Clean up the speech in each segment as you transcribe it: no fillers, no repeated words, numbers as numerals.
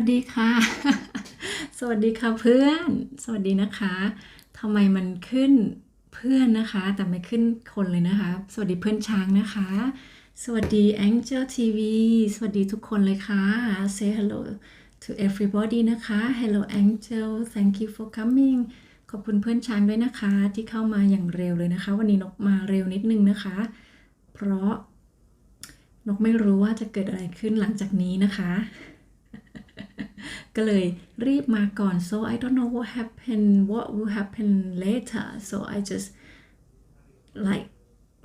วัสดีค่ะสวัสดีค่ะเพื่อนสวัสดีนะคะทำไมมันขึ้นเพื่อนนะคะแต่ไม่ขึ้นคนเลยนะคะสวัสดีเพื่อนช้างนะคะสวัสดี Angel TV สวัสดีทุกคนเลยค่ะ Say hello to everybody นะคะ Hello Angel thank you for coming ขอบคุณเพื่อนช้างด้วยนะคะที่เข้ามาอย่างเร็วเลยนะคะวันนี้นกมาเร็วนิดนึงนะคะเพราะนกไม่รู้ว่าจะเกิดอะไรขึ้นหลังจากนี้นะคะก็เลยรีบมาก่อน so I don't know what will happen later so I just like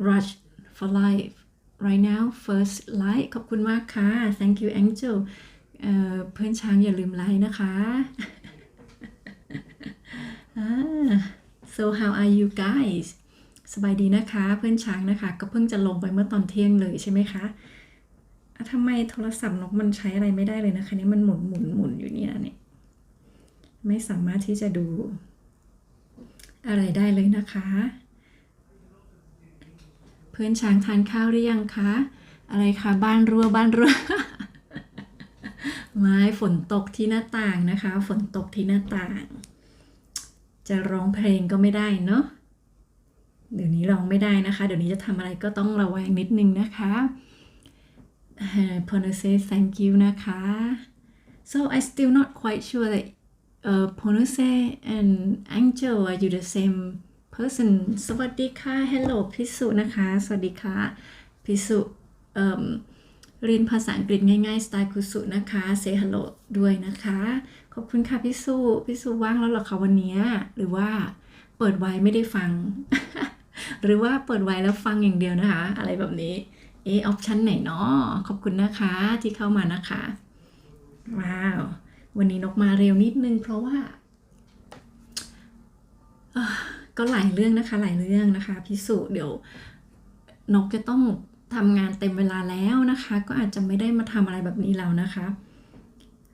rush for live right now first like ขอบคุณมากค่ะ thank you Angel เพื่อนช้างอย่าลืมไลค์นะคะ so how are you guys สบายดีนะคะเพื่อนช้างนะคะก็เพิ่งจะลงไปเมื่อตอนเที่ยงเลยใช่ไหมคะทำไมโทรศัพท์นกมันใช้อะไรไม่ได้เลยนะคะนี่มันหมุนอยู่นี่นะเนี่ยไม่สามารถที่จะดูอะไรได้เลยนะคะเพื่อนช้างทานข้าวหรือยังคะอะไรคะบ้านรั่วไม่ฝนตกที่หน้าต่างนะคะฝนตกที่หน้าต่างจะร้องเพลงก็ไม่ได้เนาะเดี๋ยวนี้ร้องไม่ได้นะคะเดี๋ยวนี้จะทำอะไรก็ต้องระแวงนิดนึงนะคะPonose thank you นะคะ so I still not quite sure that Ponose and Angel are you the same person สวัสดีค่ะ hello พิสุนะคะสวัสดีค่ะพิสุเรียนภาษาอังกฤษง่ายๆสไตล์คุสุนะคะ say hello ด้วยนะคะขอบคุณค่ะพิสุว่างแล้วเหรอคะวันนี้หรือว่าเปิดไว้ไม่ได้ฟัง หรือว่าเปิดไว้แล้วฟังอย่างเดียวนะคะอะไรแบบนี้ออปชันไหนเนาะขอบคุณนะคะที่เข้ามานะคะว้าววันนี้นกมาเร็วนิดนึงเพราะว่าก็หลายเรื่องนะคะพิสุเดี๋ยวนกจะต้องทำงานเต็มเวลาแล้วนะคะก็อาจจะไม่ได้มาทำอะไรแบบนี้แล้วนะคะ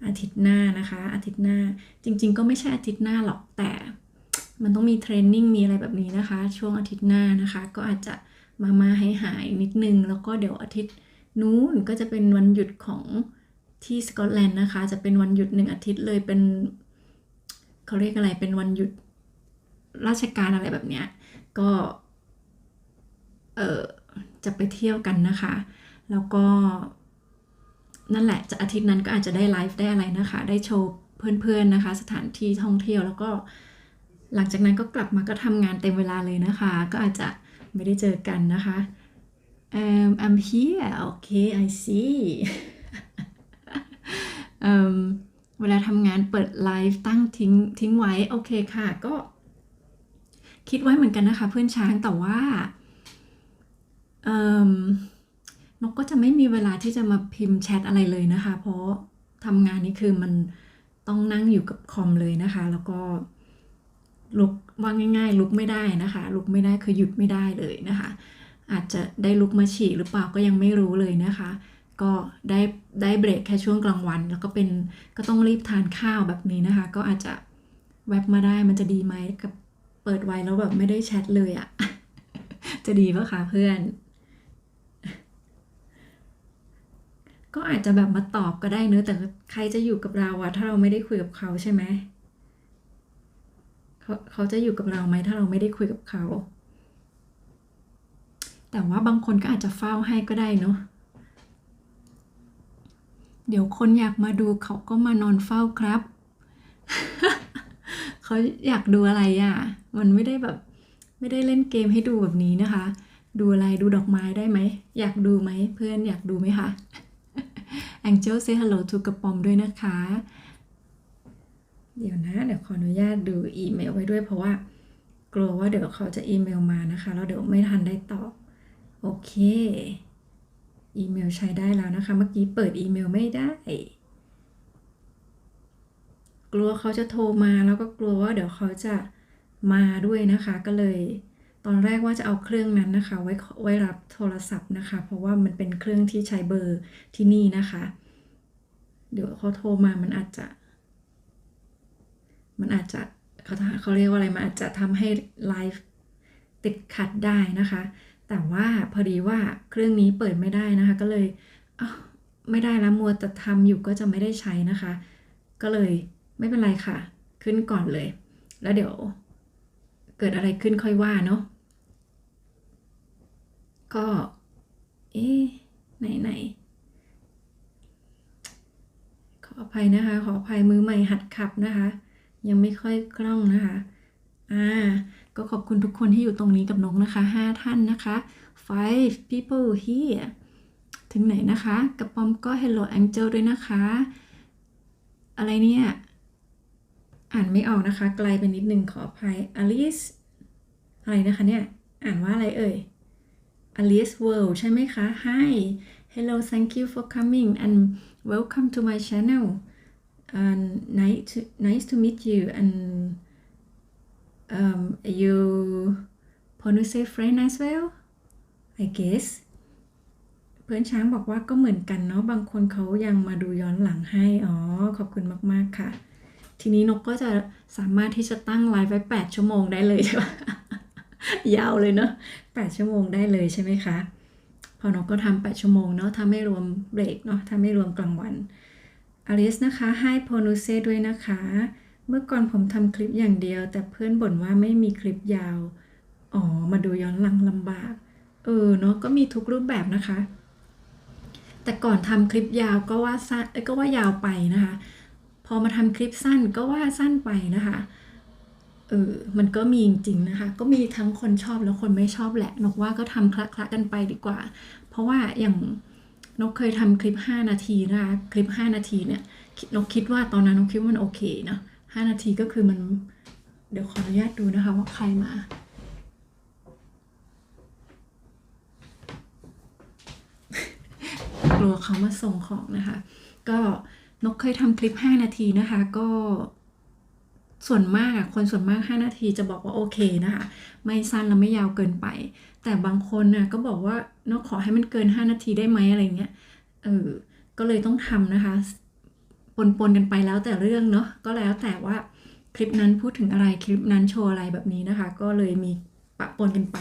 อาทิตย์หน้านะคะอาทิตย์หน้าจริงๆก็ไม่ใช่อาทิตย์หน้าหรอกแต่มันต้องมีเทรนนิ่งมีอะไรแบบนี้นะคะช่วงอาทิตย์หน้านะคะก็อาจจะมาให้หายนิดนึงแล้วก็เดี๋ยวอาทิตย์นู้นก็จะเป็นวันหยุดของที่สกอตแลนด์นะคะจะเป็นวันหยุด1 อาทิตย์เลยเป็นเขาเรียกอะไรเป็นวันหยุดราชการอะไรแบบเนี้ยก็จะไปเที่ยวกันนะคะแล้วก็นั่นแหละจะอาทิตย์นั้นก็อาจจะได้ไลฟ์ได้อะไรนะคะได้โชว์เพื่อนๆนะคะสถานที่ท่องเที่ยวแล้วก็หลังจากนั้นก็กลับมาก็ทำงานเต็มเวลาเลยนะคะก็อาจจะไม่ได้เจอกันนะคะ I'm here okay I see เวลาทำงานเปิดไลฟ์ตั้งทิ้งไว้โอเคค่ะก็คิดไว้เหมือนกันนะคะเพื่อนช้างแต่ว่านกก็จะไม่มีเวลาที่จะมาพิมพ์แชทอะไรเลยนะคะเพราะทำงานนี่คือมันต้องนั่งอยู่กับคอมเลยนะคะแล้วก็ลุกว่าง่ายๆลุกไม่ได้นะคะลุกไม่ได้คือหยุดไม่ได้เลยนะคะอาจจะได้ลุกมาฉี่หรือเปล่าก็ยังไม่รู้เลยนะคะก็ได้เบรกแค่ช่วงกลางวันแล้วก็ต้องรีบทานข้าวแบบนี้นะคะก็อาจจะแวบมาได้มันจะดีไหมกับเปิดไว้แล้วแบบไม่ได้แชทเลยอะ จะดีปะคะเพื่อนก็อาจจะแบบมาตอบก็ได้เนอะแต่ใครจะอยู่กับเราอะถ้าเราไม่ได้คุยกับเขาใช่ไหมเขาจะอยู่กับเราไหมถ้าเราไม่ได้คุยกับเขาแต่ว่าบางคนก็อาจจะเฝ้าให้ก็ได้เนาะเดี๋ยวคนอยากมาดูเขาก็มานอนเฝ้าครับ เขาอยากดูอะไรอ่ะมันไม่ได้แบบไม่ได้เล่นเกมให้ดูแบบนี้นะคะดูอะไรดูดอกไม้ได้ไหมอยากดูไหมเพื่อนอยากดูไหมคะ Angel say hello to กระป๋อมด้วยนะคะเดี๋ยวขออนุญาตดูอีเมลไว้ด้วยเพราะว่ากลัวว่าเดี๋ยวเขาจะอีเมลมานะคะแล้วเดี๋ยวไม่ทันได้ตอบโอเคอีเมลใช้ได้แล้วนะคะเมื่อกี้เปิดอีเมลไม่ได้กลัวเขาจะโทรมาแล้วก็กลัวว่าเดี๋ยวเขาจะมาด้วยนะคะก็เลยตอนแรกว่าจะเอาเครื่องนั้นนะคะไว้รับโทรศัพท์นะคะเพราะว่ามันเป็นเครื่องที่ใช้เบอร์ที่นี่นะคะเดี๋ยวเขาโทรมามันอาจจะเขาเรียกว่าอะไรมันอาจจะทำให้ไลฟ์ติดขัดได้นะคะแต่ว่าพอดีว่าเครื่องนี้เปิดไม่ได้นะคะก็เลยไม่ได้แล้วมัวแต่ทำอยู่ก็จะไม่ได้ใช้นะคะ ก็เลยไม่เป็นไรค่ะขึ้นก่อนเลยแล้วเดี๋ยวเกิดอะไรขึ้นค่อยว่าเนาะก็เอ๊ะไหนขออภัยนะคะขออภัยมือใหม่หัดขับนะคะยังไม่ค่อยคล่องนะคะก็ขอบคุณทุกคนที่อยู่ตรงนี้กับนกนะคะ5 ท่านนะคะ five people here ถึงไหนนะคะกระป๋อมก็ hello angel ด้วยนะคะอะไรเนี่ยอ่านไม่ออกนะคะไกลไปนิดนึงขออภัย Alice อะไรนะคะเนี่ยอ่านว่าอะไรเอ่ย Alice World ใช่ไหมคะ Hi hello thank you for coming and welcome to my channel nice to meet you and you pronounce French as well I guess เพื่อนช้างบอกว่าก็เหมือนกันเนาะบางคนเขายังมาดูย้อนหลังให้ขอบคุณมากๆค่ะทีนี้นกก็จะสามารถที่จะตั้งไลฟ์ไว้8 ชั่วโมงได้เลยใช่ไหม ยาวเลยเนาะ8 ชั่วโมงได้เลยใช่ไหมคะพอนกก็ทำ8 ชั่วโมงเนาะถ้าไม่รวมเบรกเนาะถ้าไม่รวมกลางวันอลิสนะคะให้โพนูเซ่ด้วยนะคะเมื่อก่อนผมทำคลิปอย่างเดียวแต่เพื่อนบ่นว่าไม่มีคลิปยาวมาดูย้อนหลังลำบากเนาะก็มีทุกรูปแบบนะคะแต่ก่อนทำคลิปยาวก็ว่าสั้นก็ว่ายาวไปนะคะพอมาทำคลิปสั้นก็ว่าสั้นไปนะคะมันก็มีจริงๆนะคะก็มีทั้งคนชอบแล้วคนไม่ชอบแหละนกว่าก็ทำคละๆกันไปดีกว่าเพราะว่าอย่างนกเคยทำคลิป5 นาทีนะคะคลิป5 นาทีเนี่ยนกคิดว่าตอนนั้นนกคิดว่ามันโอเคเนาะ5 นาทีก็คือมันเดี๋ยวขออนุญาตดูนะคะว่าใครมากลัวเขามาส่งของนะคะก็นกเคยทำคลิป5 นาทีนะคะก็ส่วนมากคนส่วนมาก5 นาทีจะบอกว่าโอเคนะคะไม่สั้นและไม่ยาวเกินไปแต่บางคนนะก็บอกว่านกขอให้มันเกิน5 นาทีได้ไหมอะไรเงี้ยก็เลยต้องทำนะคะปนกันไปแล้วแต่เรื่องเนาะก็แล้วแต่ว่าคลิปนั้นพูดถึงอะไรคลิปนั้นโชว์อะไรแบบนี้นะคะก็เลยมีปะปนกันไป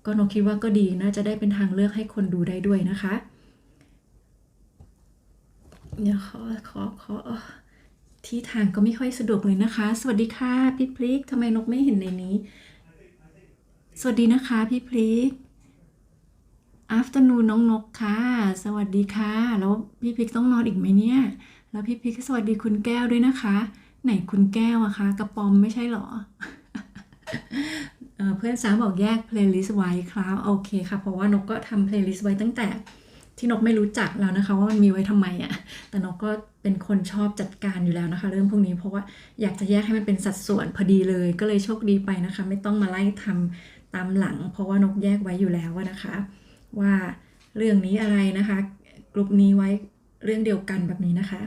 ก็นกคิดว่าก็ดีน่าจะได้เป็นทางเลือกให้คนดูได้ด้วยนะคะเดี๋ยวขอที่ทางก็ไม่ค่อยสะดวกเลยนะคะสวัสดีค่ะพี่พลิกทำไมนกไม่เห็นในนี้สวัสดีนะคะพี่พลิก afternoon น้องนกค่ะสวัสดีค่ะแล้วพี่พลิกต้องนอนอีกไหมเนี่ยแล้วพี่พลิกสวัสดีคุณแก้วด้วยนะคะไหนคุณแก้วอะคะกระป๋อมไม่ใช่หรอ เพื่อนสาวบอกแยก playlist ไว้ครับโอเคค่ะเพราะว่านกก็ทำ playlist ไว้ตั้งแต่ที่นกไม่รู้จักแล้วนะคะว่ามันมีไว้ทำไมอะแต่นกก็เป็นคนชอบจัดการอยู่แล้วนะคะเรื่องพวกนี้เพราะว่าอยากจะแยกให้มันเป็นสัดส่วนพอดีเลยก็เลยโชคดีไปนะคะไม่ต้องมาไล่ทำตามหลังเพราะว่านกแยกไว้อยู่แล้วนะคะว่าเรื่องนี้อะไรนะคะกลุ่มนี้ไว้เรื่องเดียวกันแบบนี้นะคะ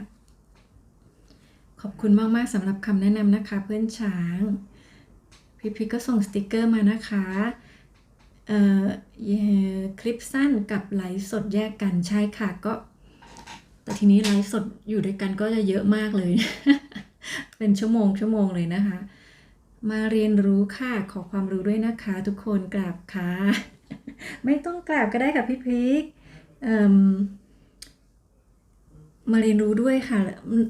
ขอบคุณมากๆสำหรับคำแนะนำนะคะเพื่อนช้างพี่ก็ส่งสติกเกอร์มานะคะคลิปสั้นกับไลฟ์สดแยกกันใช่ค่ะก็แต่ทีนี้ไลฟ์สดอยู่ด้วยกันก็จะเยอะมากเลย เป็นชั่วโมงเลยนะคะมาเรียนรู้ค่ะขอความรู้ด้วยนะคะทุกคนกราบค่ะ ไม่ต้องกราบก็ได้ค่ะพี่พริกมาเรียนรู้ด้วยค่ะ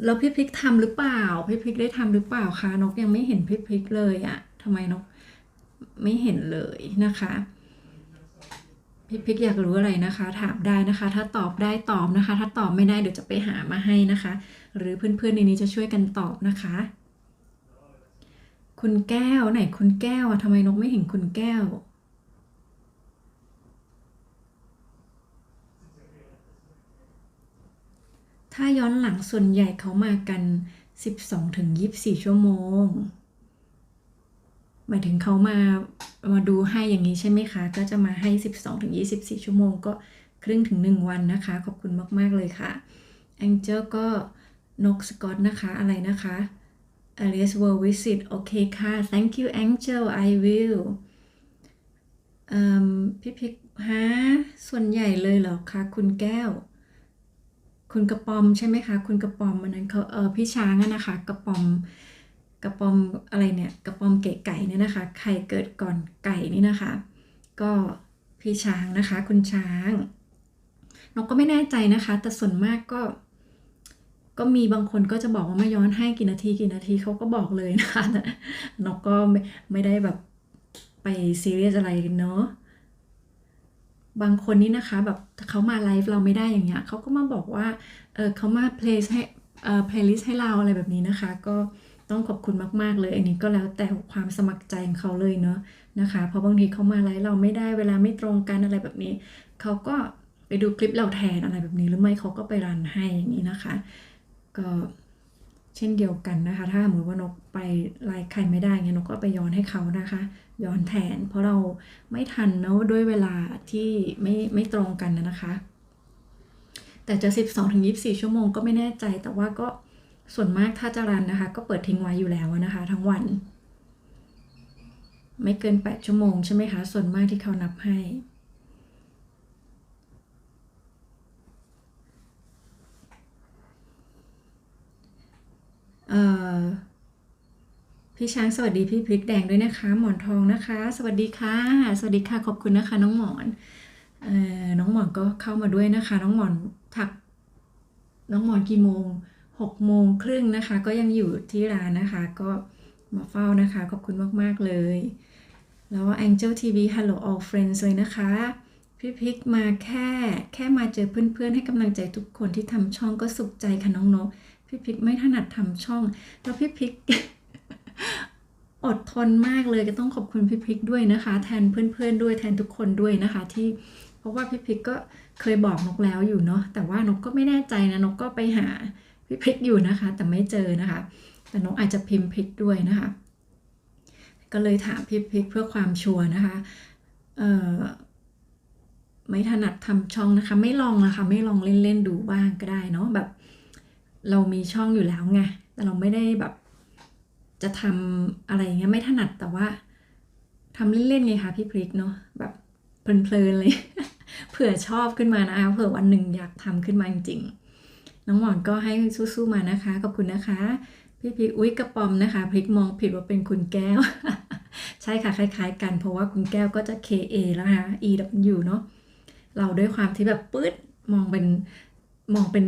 แล้วพี่พริกทำหรือเปล่าพี่พริกได้ทำหรือเปล่าคะนกยังไม่เห็นพี่พริกเลยอะทำไมนกไม่เห็นเลยนะคะพี่พริกอยากรู้อะไรนะคะถามได้นะคะถ้าตอบได้ตอบนะคะถ้าตอบไม่ได้เดี๋ยวจะไปหามาให้นะคะหรือเพื่อนๆในนี้จะช่วยกันตอบนะคะคุณแก้วไหนคุณแก้วอะทำไมนกไม่เห็นคุณแก้วถ้าย้อนหลังส่วนใหญ่เขามากัน12 ถึง 24 ชั่วโมงหมายถึงเขามาดูให้อย่างนี้ใช่ไหมคะก็จะมาให้12 ถึง 24 ชั่วโมงก็ครึ่งถึง1 วันนะคะขอบคุณมากๆเลยค่ะแองเจิลก็นกสกอตนะคะอะไรนะคะ Alice World Visit โอเคค่ะ thank you Angel I will พี่พิกส่วนใหญ่เลยเหรอคะคุณแก้วคุณกระปอมใช่ไหมคะคุณกระปอมอันนั้นเขาพี่ช้างนะคะกระปอมอะไรเนี่ยกระปอมเก๋ไก่เนี่ยนะคะไข่เกิดก่อนไก่นี่นะคะก็พี่ช้างนะคะคุณช้างนกก็ไม่แน่ใจนะคะแต่ส่วนมากก็ ก็มีบางคนก็จะบอกว่ามาย้อนให้กี่นาทีเขาก็บอกเลยนะคะแต่นกก็ไม่ได้แบบไปซีเรียสอะไรเนาะบางคนนี่นะคะแบบเขามาไลฟ์เราไม่ได้อย่างเงี้ยเขาก็มาบอกว่าเขามาเพลย์ให้เพลย์ลิสต์ให้เราอะไรแบบนี้นะคะก็ต้องขอบคุณมากๆเลยอันนี้ก็แล้วแต่ความสมัครใจของเขาเลยเนาะนะคะเพราะบางทีเขามาไลฟ์เราไม่ได้เวลาไม่ตรงกันอะไรแบบนี้เขาก็ไปดูคลิปเราแทนอะไรแบบนี้หรือไม่เขาก็ไปรันให้อย่างนี้นะคะก็เช่นเดียวกันนะคะถ้าสมมติว่านกไปไลฟ์ใครไม่ได้เงี้ยนกก็ไปย้อนให้เขานะคะย้อนแทนเพราะเราไม่ทันเนาะด้วยเวลาที่ไม่ตรงกันนะคะแต่จะ12-24 ชั่วโมงก็ไม่แน่ใจแต่ว่าก็ส่วนมากถ้าจะรันนะคะก็เปิดทิ้งไว้อยู่แล้วนะคะทั้งวันไม่เกิน8 ชั่วโมงใช่ไหมคะส่วนมากที่เขานับให้พี่ช้างสวัสดีพี่พริกแดงด้วยนะคะหมอนทองนะคะสวัสดีค่ะสวัสดีค่ะขอบคุณนะคะน้องหมอนน้องหมอนก็เข้ามาด้วยนะคะน้องหมอนถักน้องหมอนกี่โมง6 โมงครึ่งนะคะก็ยังอยู่ที่ร้านนะคะก็มาเฝ้านะคะขอบคุณมากๆเลยแล้ว Angel TV Hello all friends เลยนะคะพี่พริกมาแค่มาเจอเพื่อนๆให้กำลังใจทุกคนที่ทำช่องก็สุขใจค่ะน้องนกพี่พริกไม่ถนัดทำช่องแล้วพี่พริก อดทนมากเลยก็ต้องขอบคุณพี่พริกด้วยนะคะแทนเพื่อนๆด้วยแทนทุกคนด้วยนะคะที่เพราะว่าพี่พริกก็เคยบอกนกแล้วอยู่เนาะแต่ว่านกก็ไม่แน่ใจนะนกก็ไปหาพี่พริกอยู่นะคะแต่ไม่เจอนะคะแต่นกอาจจะพิมพ์ผิดด้วยนะคะก็เลยถามพี่พริกเพื่อความชัวร์นะคะไม่ถนัดทำช่องนะคะไม่ลองนะคะไม่ลองเล่นๆดูบ้างก็ได้เนาะแบบเรามีช่องอยู่แล้วไงแต่เราไม่ได้แบบจะทำอะไรเงี้ยไม่ถนัดแต่ว่าทำเล่นๆไงคะพี่พริกเนาะแบบเพลินๆเลย เผื่อชอบขึ้นมานะคะเผื่อวันหนึ่งอยากทำขึ้นมาจริงๆน้องหมอนก็ให้สู้ๆมานะคะขอบคุณนะคะพี่พริกอุ๊ยกระป๋อมนะคะพริกมองผิดว่าเป็นคุณแก้ว ใช่ค่ะคล้ายๆกันเพราะว่าคุณแก้วก็จะ KA แล้วนะคะ EW เนาะเราด้วยความที่แบบปื๊ดมองเป็น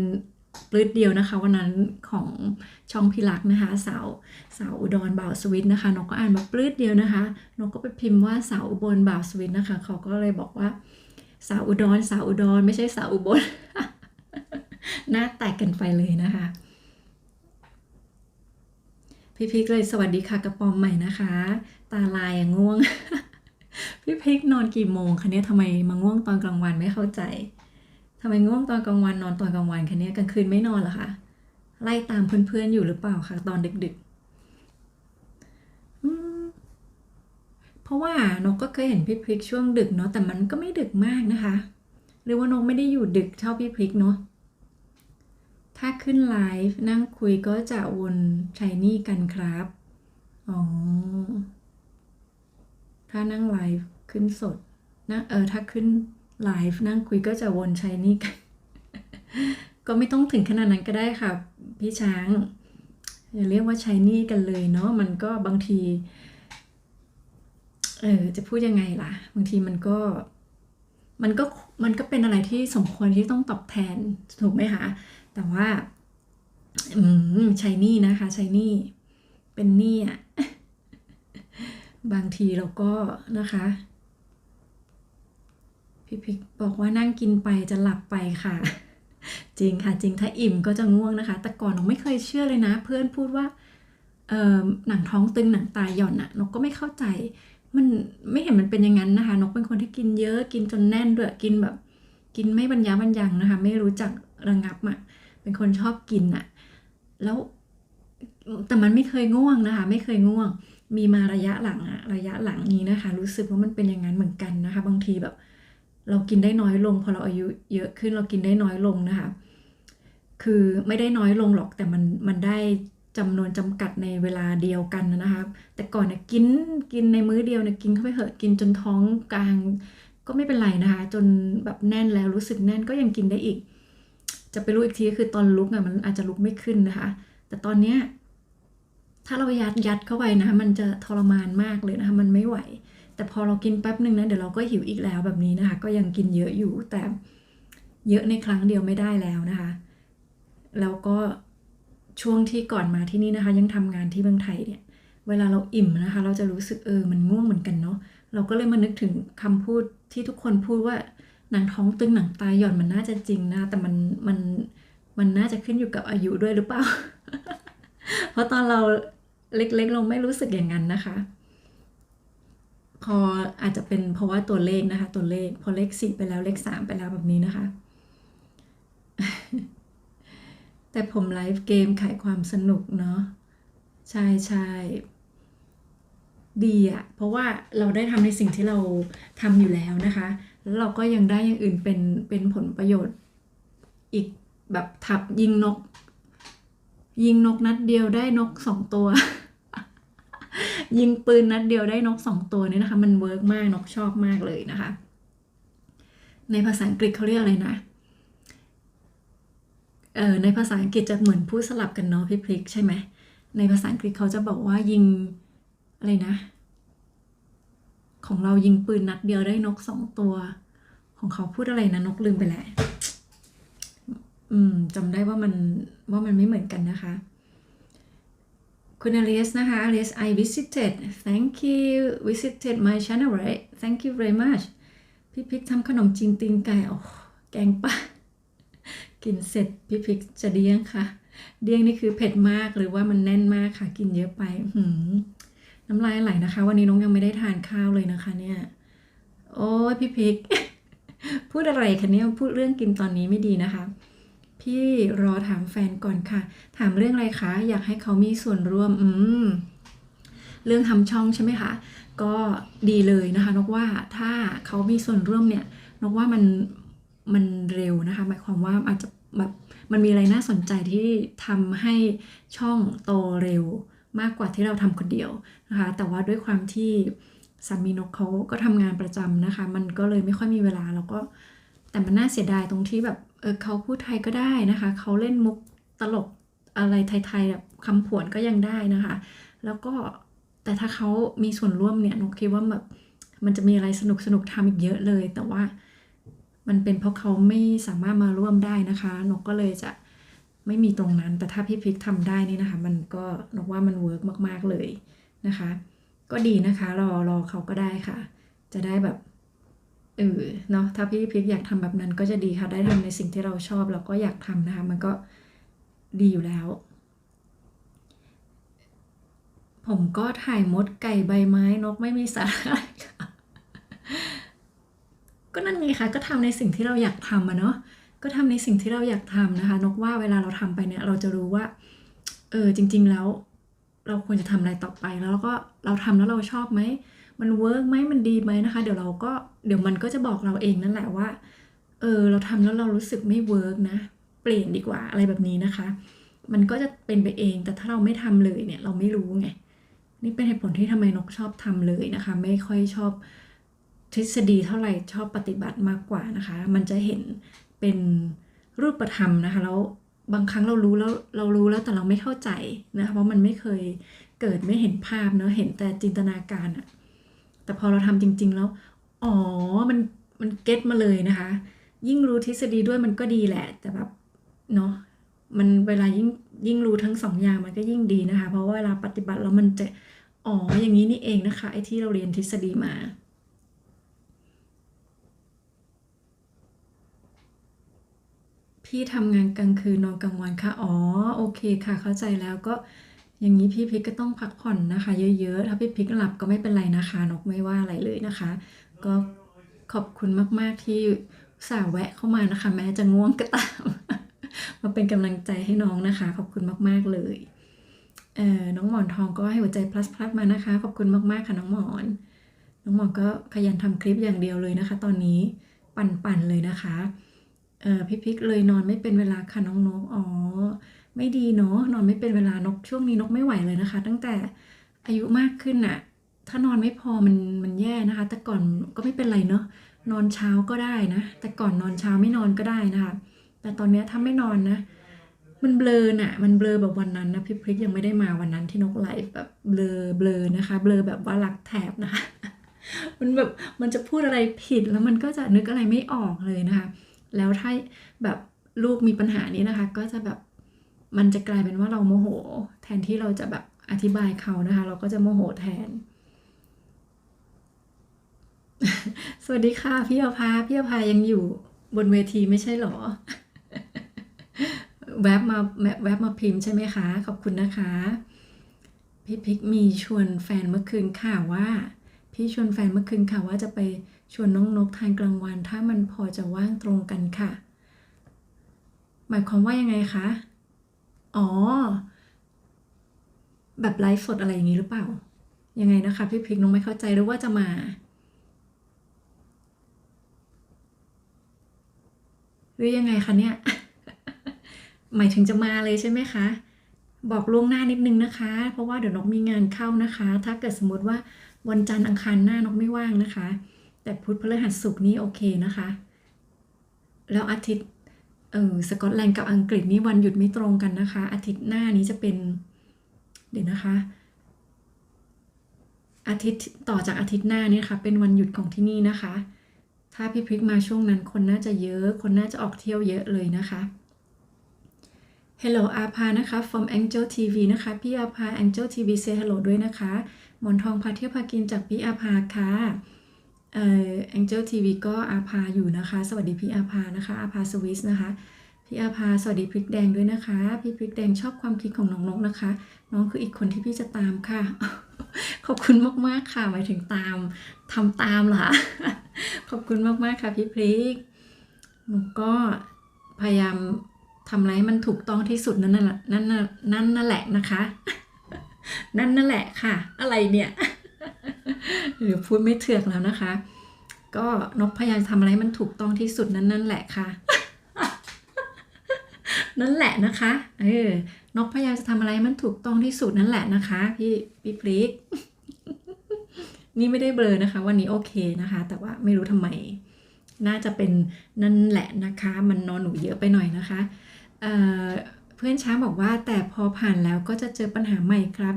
ปลื้ดเดียวนะคะวันนั้นของช่องพี่รักนะคะสาวอุดรบ่าวสวิตนะคะนกก็อ่านแบบปลื้ดเดียวนะคะนกก็ไปพิมพ์ว่าสาวอุบลบ่าวสวิตนะคะเขาก็เลยบอกว่าสาวอุดรไม่ใช่สาวอุบล หน้าแตกกันไปเลยนะคะพี่พิกเลยสวัสดีค่ะกระปอมใหม่นะคะตาลายง่วง พี่พิกนอนกี่โมงคะเนี่ยทำไมมาง่วงตอนกลางวันไม่เข้าใจทำไมง่วงตอนกลางวันนอนตอนกลางวันคะเนี่ยกลางคืนไม่นอนเหรอคะไล่ตามเพื่อนๆอยู่หรือเปล่าคะตอนดึกๆเพราะว่านกก็เคยเห็นพี่พริกช่วงดึกเนาะแต่มันก็ไม่ดึกมากนะคะหรือว่านกไม่ได้อยู่ดึกเท่าพี่พริกเนาะถ้าขึ้นไลฟ์นั่งคุยก็จะวนชายนี่กันครับอ๋อถ้านั่งไลฟ์ขึ้นสดนะถ้าขึ้นไลฟ์นั่งคุยก็จะวนชายนี่กัน ก็ไม่ต้องถึงขนาดนั้นก็ได้ค่ะพี่ช้างอย่าเรียกว่าใช้หนี้กันเลยเนาะมันก็บางทีจะพูดยังไงล่ะบางทีมันก็มันก็เป็นอะไรที่สมควรที่ต้องตอบแทนถูกไหมคะแต่ว่าใช้หนี้นะคะใช้หนี้เป็นหนี้อ่ะ บางทีเราก็นะคะพี่พิกบอกว่านั่งกินไปจะหลับไปค่ะ จริงค่ะจริงถ้าอิ่มก็จะง่วงนะคะแต่ก่อนนกไม่เคยเชื่อเลยนะเพื่อนพูดว่าหนังท้องตึงหนังตาหย่อนอะนกก็ไม่เข้าใจมันไม่เห็นมันเป็นอย่างนั้นนะคะนกเป็นคนที่กินเยอะกินจนแน่นด้วยกินแบบกินไม่บรรยะบรรยังนะคะไม่รู้จักระงับอะเป็นคนชอบกินอะแล้วแต่มันไม่เคยง่วงนะคะไม่เคยง่วงมีมาระยะหลังอะระยะหลังนี้นะคะรู้สึกว่ามันเป็นอย่างนั้นเหมือนกันนะคะบางทีแบบเรากินได้น้อยลงพอเราอายุเยอะขึ้นเรากินได้น้อยลงนะคะคือไม่ได้น้อยลงหรอกแต่มันได้จำนวนจำกัดในเวลาเดียวกันนะคะแต่ก่อนเนี่ยกินในมื้อเดียวเนี่ยกินเข้าไปเหอะกินจนท้องกลางก็ไม่เป็นไรนะคะจนแบบแน่นแล้วรู้สึกแน่นก็ยังกินได้อีกจะไปรู้อีกทีก็คือตอนลุกอะมันอาจจะลุกไม่ขึ้นนะคะแต่ตอนเนี้ยถ้าเรายัดเข้าไปนะมันจะทรมานมากเลยนะคะมันไม่ไหวแต่พอเรากินแป๊บหนึ่งนะเดี๋ยวเราก็หิวอีกแล้วแบบนี้นะคะก็ยังกินเยอะอยู่แต่เยอะในครั้งเดียวไม่ได้แล้วนะคะแล้วก็ ช่วงที่ก่อนมาที่นี่นะคะยังทำงานที่เมืองไทยเนี่ยเวลาเราอิ่มนะคะเราจะรู้สึกมันง่วงเหมือนกันเนาะเราก็เลยมานึกถึงคำพูดที่ทุกคนพูดว่าหนังท้องตึงหนังตาหย่อนมันน่าจะจริงนะแต่มันน่าจะขึ้นอยู่กับอายุด้วยหรือเปล่า เพราะตอนเราเล็กๆเราไม่รู้สึกอย่างนั้นนะคะพออาจจะเป็นเพราะว่าตัวเลขนะคะตัวเลขพอเลข4ไปแล้วเลข3ไปแล้วแบบนี้นะคะแต่ผมไลฟ์เกมขายความสนุกเนาะใช่ใช่ดีอะเพราะว่าเราได้ทำในสิ่งที่เราทำอยู่แล้วนะคะแล้วเราก็ยังได้อย่างอื่นเป็นผลประโยชน์อีกแบบทับยิงนกนัดเดียวได้นก2 ตัว ยิงปืนนัดเดียวได้นก2 ตัวนี่นะคะมันเวิร์กมากนกชอบมากเลยนะคะในภาษาอังกฤษเขาเรียกอะไรนะในภาษาอังกฤษจะเหมือนพูดสลับกันเนาะพี่พริกใช่ไหมในภาษาอังกฤษเขาจะบอกว่ายิงอะไรนะของเรายิงปืนนัดเดียวได้นก2 ตัวของเขาพูดอะไรนะนกลืมไปแหละจำได้ว่ามันไม่เหมือนกันนะคะคุณอเลสนะคะอเลส I visited thank you visited my channel right thank you very much พี่พิกทำขนมจีนตีนไก่แกงป่ากินเสร็จพี่พิกจะเดี้ยงค่ะเดี้ยงนี่คือเผ็ดมากหรือว่ามันแน่นมากค่ะกินเยอะไปน้ำลายไหลนะคะวันนี้น้องยังไม่ได้ทานข้าวเลยนะคะเนี่ยโอ้ยพี่พิก พูดอะไรคะเนี่ยพูดเรื่องกินตอนนี้ไม่ดีนะคะพี่รอถามแฟนก่อนค่ะถามเรื่องอะไรคะอยากให้เขามีส่วนร่วมเรื่องทำช่องใช่ไหมคะก็ดีเลยนะคะนกว่าถ้าเขามีส่วนร่วมเนี่ยนกว่ามันเร็วนะคะหมายความว่าอาจจะแบบมันมีอะไรน่าสนใจที่ทำให้ช่องโตเร็วมากกว่าที่เราทำคนเดียวนะคะแต่ว่าด้วยความที่สามีนกเขาก็ทำงานประจำนะคะมันก็เลยไม่ค่อยมีเวลาแล้วก็แต่มันน่าเสียดายตรงที่แบบเขาพูดไทยก็ได้นะคะเขาเล่นมุกตลกอะไรไทยๆแบบคำผวนก็ยังได้นะคะแล้วก็แต่ถ้าเขามีส่วนร่วมเนี่ยนกคิดว่าแบบมันจะมีอะไรสนุกทำอีกเยอะเลยแต่ว่ามันเป็นเพราะเขาไม่สามารถมาร่วมได้นะคะนกก็เลยจะไม่มีตรงนั้นแต่ถ้าพี่พิกทำได้นี่นะคะมันก็นกว่ามันเวิร์กมากๆเลยนะคะก็ดีนะคะรอเขาก็ได้ค่ะจะได้แบบเนาะถ้าพี่พิกอยากทำแบบนั้นก็จะดีค่ะได้ทำในสิ่งที่เราชอบแล้วก็อยากทำนะคะมันก็ดีอยู่แล้วผมก็ถ่ายมดไก่ใบไม้นกไม่มีสาระค่ะก็นั่นไงคะก็ทำในสิ่งที่เราอยากทำเนาะก็ทำในสิ่งที่เราอยากทำนะคะนกว่าเวลาเราทำไปเนี่ยเราจะรู้ว่าจริงๆแล้วเราควรจะทำอะไรต่อไปแล้วก็เราทำแล้วเราชอบไหมมันเวิร์กไหมมันดีไหมนะคะเดี๋ยวมันก็จะบอกเราเองนั่นแหละว่าเราทำแล้วเรารู้สึกไม่เวิร์กนะเปลี่ยนดีกว่าอะไรแบบนี้นะคะมันก็จะเป็นไปเองแต่ถ้าเราไม่ทำเลยเนี่ยเราไม่รู้ไงนี่เป็นเหตุผลที่ทำไมนกชอบทำเลยนะคะไม่ค่อยชอบทฤษฎีเท่าไหร่ชอบปฏิบัติมากกว่านะคะมันจะเห็นเป็นรูปธรรมนะคะแล้วบางครั้งเรารู้แล้วแต่เราไม่เข้าใจนะคะเพราะมันไม่เคยเกิดไม่เห็นภาพเนาะเห็นแต่จินตนาการอะแต่พอเราทำจริงๆแล้วมันเก็ตมาเลยนะคะยิ่งรู้ทฤษฎีด้วยมันก็ดีแหละแต่แบบเนาะมันเวลายิ่งรู้ทั้ง2 อย่างมันก็ยิ่งดีนะคะเพราะว่าเวลาปฏิบัติแล้วมันจะอย่างนี้นี่เองนะคะไอ้ที่เราเรียนทฤษฎีมาพี่ทำงานกลางคืนนอนกลางวันค่ะโอเคค่ะเข้าใจแล้วก็อย่างนี้พี่พิกก็ต้องพักผ่อนนะคะเยอะๆถ้าพี่พิกหลับก็ไม่เป็นไรนะคะนกไม่ว่าอะไรเลยนะคะก็ขอบคุณมากๆที่อุตส่าห์แวะเข้ามานะคะแม้จะง่วงก็ตาม มาเป็นกำลังใจให้น้องนะคะขอบคุณมากๆเลยน้องหมอนทองก็ให้หัวใจพลัสมานะคะขอบคุณมากๆค่ะน้องหมอนก็ขยันทำคลิปอย่างเดียวเลยนะคะตอนนี้ปั่นเลยนะคะพี่พิกเลยนอนไม่เป็นเวลาค่ะน้องนกไม่ดีเนาะนอนไม่เป็นเวลานกช่วงนี้นกไม่ไหวเลยนะคะตั้งแต่อายุมากขึ้นน่ะถ้านอนไม่พอมันแย่นะคะแต่ก่อนก็ไม่เป็นไรเนาะนอนเช้าก็ได้นะแต่ก่อนนอนเช้าไม่นอนก็ได้นะคะแต่ตอนนี้ถ้าไม่นอนนะมันเบลอน่ะมันเบลอแบบวันนั้นนะพี่พริกยังไม่ได้มาวันนั้นที่นกไลฟ์แบบเบลอนะคะเบลอแบบว่ารักแถบนะคะ มันแบบมันจะพูดอะไรผิดแล้วมันก็จะนึกอะไรไม่ออกเลยนะคะแล้วถ้าแบบลูกมีปัญหานี้นะคะก็จะแบบ มันจะกลายเป็นว่าเราโมโหแทนที่เราจะแบบอธิบายเขานะคะ เราก็จะโมโหแทน สวัสดีค่ะพี่อภายังอยู่บนเวทีไม่ใช่หรอ แวบมาพิมพ์ใช่ไหมคะ ขอบคุณนะคะ พี่พิกมีชวนแฟนเมื่อคืนค่ะว่า พี่ชวนแฟนเมื่อคืนค่ะว่าจะไปชวนน้องนกทานกลางวัน ถ้ามันพอจะว่างตรงกันค่ะ หมายความว่ายังไงคะ อ๋อ แบบไลฟ์สดอะไรอย่างนี้หรือเปล่า ยังไงนะคะพี่พิกน้องไม่เข้าใจหรือว่าจะมา หรือยังไงคะเนี่ย หมายถึงจะมาเลยใช่ไหมคะ บอกล่วงหน้านิดนึงนะคะ เพราะว่าเดี๋ยวนกมีงานเข้านะคะ ถ้าเกิดสมมติว่าวันจันทร์อังคารหน้านกไม่ว่างนะคะ แต่พุธพฤหัสศุกร์นี่โอเคนะคะ แล้วอาทิตย์สกอตแลนด์กับอังกฤษนี่วันหยุดไม่ตรงกันนะคะ อาทิตย์หน้านี้จะเป็น เดี๋ยวนะคะ อาทิตย์ต่อจากอาทิตย์หน้านี่ค่ะเป็นวันหยุดของที่นี่นะคะ ถ้าพี่พริกมาช่วงนั้นคนน่าจะเยอะ คนน่าจะออกเที่ยวเยอะเลยนะคะ Hello อาภานะคะ from Angel TV นะคะ พี่อาภา Angel TV say hello ด้วยนะคะหมอนทองพาเที่ยวพากินจากพี่อาภาค่ะAngel TV ก็อาภาอยู่นะคะ สวัสดีพี่อาภานะคะ อาภาสวิสนะคะ พี่อาภาสวัสดีพริกแดงด้วยนะคะ พี่พริกแดงชอบความคิดของน้องนกนะคะ น้องคืออีกคนที่พี่จะตามค่ะ ขอบคุณมากๆค่ะ หมายถึงตามทำตามเหรอ ขอบคุณมากๆค่ะพี่พริกหนูก็พยายามทำอะไรให้มันถูกต้องที่สุดนั่นแหละนั่นแหละนะคะ นั่นแหละค่ะ อะไรเนี่ย หรือพูดไม่เถือกแล้วนะคะ ก็นกพยายามทำอะไรให้มันถูกต้องที่สุดนั่นแหละค่ะ นั่นแหละนะคะนกพยายามจะทำอะไรให้มันถูกต้องที่สุดนั่นแหละนะคะพี่พริก นี่ไม่ได้เบลอนะคะวันนี้โอเคนะคะ แต่ว่าไม่รู้ทำไม น่าจะเป็นนั่นแหละนะคะ มันนอนหนูเยอะไปหน่อยนะคะเพื่อนช้างบอกว่าแต่พอผ่านแล้วก็จะเจอปัญหาใหม่ครับ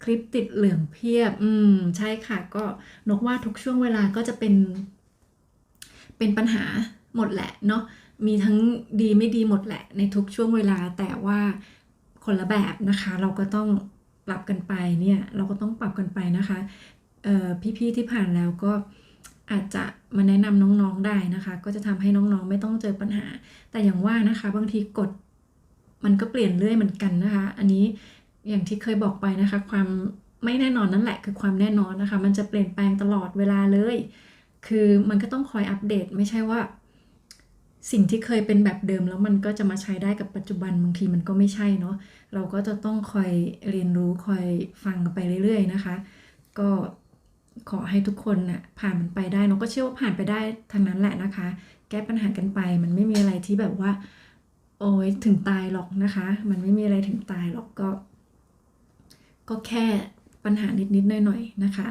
คลิปติดเหลืองเพียบใช่ค่ะ ก็นกว่าทุกช่วงเวลาก็จะเป็นปัญหาหมดแหละเนาะมีทั้งดีไม่ดีหมดแหละในทุกช่วงเวลาแต่ว่าคนละแบบนะคะ เราก็ต้องปรับกันไปเนี่ยเราก็ต้องปรับกันไปนะคะพี่ๆที่ผ่านแล้วก็อาจจะมาแนะนำน้องๆได้นะคะ ก็จะทำให้น้องๆไม่ต้องเจอปัญหา แต่อย่างว่านะคะบางทีกฎมันก็เปลี่ยนเรื่อยเหมือนกันนะคะ อันนี้อย่างที่เคยบอกไปนะคะ ความไม่แน่นอนนั่นแหละคือความแน่นอนนะคะ มันจะเปลี่ยนแปลงตลอดเวลาเลย คือมันก็ต้องคอยอัปเดตไม่ใช่ว่าสิ่งที่เคยเป็นแบบเดิมแล้วมันก็จะมาใช้ได้กับปัจจุบันบางทีมันก็ไม่ใช่เนาะเราก็จะต้องคอยเรียนรู้คอยฟังไปเรื่อยๆนะคะก็ขอให้ทุกคนน่ะผ่านมันไปได้น้องก็เชื่อว่าผ่านไปได้ทั้งนั้นแหละนะคะแก้ปัญหากันไปมันไม่มีอะไรที่แบบว่าโอ้ยถึงตายหรอกนะคะมันไม่มีอะไรถึงตายหรอกก็แค่ปัญหานิดๆหน่อยๆนะคะ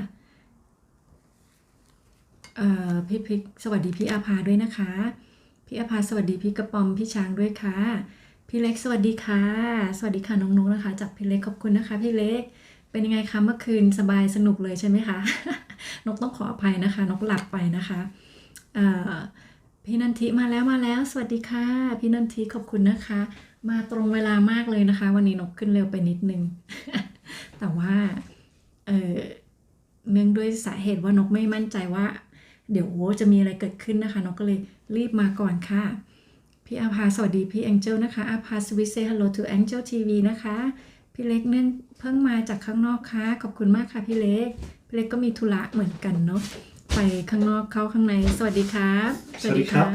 พี่พิกสวัสดีพี่อาภาด้วยนะคะพี่อาภาสวัสดีพี่กระปอมพี่ช้างด้วยค่ะพี่เล็กสวัสดีค่ะสวัสดีค่ะน้องนกนะคะจากพี่เล็กขอบคุณนะคะพี่เล็กเป็นยังไงคะเมื่อคืนสบายสนุกเลยใช่ไหมคะ นกต้องขออภัยนะคะนกหลับไปนะคะพี่นันทิมาแล้วสวัสดีค่ะพี่นันทิขอบคุณนะคะมาตรงเวลามากเลยนะคะวันนี้นกขึ้นเร็วไปนิดนึง แต่ว่าเนื่องด้วยสาเหตุว่านกไม่มั่นใจว่าเดี๋ยวจะมีอะไรเกิดขึ้นนะคะนกก็เลยรีบมาก่อนค่ะพี่อาภาสวัสดีพี่แองเจิลนะคะอาภาสวิสเซฮัลโหลทูแองเจิลทีวีนะคะพี่เล็กเนื่องเพิ่งมาจากข้างนอกค่ะขอบคุณมากค่ะพี่เล็กก็มีธุระเหมือนกันเนาะไปข้างนอกเข้าข้างในสวัสดีครับสวัสดีครับ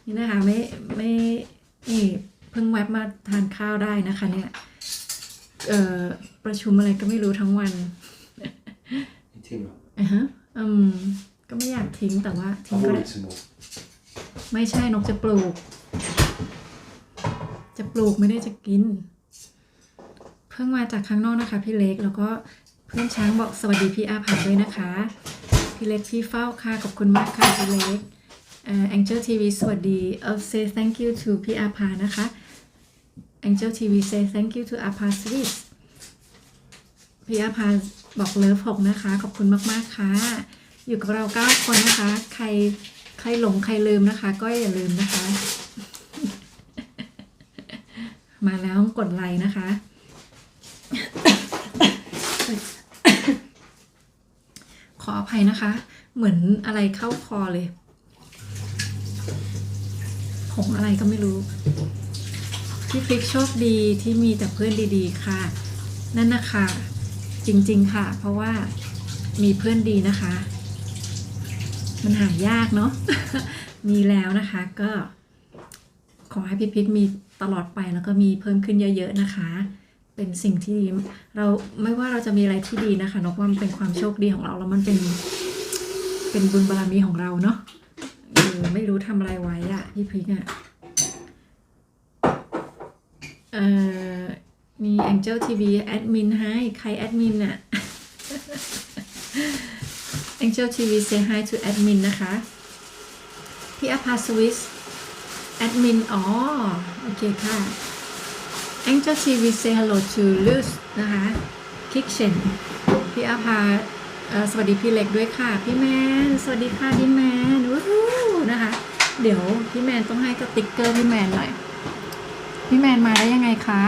นี่นะคะไม่นี่เพิ่งแวบมาทานข้าวได้นะคะเนี่ยประชุมอะไรก็ไม่รู้ทั้งวันทิ้งเหรอก็ไม่อยากทิ้งแต่ว่าทิ้งเอาก็ ไว้ ได้ สมอง ไม่ใช่นกจะปลูกไม่ได้จะกินเพิ่งมาจากข้างนอกนะคะพี่เล็กแล้วก็เพื่อนช้างบอกสวัสดีพี่อาภาด้วยนะคะพี่เล็กพี่เฝ้าค่ะขอบคุณมากค่ะพี่เล็กAngel TV สวัสดีsay thank you to พี่อาภานะคะ Angel TV say thank you to อาภา Swiss พี่อาภาบอกเลิฟ6นะคะขอบคุณมากๆค่ะอยู่กับเรา9คนนะคะใครหลงใครลืมนะคะก็อย่าลืมนะคะ ม มาแล้วกดไลค์นะคะ ขออภัยนะคะ เหมือนอะไรเข้าคอเลยผงอะไรก็ไม่รู้พี่พริกโชคดีที่มีแต่เพื่อนดีๆค่ะนั่นนะคะจริงๆค่ะเพราะว่ามีเพื่อนดีนะคะ มันหายากเนาะ มีแล้วนะคะก็ขอให้พี่พริกมีตลอดไปแล้วก็มีเพิ่มขึ้นเยอะๆนะคะ เป็นสิ่งที่ดีเราไม่ว่าเราจะมีอะไรที่ดีนะคะนกว่ามันเป็นความโชคดีของเราแล้วมันเป็นบุญบารมีของเราเนาะไม่รู้ทำอะไรไว้อะพี่พริกอะมี Angel TV แอดมินให้ใครแอดมินอะ Angel TV say hi to admin นะคะพี่อภาสวิสแอดมินอ๋อโอเคค่ะ Angel TV say hello to Luz นะคะ Kitchen พี่อภาสวัสดีพี่เล็กด้วยค่ะพี่แมนสวัสดีค่ะพี่แมนวู้ฮู้นะคะเดี๋ยวพี่แมนต้องให้สติ๊กเกอร์พี่แมนหน่อยพี่แมนมาได้ยังไงคะ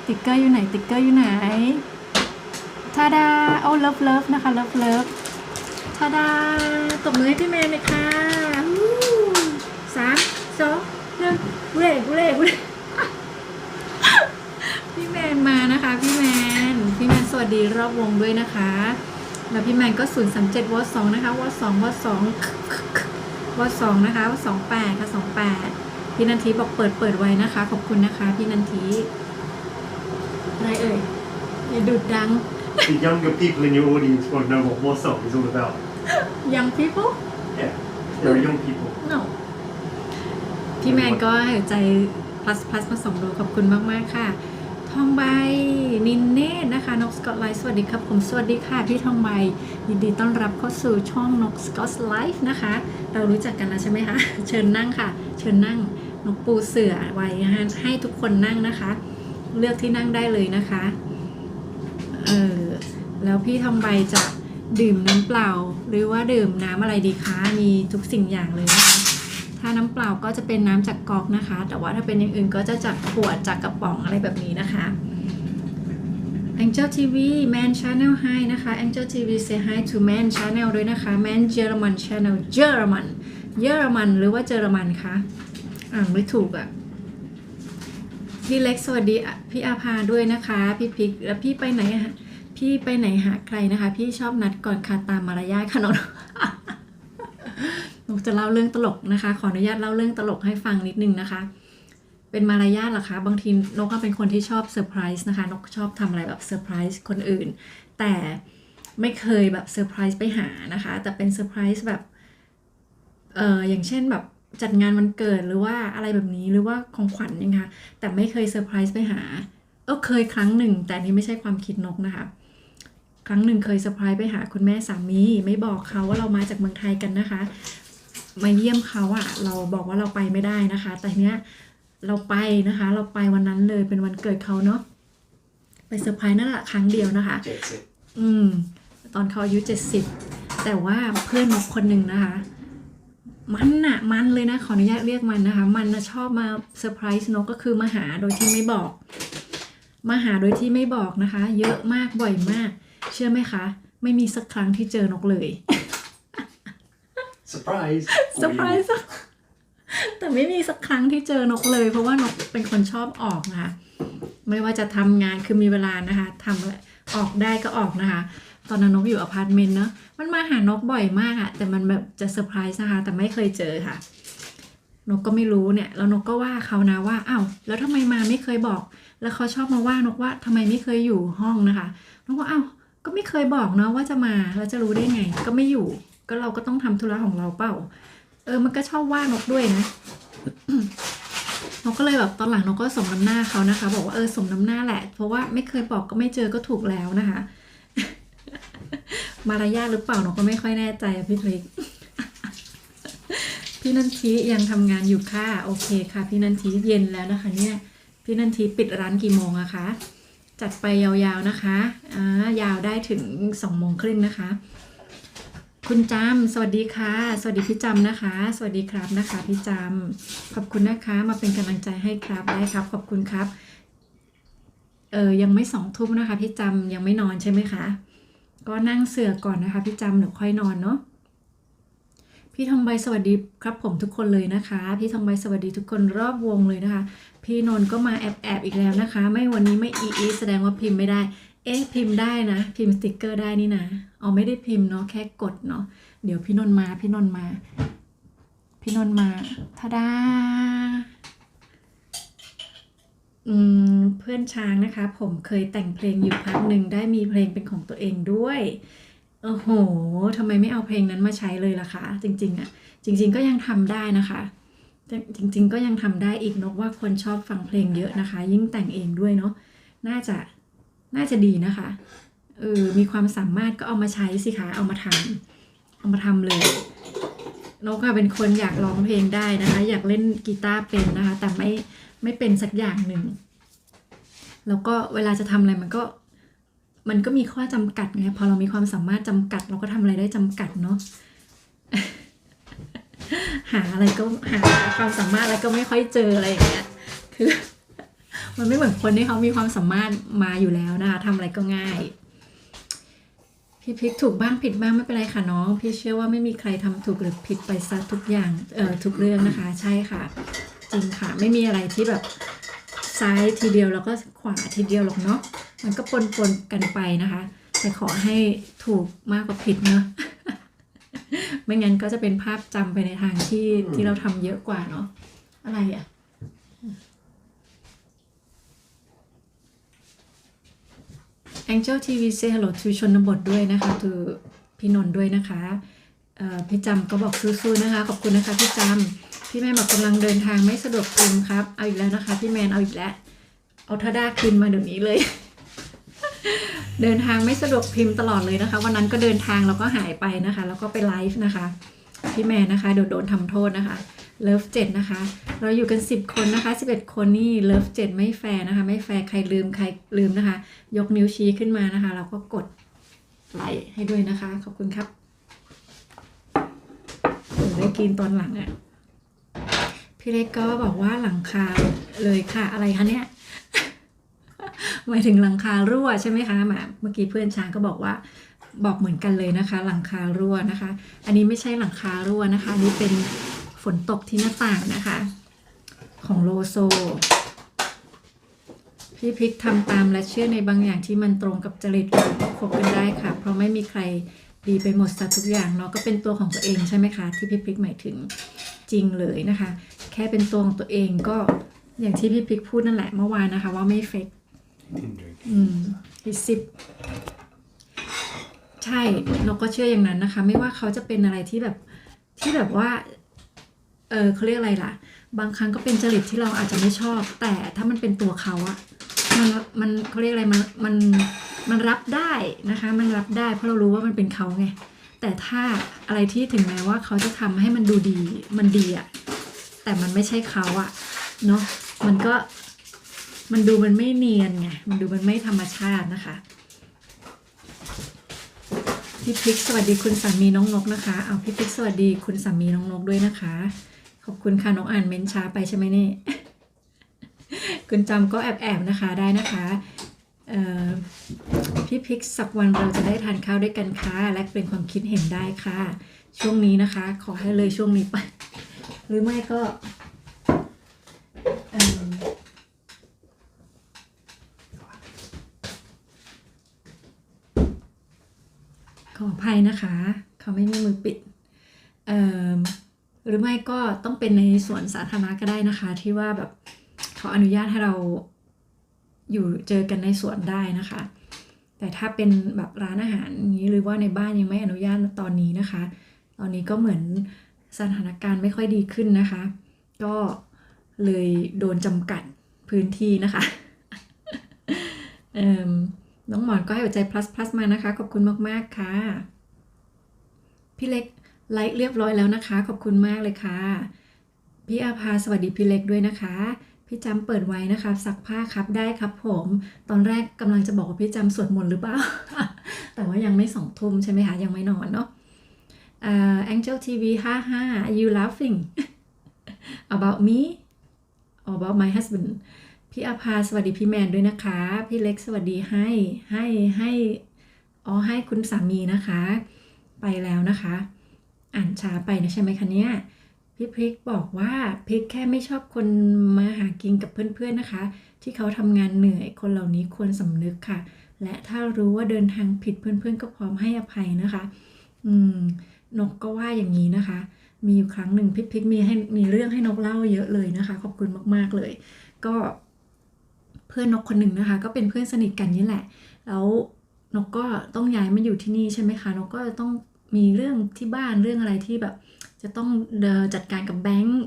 ติ๊กเกอร์อยู่ไหนติ๊กเกอร์อยู่ไหนทาดาโอ้เลิฟนะคะเลิฟทาดาตบมือให้พี่แมนเลยค่ะ3 2 1เร่พี่แมนมานะคะพี่แมนสวัสดีรอบวงด้วยนะคะแล้วพี่แมนก็037วอต2นะคะวอต2วอต2วอต2นะคะวอต28ค่ะ28พี่นันทีบอกเปิดไว้นะคะขอบคุณนะคะพี่นันทีอะไรเอ่ยอย่าดุดดัง The younger people in your audience won't know what Warsaw is all about. Young people Yeah, there are young people. No พี่แมนก็ให้ใจ plus มา2โลขอบคุณมากๆค่ะทองใบนินเนตนะคะนกสกอตไลฟ์สวัสดีครับผมสวัสดีค่ะพี่ทองใบยินดีต้อนรับเข้าสู่ช่องนกสกอตไลฟ์นะคะเรารู้จักกันแล้วใช่ไหมคะเชิญนั่งค่ะเชิญนั่งนกปูเสื่อไว้ให้ทุกคนนั่งนะคะเลือกที่นั่งได้เลยนะคะแล้วพี่ทองใบจะดื่มน้ำเปล่าหรือว่าดื่มน้ำอะไรดีคะมีทุกสิ่งอย่างเลยนะคะถ้าน้ำเปล่าก็จะเป็นน้ำจากก๊อกนะคะแต่ว่าถ้าเป็นอย่างอื่นก็จะจากขวดจากกระป๋องอะไรแบบนี้นะคะ Angel TV Man Channel Hi นะคะ Angel TV say hi to Man Channel ด้วยนะคะ Man German Channel เยอรมันหรือว่าเยอรมันคะอ่านไม่ถูกอ่ะพี่เล็กสวัสดีพี่อาภาด้วยนะคะพี่พิกแล้วพี่ไปไหนฮะพี่ไปไหนหาใครนะคะพี่ชอบนัดก่อนค่ะตามมารยาทค่ะน้องนกจะเล่าเรื่องตลกนะคะขออนุญาตเล่าเรื่องตลกให้ฟังนิดนึงนะคะเป็นมารยาทเหรอคะบางทีนกก็เป็นคนที่ชอบเซอร์ไพรส์นะคะนกชอบทำอะไรแบบเซอร์ไพรส์คนอื่นแต่ไม่เคยแบบเซอร์ไพรส์ไปหานะคะแต่เป็นเซอร์ไพรส์แบบอย่างเช่นแบบจัดงานวันเกิดหรือว่าอะไรแบบนี้หรือว่าของขวัญนะคะแต่ไม่เคยเซอร์ไพรส์ไปหาเคยครั้งหนึ่งแต่นี่ไม่ใช่ความคิดนกนะคะครั้งหนึ่งเคยเซอร์ไพรส์ไปหาคุณแม่สามีไม่บอกเขาว่าเรามาจากเมืองไทยกันนะคะมาเยี่ยมเขาอะเราบอกว่าเราไปไม่ได้นะคะแต่เนี้ยเราไปนะคะเราไปวันนั้นเลยเป็นวันเกิดเขาเนาะไปเซอร์ไพรส์นั่นแหละครั้งเดียวนะคะตอนเขาอายุ70แต่ว่าเพื่อนนกคนหนึ่งนะคะมันเลยนะขออนุญาตเรียกมันนะคะมันนะชอบมาเซอร์ไพรส์นกก็คือมาหาโดยที่ไม่บอกนะคะ เยอะมากบ่อยมากเชื่อไหมคะไม่มีสักครั้งที่เจอนกเลย Surprise! แต่ไม่มีสักครั้งที่เจอนกเลยเพราะว่านกเป็นคนชอบออกนะคะไม่ว่าจะทำงานคือมีเวลานะคะทำออกได้ก็ออกนะคะตอนนั้นนกอยู่อพาร์ตเมนต์เนาะมันมาหานกบ่อยมากอะแต่มันแบบจะเซอร์ไพรส์นะคะแต่ไม่เคยเจอค่ะนกก็ไม่รู้เนี่ยแล้วนกก็ว่าเขานะว่าอ้าวแล้วทำไมมาไม่เคยบอกแล้วเขาชอบมาว่านกว่าทำไมไม่เคยอยู่ห้องนะคะนกว่าอ้าวก็ไม่เคยบอกเนาะว่าจะมาเราจะรู้ได้ไงก็ไม่อยู่ก็เราก็ต้องทำธุระของเราเปล่ามันก็ชอบว่านกด้วยนะ นกก็เลยแบบตอนหลังนกก็สมน้ำหน้าเขานะคะบอกว่าสมน้ำหน้าแหละเพราะว่าไม่เคยบอกก็ไม่เจอก็ถูกแล้วนะคะ มารยาทหรือเปล่านกก็ไม่ค่อยแน่ใจพี่พริก พี่นันทียังทำงานอยู่ค่ะโอเคค่ะพี่นันทีเย็นแล้วนะคะเนี่ยพี่นันทีปิดร้านกี่โมงอะคะจัดไปยาวๆนะคะยาวได้ถึง20:30นะคะคุณจำสวัสดีค่ะสวัสดีพี่จำนะคะสวัสดีครับนะคะพี่จำขอบคุณนะคะมาเป็นกำลังใจให้ครับได้ครับขอบคุณครับ ยังไม่2 ทุ่มนะคะพี่จำยังไม่นอนใช่ไหมคะก็นั่งเสือก่อนนะคะพี่จำเดี๋ยวค่อยนอนเนาะพี่ทองใบสวัสดีครับผมทุกคนเลยนะคะพี่ทองใบสวัสดีทุกคนรอบวงเลยนะคะพี่นนท์ก็มาแอบอีกแล้วนะคะไม่วันนี้ไม่อีแสดงว่าพิมพ์ไม่ได้พิมพ์ได้นะพิมพ์สติกเกอร์ได้นี่นะไม่ได้พิมพ์เนาะแค่กดเนาะเดี๋ยวพี่นนท์มาทาดาเพื่อนช้างนะคะผมเคยแต่งเพลงอยู่พักหนึ่งได้มีเพลงเป็นของตัวเองด้วยโอ้โหทำไมไม่เอาเพลงนั้นมาใช้เลยล่ะคะจริงๆก็ยังทำได้นะคะจริงๆก็ยังทำได้อีกนกว่าคนชอบฟังเพลงเยอะนะคะยิ่งแต่งเองด้วยเนาะน่าจะดีนะคะมีความสามารถก็เอามาใช้สิคะเอามาทำเลยนกค่ะเป็นคนอยากร้องเพลงได้นะคะอยากเล่นกีตาร์เป็นนะคะแต่ไม่เป็นสักอย่างหนึ่งแล้วก็เวลาจะทำอะไรมันก็มีข้อจำกัดไงพอเรามีความสามารถจำกัดเราก็ทำอะไรได้จำกัดเนาะ หาความสามารถอะไรก็ไม่ค่อยเจออะไรอย่างเงี้ยคือ มันไม่เหมือนคนที่เขามีความสามารถมาอยู่แล้วนะคะทำอะไรก็ง่ายพี่พิกถูกบ้างผิดบ้างไม่เป็นไรค่ะน้องพี่เชื่อว่าไม่มีใครทำถูกหรือผิดไปซะทุกอย่างทุกเรื่องนะคะใช่ค่ะจริงค่ะไม่มีอะไรที่แบบซ้ายทีเดียวแล้วก็ขวาทีเดียวหรอกเนาะมันก็ปนกันไปนะคะแต่ขอให้ถูกมากกว่าผิดเนาะ ไม่งั้นก็จะเป็นภาพจำไปในทางที่เราทำเยอะกว่าเนาะอะไรอ่ะAngel TV say hello to ชนบทด้วยนะคะ to พี่นนท์ด้วยนะคะพี่จำก็บอกสู้ๆนะคะขอบคุณนะคะพี่จำพี่แมนบอกกำลังเดินทางไม่สะดวกพิมพ์ครับเอาอีกแล้วนะคะพี่แมนเอาอีกแล้วเอาทาด้าคืนมาเดี๋ยวนี้เลย เดินทางไม่สะดวกพิมพ์ตลอดเลยนะคะวันนั้นก็เดินทางแล้วก็หายไปนะคะแล้วก็ไปไลฟ์นะคะพี่แมนนะคะโดนทำโทษนะคะเลิฟ7นะคะเราอยู่กัน10 คนนะคะ11 คนนี่เลิฟ7ไม่แฟร์นะคะไม่แฟร์ใครลืมนะคะยกนิ้วชี้ขึ้นมานะคะเราก็กดไลค์ให้ด้วยนะคะขอบคุณครับได้กินตอนหลังอ่ะพี่เล็กก็บอกว่าหลังคาเลยค่ะอะไรคะเนี่ย หมายถึงหลังคารั่วใช่ไหมคะเมื่อกี้เพื่อนช้างก็บอกเหมือนกันเลยนะคะหลังคารั่วนะคะอันนี้ไม่ใช่หลังคารั่วนะคะอันนี้เป็นฝนตกที่หน้าต่างนะคะของโลโซพี่พิกทำตามและเชื่อในบางอย่างที่มันตรงกับจริตเราก็คบกันได้ค่ะเพราะไม่มีใครดีไปหมดสักทุกอย่างเนาะก็เป็นตัวของตัวเองใช่ไหมคะที่พี่พิกหมายถึงจริงเลยนะคะแค่เป็นตัวของตัวเองก็อย่างที่พี่พิกพูดนั่นแหละเมื่อวานนะคะว่าไม่เฟก10ใช่เราก็เชื่ออย่างนั้นนะคะไม่ว่าเขาจะเป็นอะไรที่แบบว่าเขาเรียกอะไรล่ะบางครั้งก็เป็นจริตที่เราอาจจะไม่ชอบแต่ถ้ามันเป็นตัวเขาอะมันเขาเรียกอะไรมันรับได้นะคะมันรับได้เพราะเรารู้ว่ามันเป็นเขาไงแต่ถ้าอะไรที่ถึงแม้ว่าเขาจะทำให้มันดูดีมันดีอะแต่มันไม่ใช่เขาอะเนาะมันดูมันไม่เนียนไงมันดูมันไม่ธรรมชาตินะคะพี่พริกสวัสดีคุณสามีน้องนกนะคะเอาพี่พริกสวัสดีคุณสามีน้องนกด้วยนะคะขอบคุณค่ะน้องอ่านเม้นช้าไปใช่ไหมนี่ คุณจำก็แอบนะคะได้นะคะพี่พริกสักวันเราจะได้ทานข้าวด้วยกันค่ะและเป็นความคิดเห็นได้ค่ะช่วงนี้นะคะขอให้เลยช่วงนี้ไปหรือไม่ก็ขออภัยนะคะเขาไม่มีมือปิดหรือไม่ก็ต้องเป็นในสวนสาธารณะก็ได้นะคะที่ว่าแบบเขาอนุญาตให้เราอยู่เจอกันในสวนได้นะคะแต่ถ้าเป็นแบบร้านอาหารอย่างนี้หรือว่าในบ้านยังไม่อนุญาตตอนนี้นะคะตอนนี้ก็เหมือนสถานการณ์ไม่ค่อยดีขึ้นนะคะก็เลยโดนจำกัดพื้นที่นะคะน้องหมอนก็ให้หัวใจ plus มานะคะขอบคุณมากๆค่ะพี่เล็กไลค์เรียบร้อยแล้วนะคะขอบคุณมากเลยค่ะพี่อาภาสวัสดีพี่เล็กด้วยนะคะพี่จำเปิดไว้นะคะซักผ้าครับได้ครับผมตอนแรกกำลังจะบอกว่าพี่จำสวดมนต์หรือเปล่า แต่ว่ายังไม่2 ทุ่มใช่ไหมคะยังไม่นอนเนาะAngel TV 55 Are you laughing about me or about my husband พี่อาภาสวัสดีพี่แมนด้วยนะคะ พี่เล็กสวัสดีให้ให้คุณสามีนะคะ ไปแล้วนะคะ อ่านช้าไปนะใช่ไหมคะเนี่ยพี่พริกบอกว่าพริกแค่ไม่ชอบคนมาหากินกับเพื่อนๆนะคะ ที่เขาทำงานเหนื่อยคนเหล่านี้ควรสำนึกค่ะ และถ้ารู้ว่าเดินทางผิดเพื่อนๆก็พร้อมให้อภัยนะคะนกก็ว่าอย่างนี้นะคะ มีอยู่ครั้งหนึ่งพี่พริกมีเรื่องให้นกเล่าเยอะเลยนะคะขอบคุณมากๆเลย ก็เพื่อนนกคนหนึ่งนะคะ ก็เป็นเพื่อนสนิทกันนี่แหละ แล้วนกก็ต้องย้ายมาอยู่ที่นี่ใช่ไหมคะนกก็ต้องมีเรื่องที่บ้านเรื่องอะไรที่แบบจะต้องจัดการกับแบงค์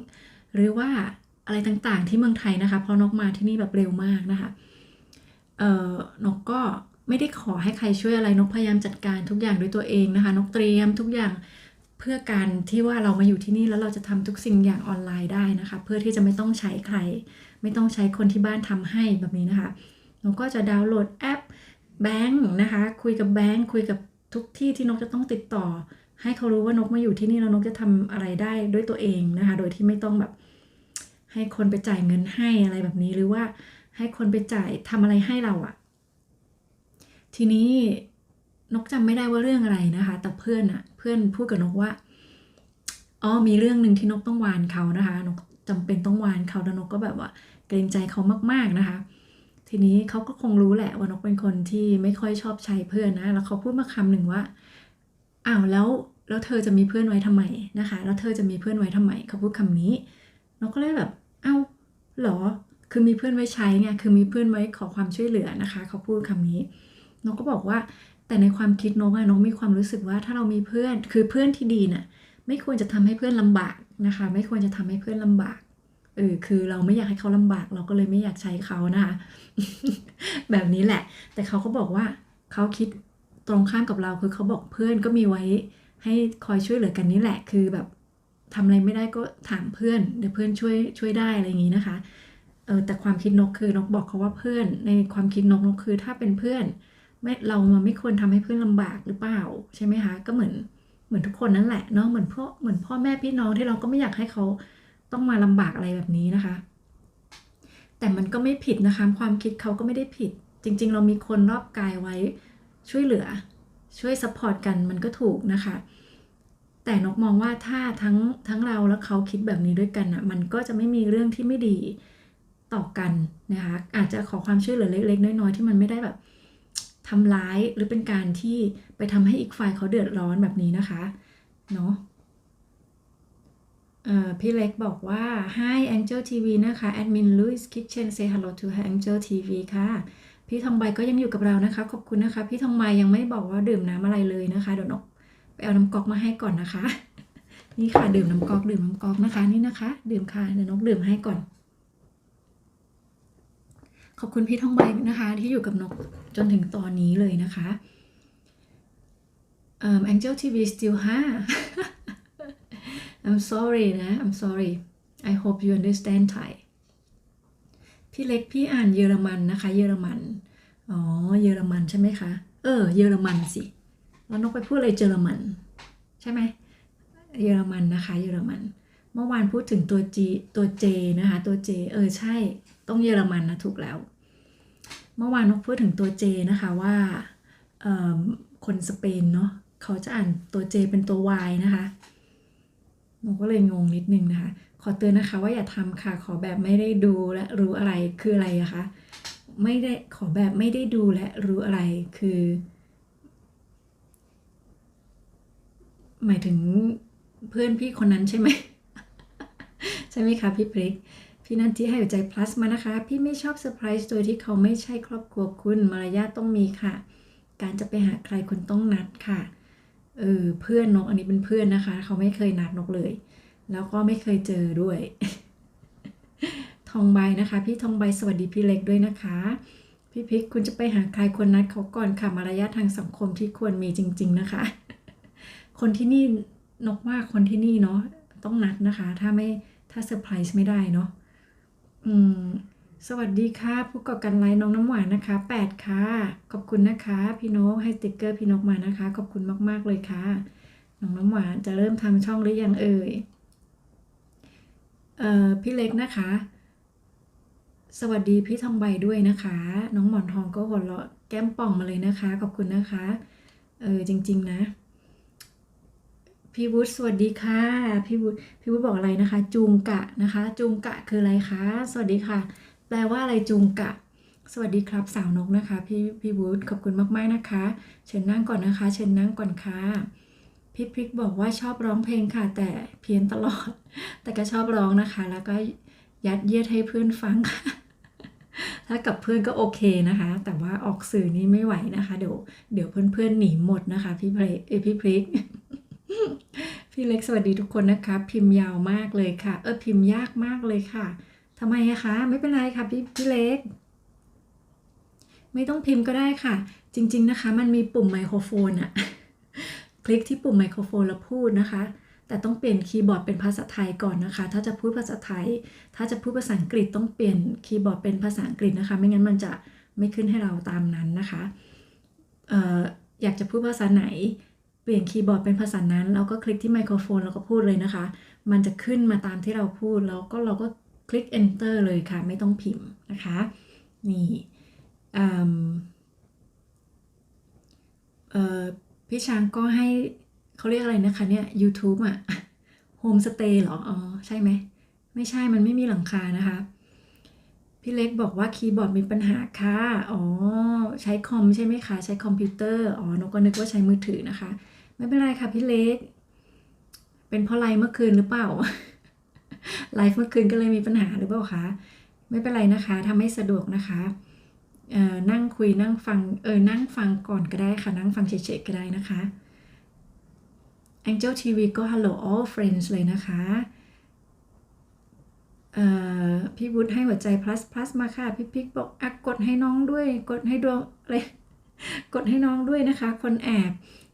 หรือว่าอะไรต่างๆที่เมืองไทยนะคะเพราะนกมาที่นี่แบบเร็วมากนะคะนกก็ไม่ได้ขอให้ใครช่วยอะไรนกพยายามจัดการทุกอย่างด้วยตัวเองนะคะนกเตรียมทุกอย่างเพื่อการที่ว่าเรามาอยู่ที่นี่แล้วเราจะทำทุกสิ่งอย่างออนไลน์ได้นะคะเพื่อที่จะไม่ต้องใช้ใครไม่ต้องใช้คนที่บ้านทำให้แบบนี้นะคะนกก็จะดาวน์โหลดแอปแบงค์นะคะคุยกับแบงค์คุยกับทุกที่ที่นกจะต้องติดต่อให้เขารู้ว่านกมาอยู่ที่นี่แล้วนกจะทำอะไรได้ด้วยตัวเองนะคะโดยที่ไม่ต้องแบบให้คนไปจ่ายเงินให้อะไรแบบนี้หรือว่าให้คนไปจ่ายทำอะไรให้เราอะทีนี้นกจำไม่ได้ว่าเรื่องอะไรนะคะแต่เพื่อนพูดกับนกว่ามีเรื่องหนึ่งที่นกต้องวานเขานะคะนกจำเป็นต้องวานเขาแล้วนกก็แบบว่าเกรงใจเขามากๆนะคะทีนี้เขาก็คงรู้แหละว่านกเป็นคนที่ไม่ค่อยชอบใช้เพื่อนนะแล้วเขาพูดมาคำหนึ่งว่าอ้าวแล้วเธอจะมีเพื่อนไว้ทำไมนะคะแล้วเธอจะมีเพื่อนไว้ทำไมเขาพูดคำนี้นกก็เลยแบบอ้าวเหรอคือมีเพื่อนไว้ใช้ไงคือมีเพื่อนไว้ขอความช่วยเหลือนะคะเขาพูดคำนี้นกก็บอกว่าแต่ในความคิดนกนกมีความรู้สึกว่าถ้าเรามีเพื่อนคือเพื่อนที่ดีน่ะไม่ควรจะทำให้เพื่อนลำบากนะคะไม่ควรจะทำให้เพื่อนลำบากคือเราไม่อยากให้เขาลำบากเราก็เลยไม่อยากใช้เขานะคะ แบบนี้แหละแต่เขาก็บอกว่าเขาคิดตรงข้ามกับเราคือเขาบอกเพื่อนก็มีไว้ให้คอยช่วยเหลือกันนี่แหละคือแบบทำอะไรไม่ได้ก็ถามเพื่อนเดี๋ยวเพื่อนช่วยได้อะไรอย่างนี้นะคะแต่ความคิดนกคือนกบอกเขาว่าเพื่อนในความคิดนกคือถ้าเป็นเพื่อนเราไม่ควรทำให้เพื่อนลำบากหรือเปล่าใช่ไหมคะก็เหมือนทุกคนนั่นแหละเนาะเหมือนพ่อแม่พี่น้องที่เราก็ไม่อยากให้เขาต้องมาลำบากอะไรแบบนี้นะคะแต่มันก็ไม่ผิดนะคะความคิดเขาก็ไม่ได้ผิดจริงๆเรามีคนรอบกายไว้ช่วยเหลือช่วยซัพพอร์ตกันมันก็ถูกนะคะแต่นกมองว่าถ้าทั้งเราและเขาคิดแบบนี้ด้วยกันอ่ะมันก็จะไม่มีเรื่องที่ไม่ดีต่อกันนะคะอาจจะขอความช่วยเหลือเล็กๆน้อยๆที่มันไม่ได้แบบทำร้ายหรือเป็นการที่ไปทำให้อีกฝ่ายเขาเดือดร้อนแบบนี้นะคะเนาะพี่เล็กบอกว่า Hi Angel TV นะคะ Admin Louis Kitchen say hello to Angel TV ค่ะพี่ทองใบก็ยังอยู่กับเรานะคะขอบคุณนะคะพี่ทองใบยังไม่บอกว่าดื่มน้ำอะไรเลยนะคะเดี๋ยวนกไปเอาน้ำก๊อกมาให้ก่อนนะคะนี่ค่ะดื่มน้ำก๊อกนะคะนี่นะคะดื่มค่ะเดี๋ยวนกดื่มให้ก่อนขอบคุณพี่ทองใบนะคะที่อยู่กับนกจนถึงตอนนี้เลยนะคะ Angel TV still 5I'm sorry นะ I'm sorry I hope you understand Thai พี่เล็กพี่อ่านเยอรมันนะคะเยอรมันเยอรมันใช่ไหมคะเยอรมันสิแล้วนกไปพูดอะไรเยอรมันใช่ไหมเยอรมันนะคะเยอรมันเมื่อวานพูดถึงตัว G ตัว J นะคะตัว J ใช่ต้องเยอรมันนะถูกแล้วเมื่อวานนกพูดถึงตัว J นะคะว่าคนสเปนเนาะเขาจะอ่านตัว J เป็นตัว Y นะคะหนูก็เลยงงนิดนึงนะคะขอเตือนนะคะว่าอย่าทำค่ะขอแบบไม่ได้ดูและรู้อะไรคืออะไรอะคะไม่ได้ขอแบบไม่ได้ดูและรู้อะไรคือหมายถึงเพื่อนพี่คนนั้นใช่ไหม ใช่ไหมคะพี่พริกพี่นันที่ให้หัวใจ plus มานะคะพี่ไม่ชอบเซอร์ไพรส์โดยที่เขาไม่ใช่ครอบครัวคุณมารยาทต้องมีค่ะการจะไปหาใครคุณต้องนัดค่ะเพื่อนนกอันนี้เป็นเพื่อนนะคะเขาไม่เคยนัดนกเลยแล้วก็ไม่เคยเจอด้วย ทองใบนะคะพี่ทองใบสวัสดีพี่เล็กด้วยนะคะพี่พิกคุณจะไปหาใครควรนัดเขาก่อนค่ะมารยาททางสังคมที่ควรมีจริงๆนะคะ คนที่นี่นกว่าคนที่นี่เนาะต้องนัดนะคะถ้าเซอร์ไพรส์ไม่ได้เนาะสวัสดีค่ะผู้ก่อการไลน์น้องน้ำหวานนะคะ8ค่ะขอบคุณนะคะพี่นกให้สติ๊กเกอร์พี่นกมานะคะขอบคุณมากๆเลยค่ะน้องน้ำหวานจะเริ่มทำช่องหรือยังพี่เล็กนะคะ สวัสดีพี่ทองใบด้วยนะคะ น้องหมอนทองก็หัวเราะแก้มป่องมาเลยนะคะ ขอบคุณนะคะ จริงๆนะ พี่วุฒิสวัสดีค่ะ พี่วุฒิบอกอะไรนะคะ จูงกะนะคะ จูงกะคืออะไรคะ สวัสดีค่ะ แปลว่าอะไรจูงกะ สวัสดีครับสาวนกนะคะ พี่วุฒิขอบคุณมากๆนะคะ เชิญนั่งก่อนนะคะ เชิญนั่งก่อนค่ะ พี่พริกบอกว่าชอบร้องเพลงค่ะ แต่เพี้ยนตลอด แต่ก็ชอบร้องนะคะ แล้วก็ยัดเยียดให้เพื่อนฟังค่ะ ถ้ากับเพื่อนก็โอเคนะคะ แต่ว่าออกสื่อนี้ไม่ไหวนะคะ เดี๋ยวเพื่อนๆหนีหมดนะคะ พี่เพลพี่พริก พี่เล็กสวัสดีทุกคนนะคะ พิมพ์ยาวมากเลยค่ะ พิมพ์ยากมากเลยค่ะทำไมอะคะ ไม่เป็นไรค่ะพี่เล็ก ไม่ต้องพิมพ์ก็ได้ค่ะ จริงๆนะคะ มันมีปุ่มไมโครโฟนอะ คลิกที่ปุ่มไมโครโฟนแล้วพูดนะคะ แต่ต้องเปลี่ยนคีย์บอร์ดเป็นภาษาไทยก่อนนะคะ ถ้าจะพูดภาษาไทย ถ้าจะพูดภาษาอังกฤษต้องเปลี่ยนคีย์บอร์ดเป็นภาษาอังกฤษนะคะ ไม่งั้นมันจะไม่ขึ้นให้เราตามนั้นนะคะอยากจะพูดภาษาไหน เปลี่ยนคีย์บอร์ดเป็นภาษานั้นแล้วก็คลิกที่ไมโครโฟนแล้วก็พูดเลยนะคะ มันจะขึ้นมาตามที่เราพูดแล้วก็เราก็คลิก enter เลยค่ะ ไม่ต้องพิมพ์นะคะ นี่พี่ช้างก็ให้เขาเรียกอะไรนะคะเนี่ย YouTube อะโฮมสเตย์เหรอ อ๋อ ใช่ไหม ไม่ใช่ มันไม่มีหลังคานะคะ พี่เล็กบอกว่าคีย์บอร์ดมีปัญหาค่ะ อ๋อ ใช้คอมใช่ไหมคะ ใช้คอมพิวเตอร์ อ๋อนกก็นึกว่าใช้มือถือนะคะ ไม่เป็นไรค่ะพี่เล็ก เป็นเพราะไลฟ์เมื่อคืนหรือเปล่า ไลฟ์เมื่อคืนก็เลยมีปัญหาหรือเปล่าคะ ไม่เป็นไรนะคะทำให้สะดวกนะคะนั่งคุยนั่งฟังนั่งฟังก่อนก็ได้ค่ะ นั่งฟังเฉยๆก็ได้นะคะ Angel TV ก็ Hello all friends เลยนะคะพี่วุฒิให้หัวใจ plus มาค่ะ พี่พิกบอกกดให้น้องด้วย กดให้ดวงอะไรกดให้น้องด้วยนะคะ คนแอบ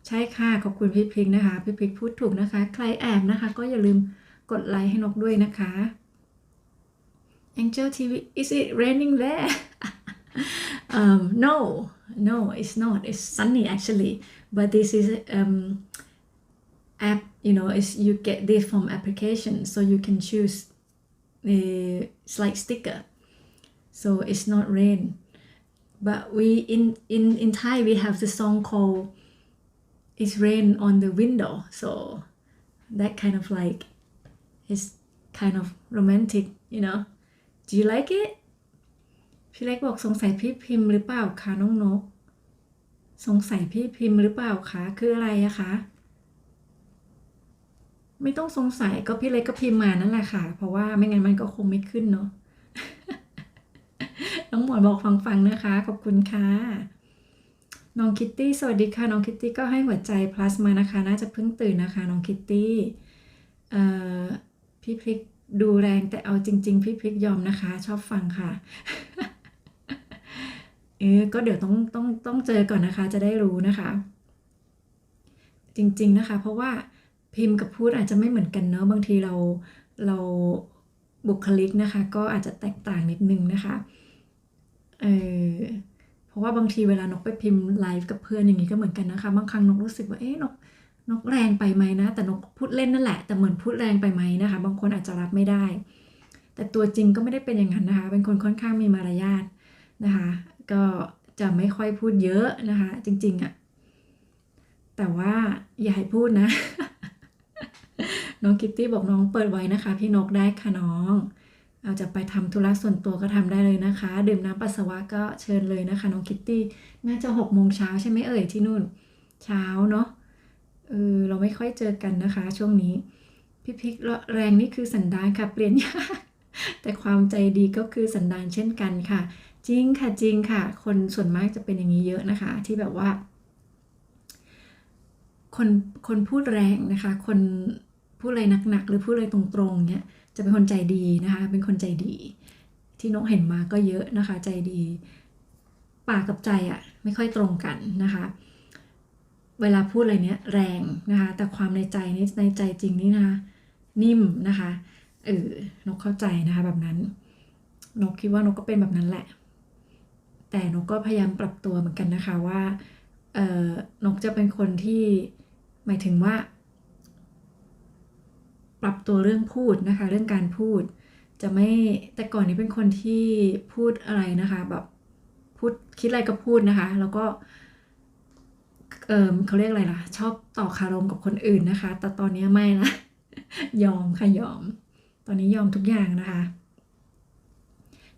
ใช่ค่ะ ขอบคุณพี่พิกนะคะ พี่พิกพูดถูกนะคะ ใครแอบนะคะ ก็อย่าลืมกดไลค์ให้นกด้วยนะคะ Angel TV is it raining there no it's not it's sunny actually but this is app is you get this from application so you can choose it's like sticker so it's not rain but we in Thai we have the song called it's rain on the window so that kind of like it's kind of romantic do you like it พี่เล็กบอกสงสัยพี่พิมพ์หรือเปล่าคะน้องนกสงสัยพี่พิมพ์หรือเปล่าคะคืออะไรอะคะไม่ต้องสงสัยก็พี่เล็กก็พิมพ์มานั่นแหละค่ะเพราะว่าไม่งั้นมันก็คงไม่ขึ้นเนาะ น้องหมวยบอกฟังนะคะขอบคุณค่ะน้องคิตตี้สวัสดีค่ะน้องคิตตี้ก็ให้หัวใจ plus มานะคะน่าจะเพิ่งตื่นนะคะน้องคิตตี้พี่พริกดูแรงแต่เอาจริงๆพี่พริกยอมนะคะชอบฟังค่ะ ก็เดี๋ยวต้องเจอก่อนนะคะจะได้รู้นะคะจริงๆนะคะเพราะว่าพิมพ์กับพูดอาจจะไม่เหมือนกันเนาะบางทีเราบุคลิกนะคะก็อาจจะแตกต่างนิดนึงนะคะเพราะว่าบางทีเวลานกไปพิมพ์ไลฟ์กับเพื่อนอย่างนี้ก็เหมือนกันนะคะบางครั้งนกรู้สึกว่านกแรงไปไหมนะแต่นกพูดเล่นนั่นแหละแต่เหมือนพูดแรงไปไหมนะคะบางคนอาจจะรับไม่ได้แต่ตัวจริงก็ไม่ได้เป็นอย่างนั้นนะคะเป็นคนค่อนข้างมีมารยาทนะคะก็จะไม่ค่อยพูดเยอะนะคะจริงๆอะแต่ว่าอย่าให้พูดนะ น้องคิตตี้บอกน้องเปิดไว้นะคะพี่นกได้ค่ะน้องเอาจะไปทำธุระส่วนตัวก็ทำได้เลยนะคะดื่มน้ำปัสสาวะก็เชิญเลยนะคะน้องคิตตี้น่าจะ6 โมงเช้าใช่ไหมเอ่ยที่นู่นเช้าเนาะเราไม่ค่อยเจอกันนะคะช่วงนี้พี่พิกแรงนี่คือสันดานค่ะเปลี่ยนยากแต่ความใจดีก็คือสันดานเช่นกันค่ะจริงค่ะคนส่วนมากจะเป็นอย่างนี้เยอะนะคะที่แบบว่าคนพูดแรงนะคะคนพูดอะไรหนักๆหรือพูดอะไรตรงๆเนี่ยจะเป็นคนใจดีนะคะเป็นคนใจดีที่นกเห็นมาก็เยอะนะคะใจดีปากกับใจอะไม่ค่อยตรงกันนะคะเวลาพูดอะไรเนี้ยแรงนะคะแต่ความในใจนี้ในใจจริงนี่นะคะนิ่มนะคะนกเข้าใจนะคะแบบนั้นนกคิดว่านกก็เป็นแบบนั้นแหละแต่นกก็พยายามปรับตัวเหมือนกันนะคะว่านกจะเป็นคนที่หมายถึงว่าปรับตัวเรื่องพูดนะคะเรื่องการพูด จะไม่แต่ก่อนนี้เป็นคนที่พูดอะไรนะคะแบบพูดคิดอะไรก็พูดนะคะ แล้วก็เขาเรียกอะไรล่ะชอบต่อคารมกับคนอื่นนะคะ แต่ตอนนี้ไม่ละ ยอมค่ะยอม ตอนนี้ยอมทุกอย่างนะคะ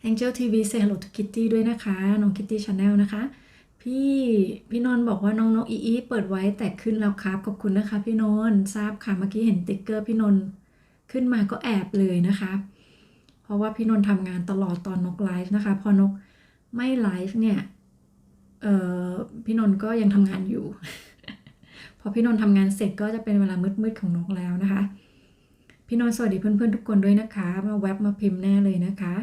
Angel TV say hello to Kitty ด้วยนะคะน้อง Kitty Channel นะคะพี่นนท์บอกว่าน้องอีเปิดไว้แต่ขึ้นแล้วครับขอบคุณนะคะพี่นนท์ทราบค่ะเมื่อกี้เห็นติ๊กเกอร์พี่นนท์ขึ้นมาก็แอบเลยนะคะเพราะว่าพี่นนท์ทำงานตลอดตอนนกไลฟ์นะคะพอนกไม่ไลฟ์เนี่ยพี่นนท์ก็ยังทำงานอยู่ พอพี่นนท์ทำงานเสร็จก็จะเป็นเวลามืดๆของนกแล้วนะคะพี่นนท์สวัสดีเพื่อนๆทุกคนด้วยนะคะมาแวบมาพิมพ์แน่เลยนะคะ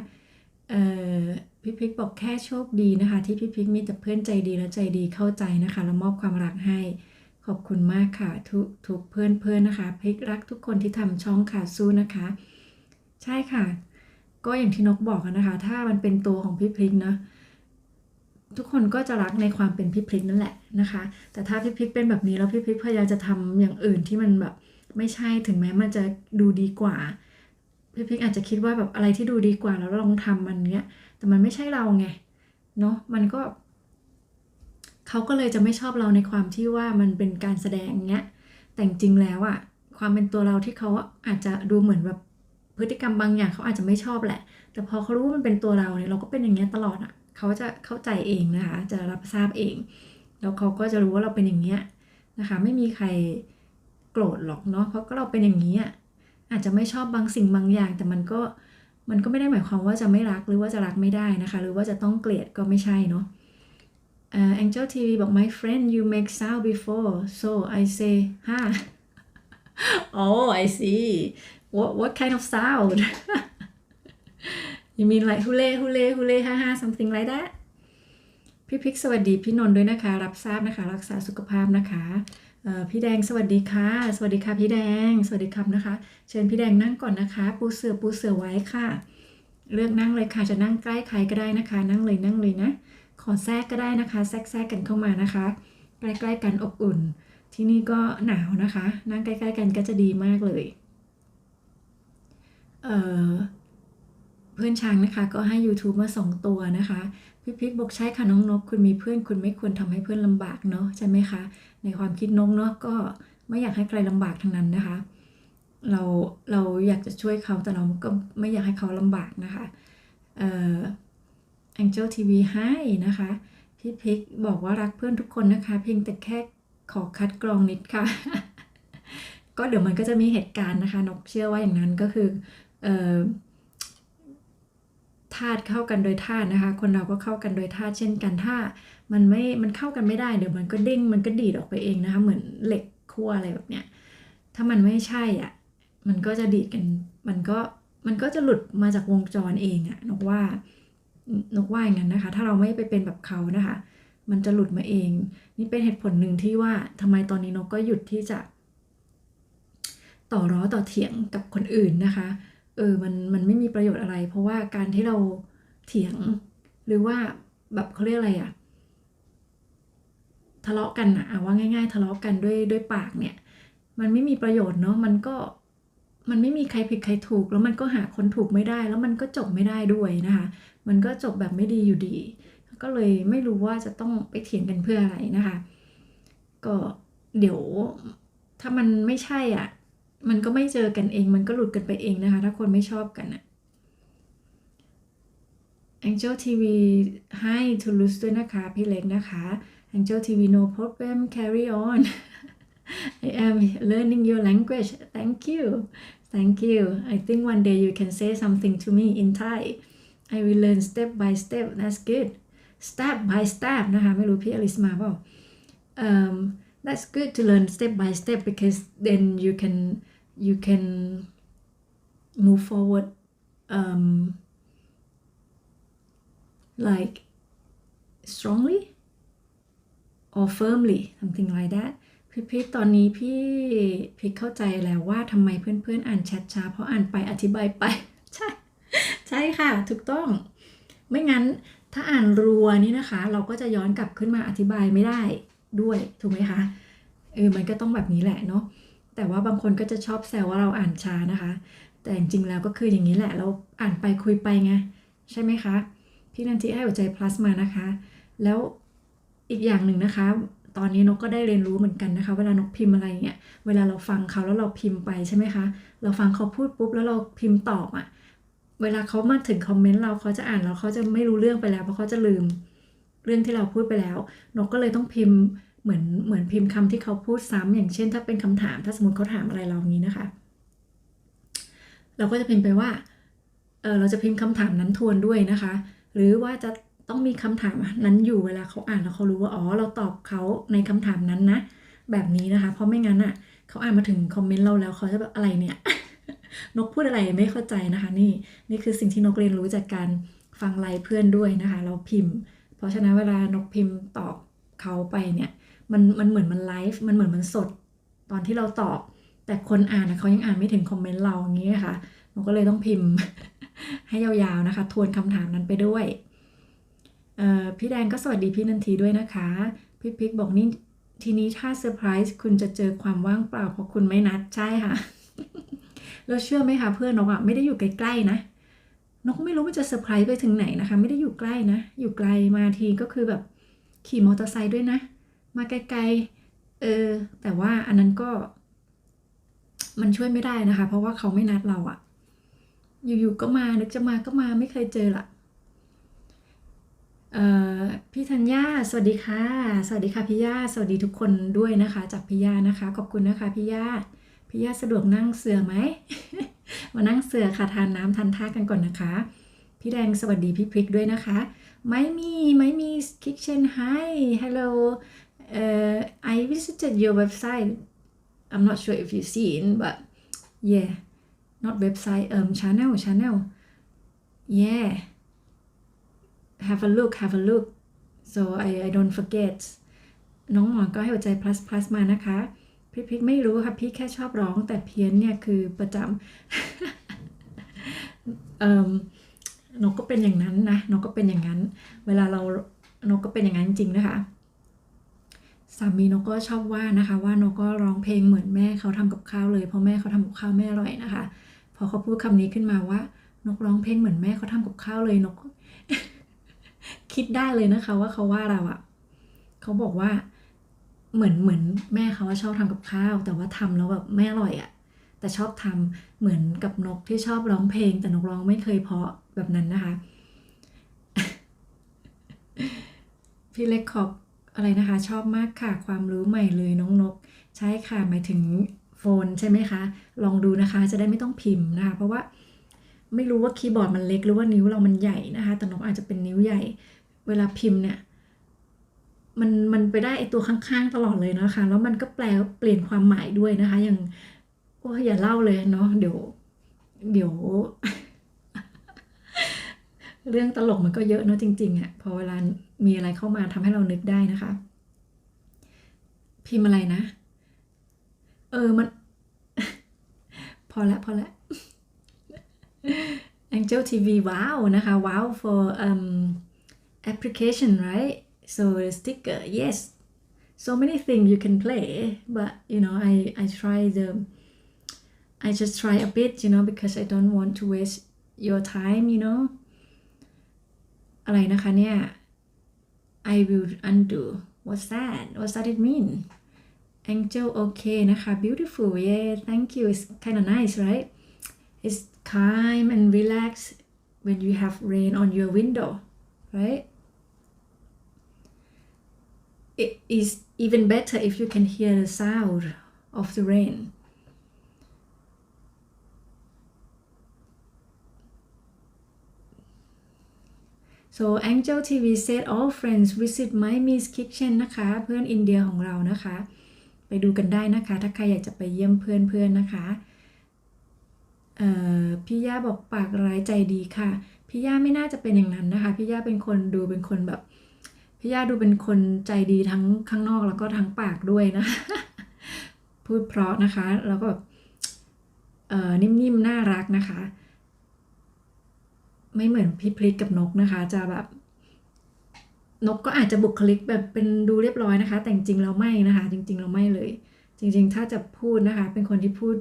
พี่พิกบอกแค่โชคดีนะคะที่พี่พิกมีแต่เพื่อนใจดีและใจดีเข้าใจนะคะแล้วมอบความรักให้ขอบคุณมากค่ะทุกเพื่อนนะคะพิกรักทุกคนที่ทำช่องค่ะสู้นะคะใช่ค่ะก็อย่างที่นกบอกนะคะถ้ามันเป็นตัวของพี่พิกนะทุกคนก็จะรักในความเป็นพี่พิกนั่นแหละนะคะแต่ถ้าพี่พิกเป็นแบบนี้แล้วพี่พิกพยายามจะทำอย่างอื่นที่มันแบบไม่ใช่ถึงแม้มันจะดูดีกว่าพี่พิกอาจจะคิดว่าแบบอะไรที่ดูดีกว่าแล้วลองทำมันเนี้ยแต่มันไม่ใช่เราไงเนาะมันก็เขาก็เลยจะไม่ชอบเราในความที่ว่ามันเป็นการแสดงเงี้ยแต่จริงแล้วอะความเป็นตัวเราที่เขาอาจจะดูเหมือนแบบพฤติกรรมบางอย่างเขาอาจจะไม่ชอบแหละแต่พอเขารู้ว่ามันเป็นตัวเราเนี่ยเราก็เป็นอย่างเงี้ยตลอดอะเขาจะเข้าใจเองนะคะจะรับทราบเองแล้วเขาก็จะรู้ว่าเราเป็นอย่างเงี้ยนะคะไม่มีใครโกรธหรอกเนาะเพราะก็เราเป็นอย่างนี้อะอาจจะไม่ชอบบางสิ่งบางอย่างแต่มันก็ไม่ได้หมายความว่าจะไม่รักหรือว่าจะรักไม่ได้นะคะหรือว่าจะต้องเกลียดก็ไม่ใช่เนาะAngel TV บอก my friend you make sound before so I say ha oh I see what kind of sound you mean like hule hule hule ha ha something like that พี่พิกสวัสดีพี่นนท์ด้วยนะคะรับทราบนะคะรักษาสุขภาพนะคะพี่แดงสวัสดีค่ะสวัสดีค่ะพี่แดงสวัสดีครับนะคะเชิญพี่แดงนั่งก่อนนะคะปูเสือไว้ค่ะเลือกนั่งเลยค่ะจะนั่งใกล้ใครก็ได้นะคะนั่งเลยนะขอแทรกก็ได้นะคะแทรกกันเข้ามานะคะใกล้ๆกันอบอุ่นที่นี่ก็หนาวนะคะนั่งใกล้ๆกันก็จะดีมากเลยเพื่อนช้างนะคะก็ให้ YouTube มา2ตัวนะคะพี่พิกบอกใช่ค่ะน้องนกคุณมีเพื่อนคุณไม่ควรทำให้เพื่อนลำบากเนาะใช่ไหมคะในความคิดนกเนาะก็ไม่อยากให้ใครลำบากทั้งนั้นนะคะเราอยากจะช่วยเขาแต่เราก็ไม่อยากให้เขาลำบากนะคะAngel TV ให้นะคะพี่พิกบอกว่ารักเพื่อนทุกคนนะคะเพียงแต่แค่ขอคัดกรองนิดค่ะ ก็เดี๋ยวมันก็จะมีเหตุการณ์นะคะนกเชื่อว่าอย่างนั้นก็คือธาตุเข้ากันโดยธาตุนะคะคนเราก็เข้ากันโดยธาตุเช่นกันถ้ามันเข้ากันไม่ได้เดี๋ยวมันก็เด้งมันก็ดีดออกไปเองนะคะเหมือนเหล็กขั้วอะไรแบบเนี้ยถ้ามันไม่ใช่อ่ะมันก็จะดีดกันมันก็จะหลุดมาจากวงจรเองอะนกว่าอย่างนั้นนะคะถ้าเราไม่ไปเป็นแบบเขานะคะมันจะหลุดมาเองนี่เป็นเหตุผลหนึ่งที่ว่าทำไมตอนนี้นกก็หยุดที่จะต่อเถียงกับคนอื่นนะคะมันไม่มีประโยชน์อะไรเพราะว่าการที่เราเถียงหรือว่าแบบเขาเรียกอะไรอะทะเลาะกันอะว่าง่ายๆทะเลาะกันด้วยปากเนี่ยมันไม่มีประโยชน์เนาะมันไม่มีใครผิดใครถูกแล้วมันก็หาคนถูกไม่ได้แล้วมันก็จบไม่ได้ด้วยนะคะมันก็จบแบบไม่ดีอยู่ดีก็เลยไม่รู้ว่าจะต้องไปเถียงกันเพื่ออะไรนะคะก็เดี๋ยวถ้ามันไม่ใช่อ่ะมันก็ไม่เจอกันเองมันก็หลุดกันไปเองนะคะถ้าคนไม่ชอบกันอ่ะ Angel TV ให้ Toulouse ด้วยนะคะพี่เล็กนะคะ Angel TV no problem carry on I am learning your language thank you I think one day you can say something to me in Thai I will learn step by step that's good step by step นะคะไม่รู้พี่อลิสมาเปล่าthat's good to learn step by step because then you can move forward like strongly or firmly something like that พี่ตอนนี้พี่เข้าใจแล้วว่าทำไมเพื่อนๆอ่านแชทช้าเพราะอ่านไปอธิบายไป ใช่ค่ะถูกต้องไม่งั้นถ้าอ่านรัวนี่นะคะเราก็จะย้อนกลับขึ้นมาอธิบายไม่ได้ด้วยถูกไหมคะมันก็ต้องแบบนี้แหละเนาะแต่ว่าบางคนก็จะชอบแซวว่าเราอ่านช้านะคะ แต่จริงๆแล้วก็คืออย่างนี้แหละเราอ่านไปคุยไปไงใช่ไหมคะพี่นันทิให้หัวใจ plus มานะคะแล้วอีกอย่างหนึ่งนะคะตอนนี้นกก็ได้เรียนรู้เหมือนกันนะคะเวลานกพิมพ์อะไรเนี่ยเวลาเราฟังเขาแล้วเราพิมพ์ไปใช่ไหมคะเราฟังเขาพูดปุ๊บแล้วเราพิมพ์ตอบอ่ะเวลาเขามาถึงคอมเมนต์เราเขาจะอ่านแล้วเขาจะไม่รู้เรื่องไปแล้วเพราะเขาจะลืมเรื่องที่เราพูดไปแล้วนกก็เลยต้องพิมพ์เหมือนพิมพ์คำที่เขาพูดซ้ำอย่างเช่นถ้าเป็นคำถามถ้าสมมติเขาถามอะไรเราอย่างนี้นะคะเราก็จะพิมพ์ไปว่าเราจะพิมพ์คำถามนั้นทวนด้วยนะคะหรือว่าจะต้องมีคำถามนั้นอยู่เวลาเขาอ่านแล้วเขารู้ว่าอ๋อเราตอบเขาในคำถามนั้นนะแบบนี้นะคะเพราะไม่งั้นอ่ะเขาอ่านมาถึงคอมเมนต์เราแล้วเขาจะแบบอะไรเนี่ย นกพูดอะไรไม่เข้าใจนะคะนี่คือสิ่งที่นกเรียนรู้จากการฟังไลฟ์เพื่อนด้วยนะคะเราพิมพ์เพราะฉะนั้นเวลานกพิมพ์ตอบเขาไปเนี่ยมันเหมือนมันไลฟ์มันเหมือนมันสดตอนที่เราตอบแต่คนอ่านนะเขายังอ่านไม่ถึงคอมเมนต์เราอย่างนี้ค่ะนกก็เลยต้องพิมพ์ ให้ยาวๆนะคะทวนคำถามนั้นไปด้วยพี่แดงก็สวัสดีพี่นันทีด้วยนะคะพี่พิกบอกนี่ทีนี้ถ้าเซอร์ไพรส์คุณจะเจอความว่างเปล่าเพราะคุณไม่นัดใช่ค่ะ แล้วเชื่อไหมคะเพื่อนนกอ่ะไม่ได้อยู่ใกล้ๆนะนกไม่รู้มันจะเซอร์ไพรส์ไปถึงไหนนะคะไม่ได้อยู่ใกล้นะอยู่ไกลมาทีก็คือแบบขี่มอเตอร์ไซค์ด้วยนะมาไกลๆแต่ว่าอันนั้นก็มันช่วยไม่ได้นะคะเพราะว่าเขาไม่นัดเราอ่ะอยู่ๆก็มานึกจะมาก็มาไม่เคยเจอละพี่ธัญญาสวัสดีค่ะสวัสดีค่ะพี่ย่าสวัสดีทุกคนด้วยนะคะจากพี่ย่านะคะขอบคุณนะคะพี่ย่าสะดวกนั่งเสือไหม มานั่งเสือค่ะทานน้ำทานท่ากันก่อนนะคะพี่แดงสวัสดีพี่พริกด้วยนะคะไม่มีคิกเชน hi hello I visited your website I'm not sure if you've seen but yeah not website channel yeah have a look so I don't forget น้องหมอนก็ให้หัวใจ plus มานะคะพี่พริกไม่รู้ค่ะพี่แค่ชอบร้องแต่เพี้ยนเนี่ยคือประจำนกก็เป็นอย่างนั้นนะนกก็เป็นอย่างนั้นเวลานกก็เป็นอย่างนั้นจริงนะคะสามีนกก็ชอบว่านะคะว่านกก็ร้องเพลงเหมือนแม่เขาทำกับข้าวเลยเพราะแม่เขาทำกับข้าวแม่อร่อยนะคะพอเขาพูดคำนี้ขึ้นมาว่านกร้องเพลงเหมือนแม่เขาทำกับข้าวเลยนก คิดได้เลยนะคะว่าเขาว่าเราอะเขาบอกว่าเหมือนแม่เขาชอบทำกับข้าวแต่ว่าทำแล้วแบบไม่อร่อยอะแต่ชอบทำเหมือนกับนกที่ชอบร้องเพลงแต่นกร้องไม่เคยเพราะแบบนั้นนะคะ พี่เล็กขอบอะไรนะคะชอบมากค่ะความรู้ใหม่เลยน้องนกใช่ค่ะหมายถึงโฟนใช่ไหมคะลองดูนะคะจะได้ไม่ต้องพิมพ์นะคะเพราะว่าไม่รู้ว่าคีย์บอร์ดมันเล็กหรือว่านิ้วเรามันใหญ่นะคะแต่นกอาจจะเป็นนิ้วใหญ่เวลาพิมพ์เนี่ยมันไปได้ไอตัวข้างๆตลอดเลยนะคะแล้วมันก็เปลี่ยนความหมายด้วยนะคะอย่างโอ้อย่าเล่าเลยเนาะเดี๋ยว เรื่องตลกมันก็เยอะเนาะจริงๆอะพอเวลามีอะไรเข้ามาทำให้เรานึกได้นะคะ พิมพ์อะไรนะมัน พอละ Angel TV ว้าวนะคะ wow for application right so the sticker yes so many things you can play but you know I just try a bit you know because I don't want to waste your time you know อะไรนะคะเนี่ย I will undo what's that it mean Angel okay นะคะ beautiful yeah thank you it's kind of nice right it's calm and relax when you have rain on your window right it is even better if you can hear the sound of the rain so Angel TV said all friends visit My Miss Kitchen นะคะเพื่อนอินเดียของเรานะคะไปดูกันได้นะคะถ้าใครอยากจะไปเยี่ยมเพื่อนๆนะคะพี่ย่าบอกปากร้ายใจดีค่ะพี่ย่าไม่น่าจะเป็นอย่างนั้นนะคะพี่ย่าเป็นคนแบบพี่ย่าดูเป็นคนใจดีทั้งข้างนอกแล้วก็ทั้งปากด้วยนะ พูดเพราะนะคะแล้วก็แบบนิ่มๆน่ารักนะคะไม่เหมือนพี่พลิกกับนกนะคะจะแบบนกก็อาจจะบุคลิกแบบเป็นดูเรียบร้อยนะคะแต่จริงๆเราไม่นะคะจริงๆเราไม่เลยจริงๆถ้าจะพูดนะคะเป็นคนที่พูด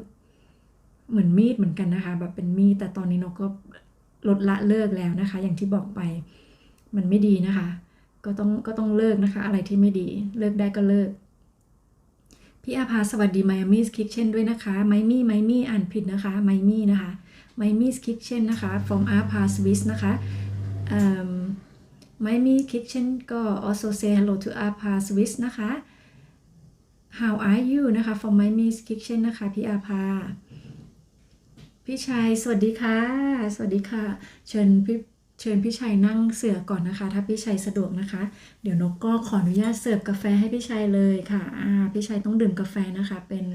เหมือนมีดเหมือนกันนะคะแบบเป็นมีดแต่ตอนนี้นกก็ลดละเลิกแล้วนะคะ อย่างที่บอกไปมันไม่ดีนะคะก็ต้องเลิกนะคะอะไรที่ไม่ดีเลิกได้ก็เลิกพี่อาภาสวัสดีไมอามี่คิกเช่นด้วยนะคะไมมี่อ่านผิดนะคะไมมี่นะคะไมมี่คิกเช่นนะคะ from อาภาสวิสนะคะไมมี่คิกเช่นก็ also say hello to อาภาสวิสนะคะ how are you นะคะ from ไมมี่คิกเช่นนะคะพี่อาภาพี่ชัยสวัสดีค่ะสวัสดีค่ะเชิญพี่ชัยนั่งเสือก่อนนะคะถ้าพี่ชัยสะดวกนะคะเดี๋ยวนกก็ขออนุญาตเสิร์ฟกาแฟให้พี่ชัยเลยค่ะพี่ชัยต้องดื่มกาแฟนะคะเป็น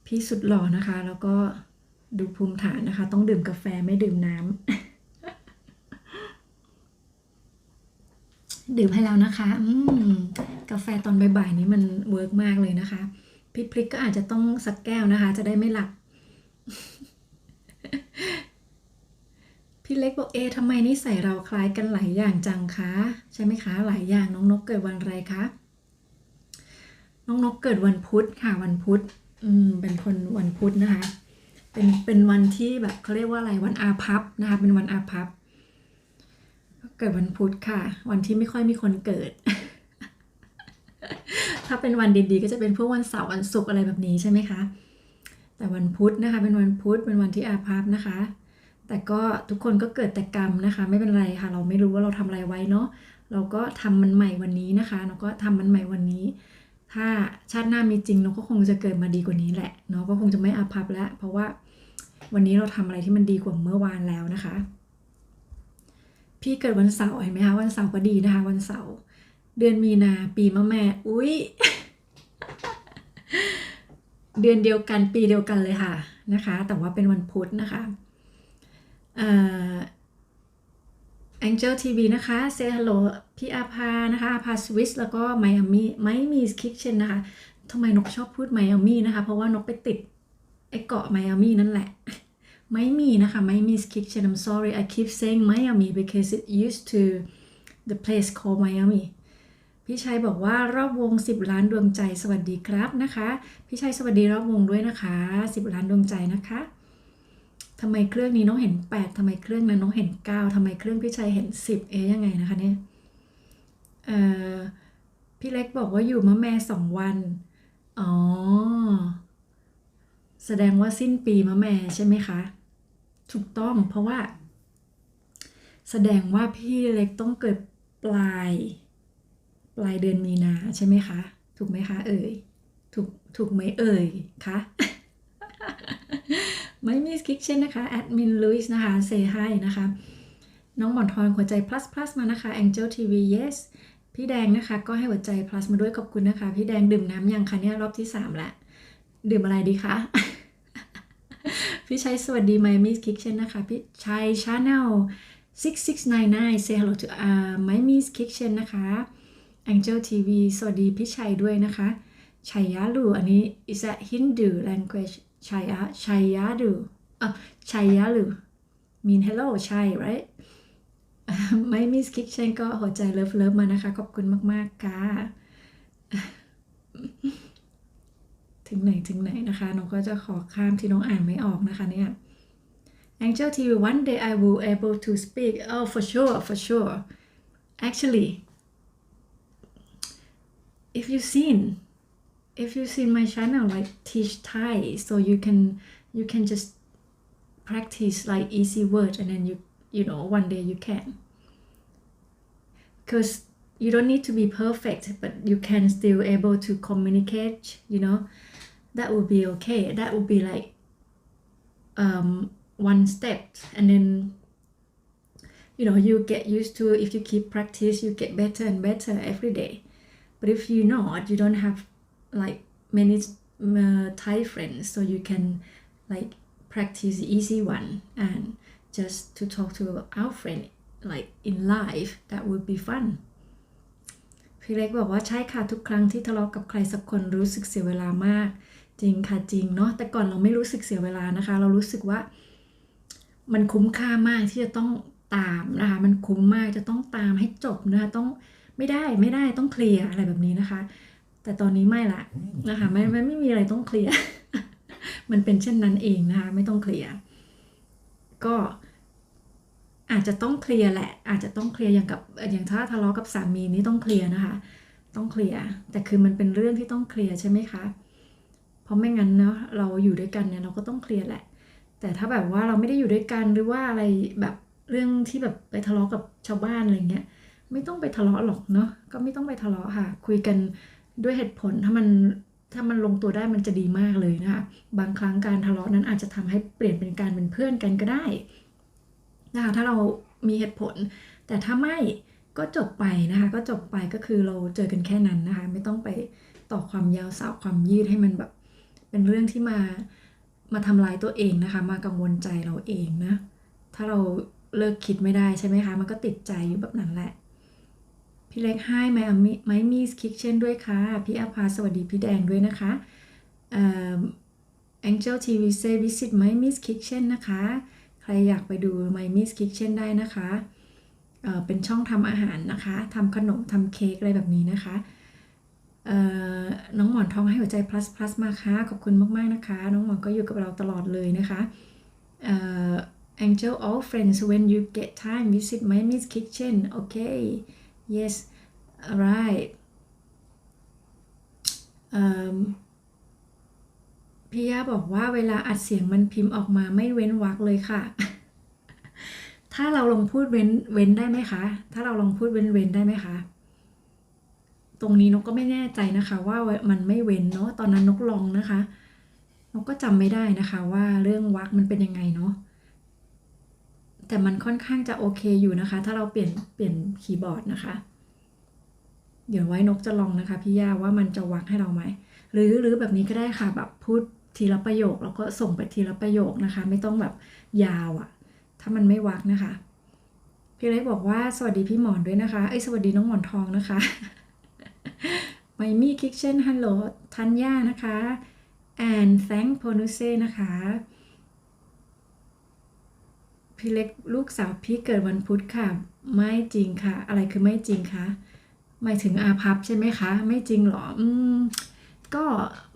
พี่สุดหล่อนะคะแล้วก็ดูภูมิฐานนะคะต้องดื่มกาแฟไม่ดื่มน้ำ ดื่มให้แล้วนะคะกาแฟตอนบ่ายๆนี้มันเวิร์กมากเลยนะคะพี่พริกก็อาจจะต้องสักแก้วนะคะจะได้ไม่หลับพี่เล็กบอกทำไมนิสัยเราคล้ายกันหลายอย่างจังคะใช่ไหมคะหลายอย่างน้องนกเกิดวันอะไรคะน้องนกเกิดวันพุธค่ะวันพุธเป็นคนวันพุธนะคะเป็นวันที่แบบเขาเรียกว่าอะไรวันอาภัพนะคะเป็นวันอาภัพเกิดวันพุธค่ะวันที่ไม่ค่อยมีคนเกิด ถ้าเป็นวันดีๆก็จะเป็นพวกวันเสาร์วันศุกร์อะไรแบบนี้ใช่ไหมคะแต่วันพุธนะคะเป็นวันพุธเป็นวันที่อาภัพนะคะแต่ก็ทุกคนก็เกิดแต่กรรมนะคะไม่เป็นไรค่ะเราไม่รู้ว่าเราทำอะไรไว้เนาะเราก็ทำมันใหม่วันนี้นะคะเราก็ทำมันใหม่วันนี้ถ้าชาติหน้ามีจริงเราก็คงจะเกิดมาดีกว่านี้แหละเนาะก็คงจะไม่อาภัพแล้วเพราะว่าวันนี้เราทำอะไรที่มันดีกว่าเมื่อวานแล้วนะคะพี่เกิดวันเสาร์เห็นไหมคะวันเสาร์ก็ดีนะคะวันเสาร์เดือนมีนาปีมะแม่อุ๊ย เดือนเดียวกันปีเดียวกันเลยค่ะนะคะแต่ว่าเป็นวันพุธนะคะAngel TV นะคะ Say hello พี่อาภานะคะอาภาสวิสแล้วก็ไมอามี่ไมมี่คิกเช่นนะคะทำไมนกชอบพูดไมอามี่นะคะเพราะว่านกไปติดไอเกาะไมอามี่นั่นแหละไม่มีนะคะไมมี่คิกเช่น I'm sorry I keep saying Miami because it used to the place called Miami พี่ชัยบอกว่ารอบวง10 ล้านดวงใจสวัสดีครับนะคะพี่ชัยสวัสดีรอบวงด้วยนะคะ10 ล้านดวงใจนะคะทำไมเครื่องนี้น้องเห็น8ทำไมเครื่องนั้นน้องเห็น9ทำไมเครื่องพี่ชัยเห็น10ยังไงนะคะเนี่ยพี่เล็กบอกว่าอยู่มะแม่2 วันอ๋อแสดงว่าสิ้นปีมะแม่ใช่ไหมคะถูกต้องเพราะว่าแสดงว่าพี่เล็กต้องเกิดปลายเดือนมีนาใช่ไหมคะถูกไหมคะถูกไหมคะไม่มีคิกเช่นนะคะแอดมินลุยส์นะคะเซย์ให้นะคะน้องหมอนทองหัวใจ plus มานะคะ Angel TV yes พี่แดงนะคะก็ให้หัวใจ plus มาด้วยขอบคุณนะคะพี่แดงดื่มน้ำยังคะเนี่ยรอบที่3แล้วดื่มอะไรดีคะ พี่ชัยสวัสดี Miami Kitchen นะคะพี่ชัย Channel 6699 say hello to Miami Kitchen นะคะ Angel TV สวัสดีพี่ชัยด้วยนะคะชัยยะลูอันนี้ is a Hindu language ชัยยะลูชัยยะลู mean hello ใช่ right Miami Kitchen ก็หัวใจเลิฟมานะคะขอบคุณมากๆค่ะถึงไหนนะคะน้องก็จะขอข้ามที่น้องอ่านไม่ออกนะคะเนี่ย Angel TV one day I will able to speak oh for sure actually if you've seen my channel like teach Thai so you can just practice like easy words and then you know one day you can because you don't need to be perfect but you can still able to communicate you know that would be okay that would be like one step and then you know you get used to if you keep practice you get better and better every day but if you not you don't have like many Thai friends so you can like practice the easy one and just to talk to our friend like in life that would be funพี่เล็กบอกว่าใช่ค่ะทุกครั้งที่ทะเลาะกับใครสักคนรู้สึกเสียเวลามากจริงค่ะจริงเนาะแต่ก่อนเราไม่รู้สึกเสียเวลานะคะเรารู้สึกว่ามันคุ้มค่ามากที่จะต้องตามนะคะมันคุ้มมากจะต้องตามให้จบนะคะต้องไม่ได้ต้องเคลียร์อะไรแบบนี้นะคะแต่ตอนนี้ไม่ละนะคะไม่มีอะไรต้องเคลียร์ มันเป็นเช่นนั้นเองนะคะไม่ต้องเคลียร์ก็อาจจะต้องเคลียร์แหละอาจจะต้องเคลียร์อย่างถ้าทะเลาะกับสามีนี่ต้องเคลียร์นะคะต้องเคลียร์แต่คือมันเป็นเรื่องที่ต้องเคลียร์ใช่ไหมคะเพราะไม่งั้นเนาะเราอยู่ด้วยกันเนี่ยเราก็ต้องเคลียร์แหละแต่ถ้าแบบว่าเราไม่ได้อยู่ด้วยกันหรือว่าอะไรแบบเรื่องที่แบบไปทะเลาะกับชาวบ้านอะไรเงี้ยไม่ต้องไปทะเลาะหรอกเนาะก็ไม่ต้องไปทะเลาะค่ะคุยกันด้วยเหตุผลถ้ามันลงตัวได้มันจะดีมากเลยนะคะบางครั้งการทะเลาะนั้นอาจจะทำให้เปลี่ยนเป็นการเป็นเพื่อนกันก็ได้นะคะถ้าเรามีเหตุผลแต่ถ้าไม่ก็จบไปนะคะก็จบไปก็คือเราเจอกันแค่นั้นนะคะไม่ต้องไปต่อความยาวสาวความยืดให้มันแบบเป็นเรื่องที่มาทำลายตัวเองนะคะมากังวลใจเราเองนะถ้าเราเลิกคิดไม่ได้ใช่ไหมคะมันก็ติดใจอยู่แบบนั้นแหละพี่เล็กให้ไมมี่คิกเช่นด้วยค่ะพี่อาภาสวัสดีพี่แดงด้วยนะคะAngel TV say visit My Miss Kitchen นะคะใครอยากไปดู My Miss Kitchen ได้นะคะเป็นช่องทำอาหารนะคะทำขนมทำเค้กอะไรแบบนี้นะคะน้องหมอนทองให้หัวใจ plus มาค่ะขอบคุณมากๆนะคะน้องหมอนก็อยู่กับเราตลอดเลยนะคะ Angel all friends when you get time visit My Miss Kitchen okay yes alright พี่ย่าบอกว่าเวลาอัดเสียงมันพิมพ์ออกมาไม่เว้นวรรคเลยค่ะ ถ้าเราลองพูดเว้นได้ไหมคะถ้าเราลองพูดเว้นได้ไหมคะตรงนี้นกก็ไม่แน่ใจนะคะว่ามันไม่เว้นเนาะตอนนั้นนกลองนะคะนกก็จำไม่ได้นะคะว่าเรื่องวรรคมันเป็นยังไงเนาะแต่มันค่อนข้างจะโอเคอยู่นะคะถ้าเราเปลี่ยนคีย์บอร์ดนะคะเดี๋ยวไว้นกจะลองนะคะพี่ย่าว่ามันจะวรรคให้เราไหมหรือแบบนี้ก็ได้ค่ะแบบพูดทีละประโยคแล้วก็ส่งไปทีละประโยคนะคะไม่ต้องแบบยาวอะถ้ามันไม่วรรคนะคะพี่เล็กบอกว่าสวัสดีพี่หมอนด้วยนะคะสวัสดีน้องหมอนทองนะคะไมมี่คิกเช่นฮัลโหลธัญญานะคะแอนแฟงโพนุเซ่นะคะพี่เล็กลูกสาวพี่เกิดวันพุธค่ะไม่จริงค่ะอะไรคือไม่จริงคะหมายถึงอาภัพใช่ไหมคะไม่จริงหรอก็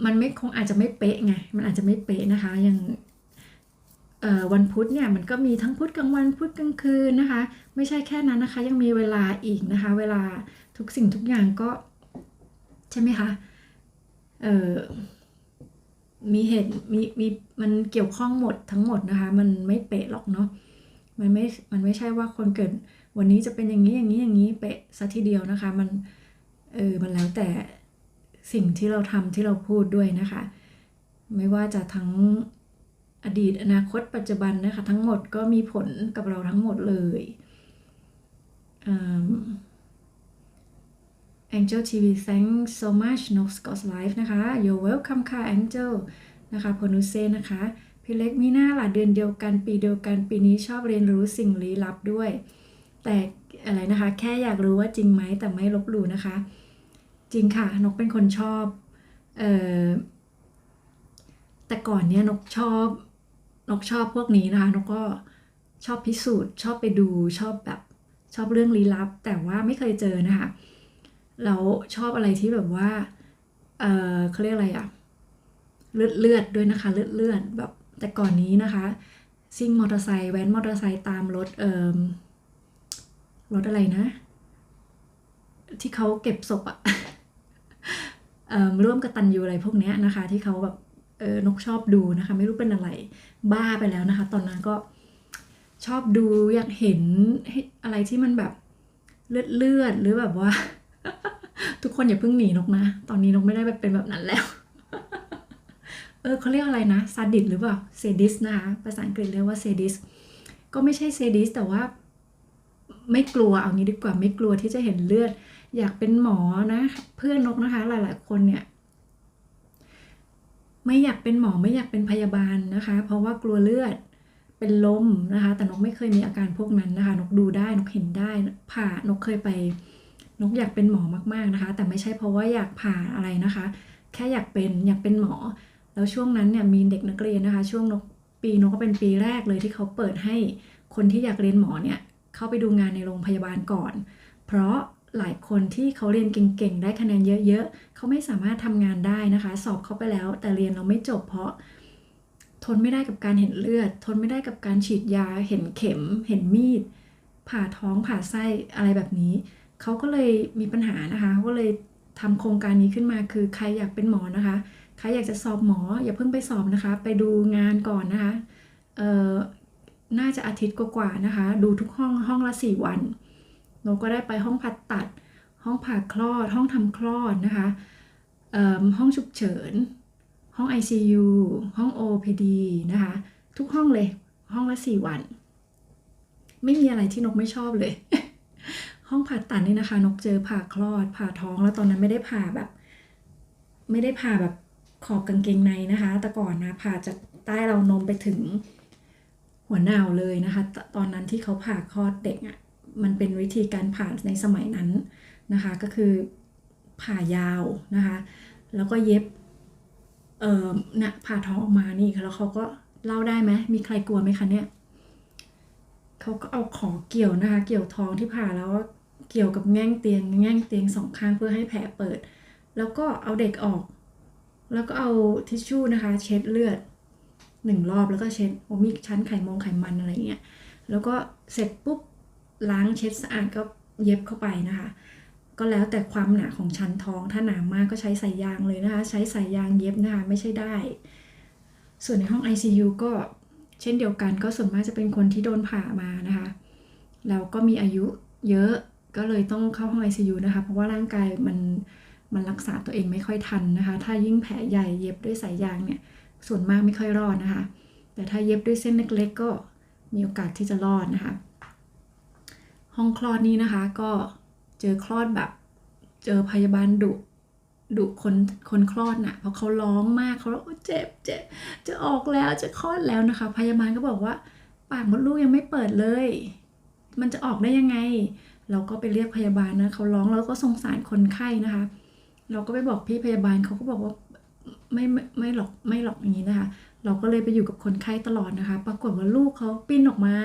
มันไม่คงอาจจะไม่เป๊ะไงมันอาจจะไม่เป๊ะนะคะอย่างวันพุธเนี่ยมันก็มีทั้งพุธกลางวันพุธกลางคืนนะคะไม่ใช่แค่นั้นนะคะยังมีเวลาอีกนะคะเวลาทุกสิ่งทุกอย่างก็ใช่ไหมคะมีเหตุมีมันเกี่ยวข้องหมดทั้งหมดนะคะมันไม่เป๊ะหรอกเนาะมันไม่ใช่ว่าคนเกิดวันนี้จะเป็นอย่างนี้เป๊ะซะทีเดียวนะคะมันแล้วแต่สิ่งที่เราทำที่เราพูดด้วยนะคะไม่ว่าจะทั้งอดีตอนาคตปัจจุบันนะคะทั้งหมดก็มีผลกับเราทั้งหมดเลย Angel TV thanks so much No Scott's Life นะคะ You're welcome ค่ะ Angel นะคะโพนุเซนะคะพี่เล็กมีหน้าล่ะเดือนเดียวกันปีเดียวกันปีนี้ชอบเรียนรู้สิ่งลี้ลับด้วยแต่อะไรนะคะแค่อยากรู้ว่าจริงไหมแต่ไม่ลบหลู่นะคะจริงค่ะนกเป็นคนชอบแต่ก่อนเนี้ยนกชอบพวกนี้นะคะนกก็ชอบพิสูจน์ชอบไปดูชอบเรื่องลี้ลับแต่ว่าไม่เคยเจอนะคะแล้วชอบอะไรที่แบบว่าเขาเรียกอะไรอะเลือดด้วยนะคะเลือดแบบแต่ก่อนนี้นะคะซิ่งมอเตอร์ไซค์แว้นมอเตอร์ไซค์ตามรถอะไรนะที่เขาเก็บศพอะร่วมกตัญญูอะไรพวกเนี้ยนะคะที่เขาแบบนกชอบดูนะคะไม่รู้เป็นอะไรบ้าไปแล้วนะคะตอนนั้นก็ชอบดูอยากเห็นอะไรที่มันแบบเลือดหรือแบบว่า ทุกคนอย่าเพิ่งหนีนกนะตอนนี้นกไม่ได้เป็นแบบนั้นแล้วเขาเรียกอะไรนะซาดิสหรือเปล่าเซดิสนะคะภาษาอังกฤษเรียกว่าเซดิสก็ไม่ใช่เซดิสแต่ว่าไม่กลัวเอางี้ดีกว่าไม่กลัวที่จะเห็นเลือดอยากเป็นหมอนะเพื่อนนกนะคะหลายๆคนเนี่ยไม่อยากเป็นหมอไม่อยากเป็นพยาบาลนะคะเพราะว่ากลัวเลือดเป็นลมนะคะแต่นกไม่เคยมีอาการพวกนั้นนะคะนกดูได้นกเห็นได้ผ่านกเคยไปนกอยากเป็นหมอมากๆนะคะแต่ไม่ใช่เพราะว่าอยากผ่าอะไรนะคะแค่อยากเป็นหมอแล้วช่วงนั้นเนี่ยมีเด็กนักเรียนนะคะช่วงนกก็เป็นปีแรกเลยที่เขาเปิดให้คนที่อยากเรียนหมอเนี่ยเข้าไปดูงานในโรงพยาบาลก่อนเพราะหลายคนที่เขาเรียนเก่งๆได้คะแนนเยอะๆเขาไม่สามารถทำงานได้นะคะสอบเข้าไปแล้วแต่เรียนเราไม่จบเพราะ ทนไม่ได้กับการเห็นเลือด ทนไม่ได้กับการฉีดยา เห็นเข็ม เห็นมีด ผ่าท้องผ่าไส้อะไรแบบนี้ เขาก็เลยมีปัญหานะคะเขาก็เลยทำโครงการนี้ขึ้นมาคือใครอยากเป็นหมอนะคะ ใครอยากจะสอบหมออย่าเพิ่งไปสอบนะคะ ไปดูงานก่อนนะคะน่าจะอาทิตย์กว่าๆนะคะ ดูทุกห้องละ4 วันเราก็ได้ไปห้องผ่าตัด ห้องผ่าคลอด ห้องทำคลอดนะคะห้องฉุกเฉิน ห้อง ICU ห้อง OPD นะคะ ทุกห้องเลย ห้องละ4 วัน ไม่มีอะไรที่นกไม่ชอบเลย ห้องผ่าตัดนี่นะคะ นกเจอผ่าคลอด ผ่าท้อง แล้วตอนนั้นไม่ได้ผ่าแบบขอบกางเกงในนะคะ แต่ก่อนนะผ่าจากใต้เรานมไปถึงหัวหนาวเลยนะคะ ตอนนั้นที่เขาผ่าคลอดเด็กอ่ะ มันเป็นวิธีการผ่าในสมัยนั้นนะคะ ก็คือผ่ายาวนะคะ แล้วก็เย็บนะผ่าท้องออกมานี่แล้วเขาก็เล่าได้ไหมมีใครกลัวไหมคะเนี่ยเขาก็เอาขอเกี่ยวนะคะ เกี่ยวท้องที่ผ่าแล้วเกี่ยวกับแง่งเตียง2 ข้างเพื่อให้แผลเปิด แล้วก็เอาเด็กออก แล้วก็เอาทิชชู่นะคะ เช็ดเลือด1 รอบแล้วก็เช็ดมีชั้นไขมันอะไรเงี้ยแล้วก็เสร็จปุ๊บล้างเช็ดสะอาดก็เย็บเข้าไปนะคะ ก็แล้วแต่ความหนาของชั้นท้องถ้าหนามากก็ใช้สายยางเลยนะคะ ใช้สายยางเย็บนะคะไม่ใช่ได้ ส่วนในห้อง ICU ก็เช่นเดียวกันก็ส่วนมากจะเป็นคนที่โดนผ่ามานะคะแล้วก็มีอายุเยอะก็เลยต้องเข้าห้อง ICU นะคะเพราะว่าร่างกายมันรักษาตัวเองไม่ค่อยทันนะคะถ้ายิ่งแผลใหญ่เย็บด้วยสายยางเนี่ยส่วนมากไม่ค่อยรอดนะคะแต่ถ้าเย็บด้วยเส้นเล็กๆก็มีโอกาสที่จะรอดนะคะห้องคลอดนี้นะคะก็เจอคลอดแบบเจอพยาบาลดุคนคลอดน่ะเพราะเขาร้องมากเขาเจ็บจะออกแล้วจะคลอดแล้วนะคะพยาบาลก็บอกว่าปากมดลูกยังไม่เปิดเลยมันจะออกได้ยังไงเราก็ไปเรียกพยาบาลนะเขาร้องแล้วก็สงสารคนไข้นะคะเราก็ไปบอกพี่พยาบาลเขาก็บอกว่าไม่หรอกอย่างนี้นะคะเราก็เลยไปอยู่กับคนไข้ตลอดนะคะปรากฏว่าลูกเขาปิ้นออกมา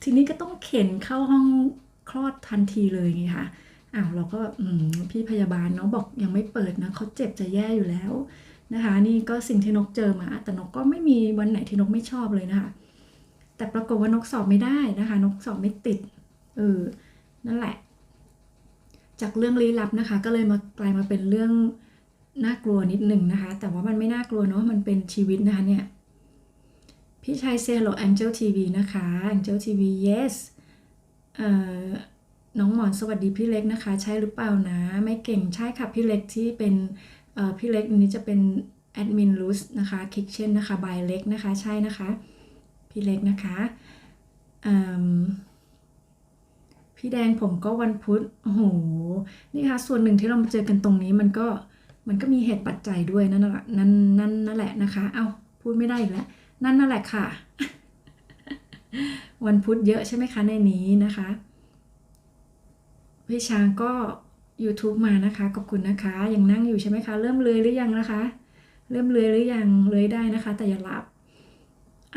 ทีนี้ก็ต้องเข็นเข้าห้องคลอดทันทีเลยไงคะเราก็พี่พยาบาลเนาะบอกยังไม่เปิดนะเขาเจ็บจะแย่อยู่แล้วนะคะนี่ก็สิ่งที่นกเจอมาแต่นกก็ไม่มีวันไหนที่นกไม่ชอบเลยนะคะแต่ปรากฏว่านกสอบไม่ได้นะคะนกสอบไม่ติดนั่นแหละจากเรื่องลี้ลับนะคะก็เลยกลายมาเป็นเรื่องน่ากลัวนิดหนึ่งนะคะแต่ว่ามันไม่น่ากลัวเนาะมันเป็นชีวิตนะคะเนี่ยพี่ชายเซโล Angel TV นะคะ Angel TV yes น้องหมอนสวัสดีพี่เล็กนะคะใช่หรือเปล่านะไม่เก่งใช่ค่ะพี่เล็กที่เป็นพี่เล็กนี้จะเป็นแอดมินรูสนะคะคิกเช่นนะคะบายเล็กนะคะใช่นะคะพี่เล็กนะคะพี่แดงผมก็วันพุธโอ้โหนี่ค่ะส่วนหนึ่งที่เรามาเจอกันตรงนี้มันก็มีเหตุปัจจัยด้วยนั่นแหละนั่นแหละนะคะพูดไม่ได้อีกแล้วนั่นแหละค่ะ วันพุธเยอะใช่ไหมคะในนี้นะคะพี่ช้างก็ YouTube มานะคะขอบคุณนะคะยังนั่งอยู่ใช่ไหมคะเริ่มเลยหรือยังนะคะเริ่มเลยหรือยังเลยได้นะคะแต่อย่าหลับ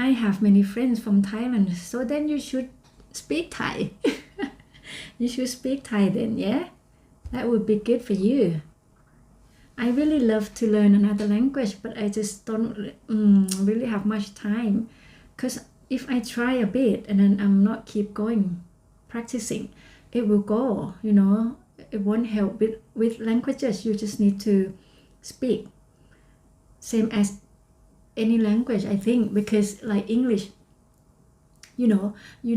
I have many friends from Thailand so then you should speak Thai you should speak Thai then yeah that would be good for you I really love to learn another language but I just don't really have much time because if I try a bit and then I'm not keep going practicing it will go it won't help with languages you just need to speak same as any language I think because like English you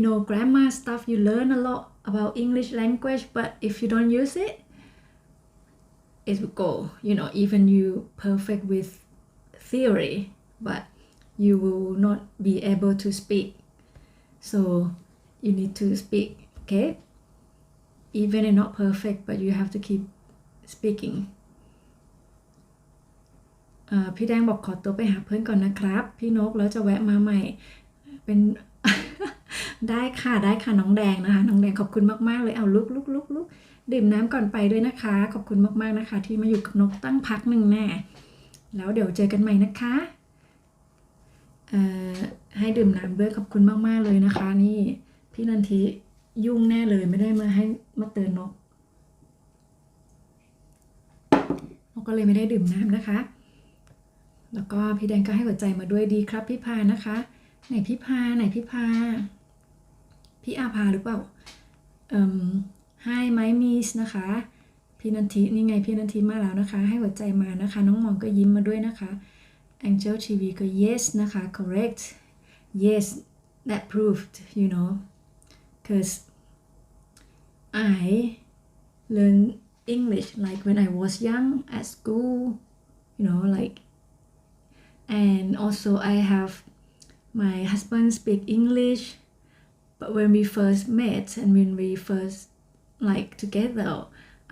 know grammar stuff you learn a lot about English language but if you don't use it will go even you perfect with theory but you will not be able to speak so you need to speak okay even if not perfect but you have to keep speaking พี่แดงบอกขอตัวไปหาเพื่อนก่อนนะครับพี่นกแล้วจะแวะมาใหม่เป็น ได้ค่ะน้องแดงนะคะน้องแดงขอบคุณมากๆเลยเอาลุกดื่มน้ำก่อนไปด้วยนะคะขอบคุณมากๆนะคะที่มาอยู่กับนกตั้งพักหนึ่งแน่แล้วเดี๋ยวเจอกันใหม่นะคะให้ดื่มน้ำด้วยขอบคุณมากๆเลยนะคะนี่พี่นันทิยุ่งแน่เลยไม่ได้มาเตือนนกก็เลยไม่ได้ดื่มน้ำนะคะ แล้วก็พี่แดงก็ให้หัวใจมาด้วยดีครับพี่พานะคะไหนพี่พาพี่อาภาหรือเปล่าHi my miss นะคะพี่นันทินี่ไงพี่นันทิมาแล้วนะคะให้หัวใจมานะคะน้องหมองก็ยิ้มมาด้วยนะคะ Angel TV ก็ yes นะคะ correct yes that proved you know cause I learned English like when I was young at school you know like and also I have my husband speak English but when we first met and when we first like together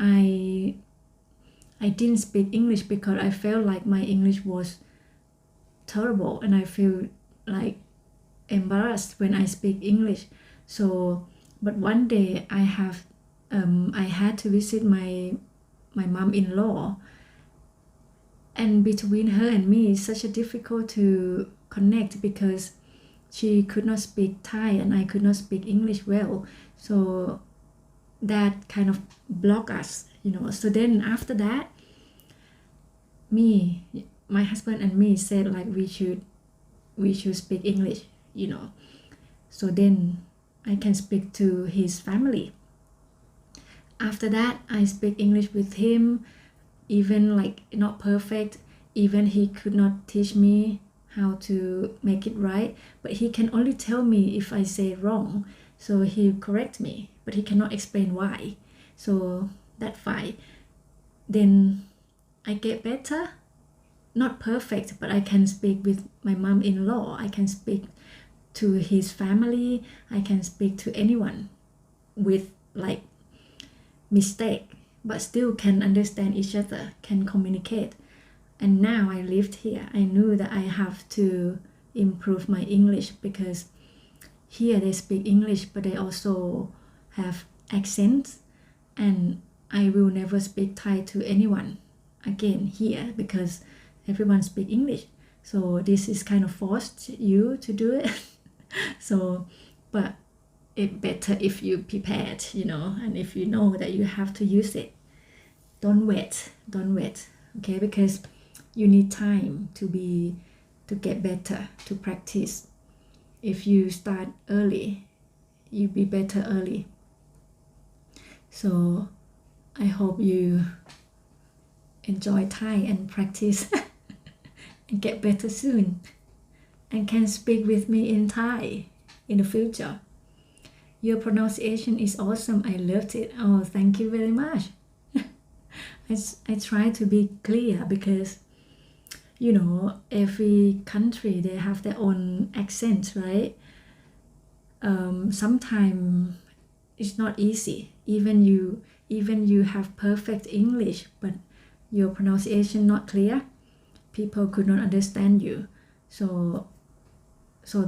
I didn't speak English because I felt like my English was terrible and I feel like embarrassed when I speak English so but one day I had to visit my mom-in-law and between her and me it's such a difficult to connect because she could not speak Thai and I could not speak English well so that kind of blocked us you know so then after that my husband and me said like we should speak English you know so then I can speak to his family after that I speak English with him even like not perfect even he could not teach me how to make it right but he can only tell me if I say wrong so he correct me but he cannot explain why so that's why then I get better not perfect but I can speak with my mom-in-law I can speak to his family I can speak to anyone with like mistake but still can understand each other can communicate and now I lived here I knew that I have to improve my English because here they speak English but they also have accents and I will never speak Thai to anyone again here because everyone speak English so this is kind of forced you to do it so but it better if you prepared you know and if you know that you have to use it don't wait okay because you need time to get better to practice if you start early you be better early so I hope you enjoy Thai and practice and get better soon and can speak with me in Thai in the future your pronunciation is awesome I loved it oh thank you very much I try to be clear because you know every country they have their own accent right sometimes it's not easy even you have perfect English but your pronunciation not clear people could not understand you so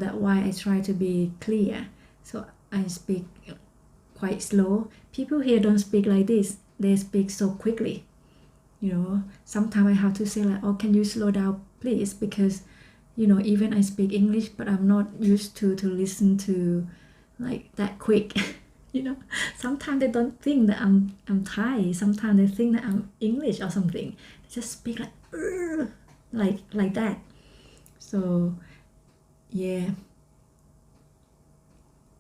that's why I try to be clear so I speak quite slow people here don't speak like this they speak so quickly you know sometimes I have to say like oh can you slow down please because you know even I speak English but I'm not used to listen to like that quick you know sometimes they don't think that I'm Thai sometimes they think that I'm English or something they just speak like that so yeah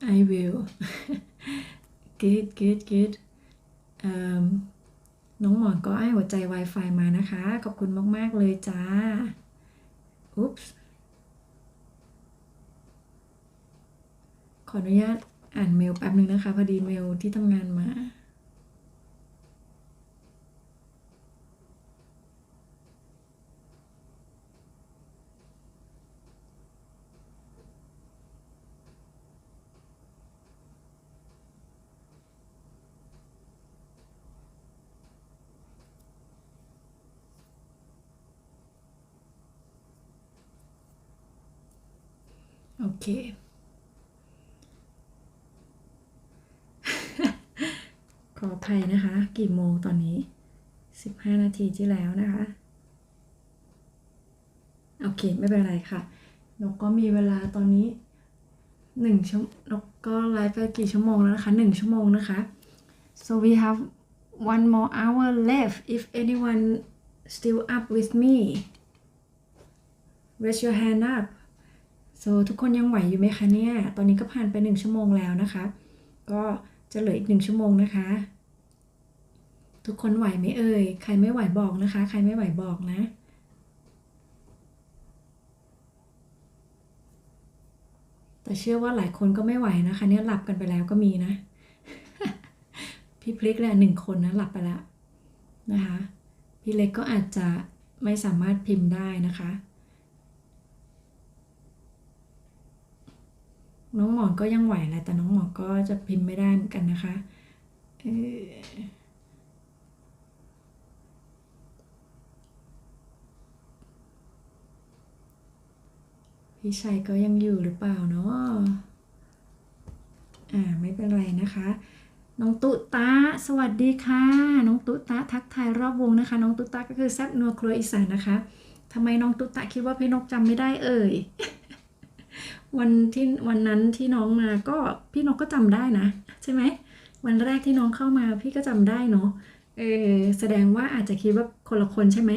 I will good น้องหมอนก็ให้หัวใจ Wi-Fi มานะคะขอบคุณมากๆเลยจ้า Oops ขออนุญาตอ่านเมลแป๊บนึงนะคะพอดีเมลที่ทำงานมาโอเค ขออภัยนะคะกี่โมงตอนนี้15 นาทีที่แล้วนะคะโอเคไม่เป็นไรค่ะนกก็มีเวลาตอนนี้1 ชั่วโมงนกก็ไลฟ์ไปกี่ชั่วโมงแล้วนะคะ1 ชั่วโมงนะคะ so we have 1 more hour left if anyone still up with me raise your hand up so ทุกคนยังไหวอยู่ไหมคะเนี่ยตอนนี้ก็ผ่านไป1 ชั่วโมงแล้วนะคะก็จะเหลืออีก1 ชั่วโมงนะคะทุกคนไหวไหมเอ่ยใครไม่ไหวบอกนะคะใครไม่ไหวบอกนะแต่เชื่อว่าหลายคนก็ไม่ไหวนะคะเนี่ยหลับกันไปแล้วก็มีนะ พี่พลิกแหละ1 คนนะหลับไปแล้วนะคะพี่เล็กก็อาจจะไม่สามารถพิมพ์ได้นะคะน้องหมอนก็ยังไหวแหละแต่น้องหมอนก็จะพิมพ์ไม่ได้เหมือนกันนะคะพี่ชัยก็ยังอยู่หรือเปล่าเนาะไม่เป็นไรนะคะน้องตุตะสวัสดีค่ะน้องตุตะทักทายรอบวงนะคะน้องตุตะก็คือแซ่บนัวครัวอีสานนะคะทำไมน้องตุตะคิดว่าพี่นกจำไม่ได้เอ่ย วันนั้นที่น้องมาก็พี่นกก็จำได้นะใช่ไหมวันแรกที่น้องเข้ามาพี่ก็จำได้เนาะแสดงว่าอาจจะคิดว่าคนละคนใช่ไหม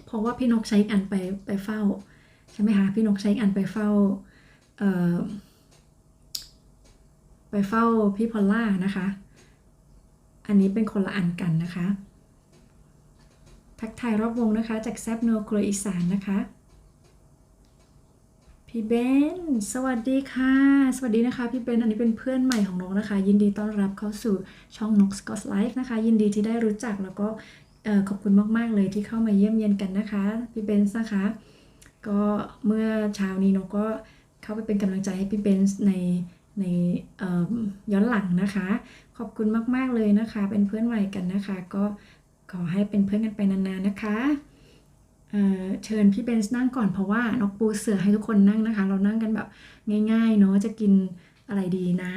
เพราะว่าพี่นกใช้อีกอันไปเฝ้าใช่ไหมคะพี่นกใช้อีกอันไปเฝ้าพี่พอลล่านะคะอันนี้เป็นคนละอันกันนะคะทักทายรอบวงนะคะจากแซบนัวครัวอีสานนะคะพี่เบนสวัสดีค่ะสวัสดีนะคะพี่เบนอันนี้เป็นเพื่อนใหม่ของนกนะคะยินดีต้อนรับเข้าสู่ช่องนกสกอตไลฟ์นะคะยินดีที่ได้รู้จักแล้วก็ขอบคุณมากๆเลยที่เข้ามาเยี่ยมเยียนกันนะคะพี่เบนนะคะก็เมื่อเช้านี้นกก็เข้าไปเป็นกำลังใจให้พี่เบนในย้อนหลังนะคะขอบคุณมากๆเลยนะคะเป็นเพื่อนใหม่กันนะคะก็ขอให้เป็นเพื่อนกันไปนานๆนะคะเชิญพี่เบนซ์นั่งก่อนเพราะว่านกปูเสือให้ทุกคนนั่งนะคะเรานั่งกันแบบง่ายๆเนาะจะกินอะไรดีน้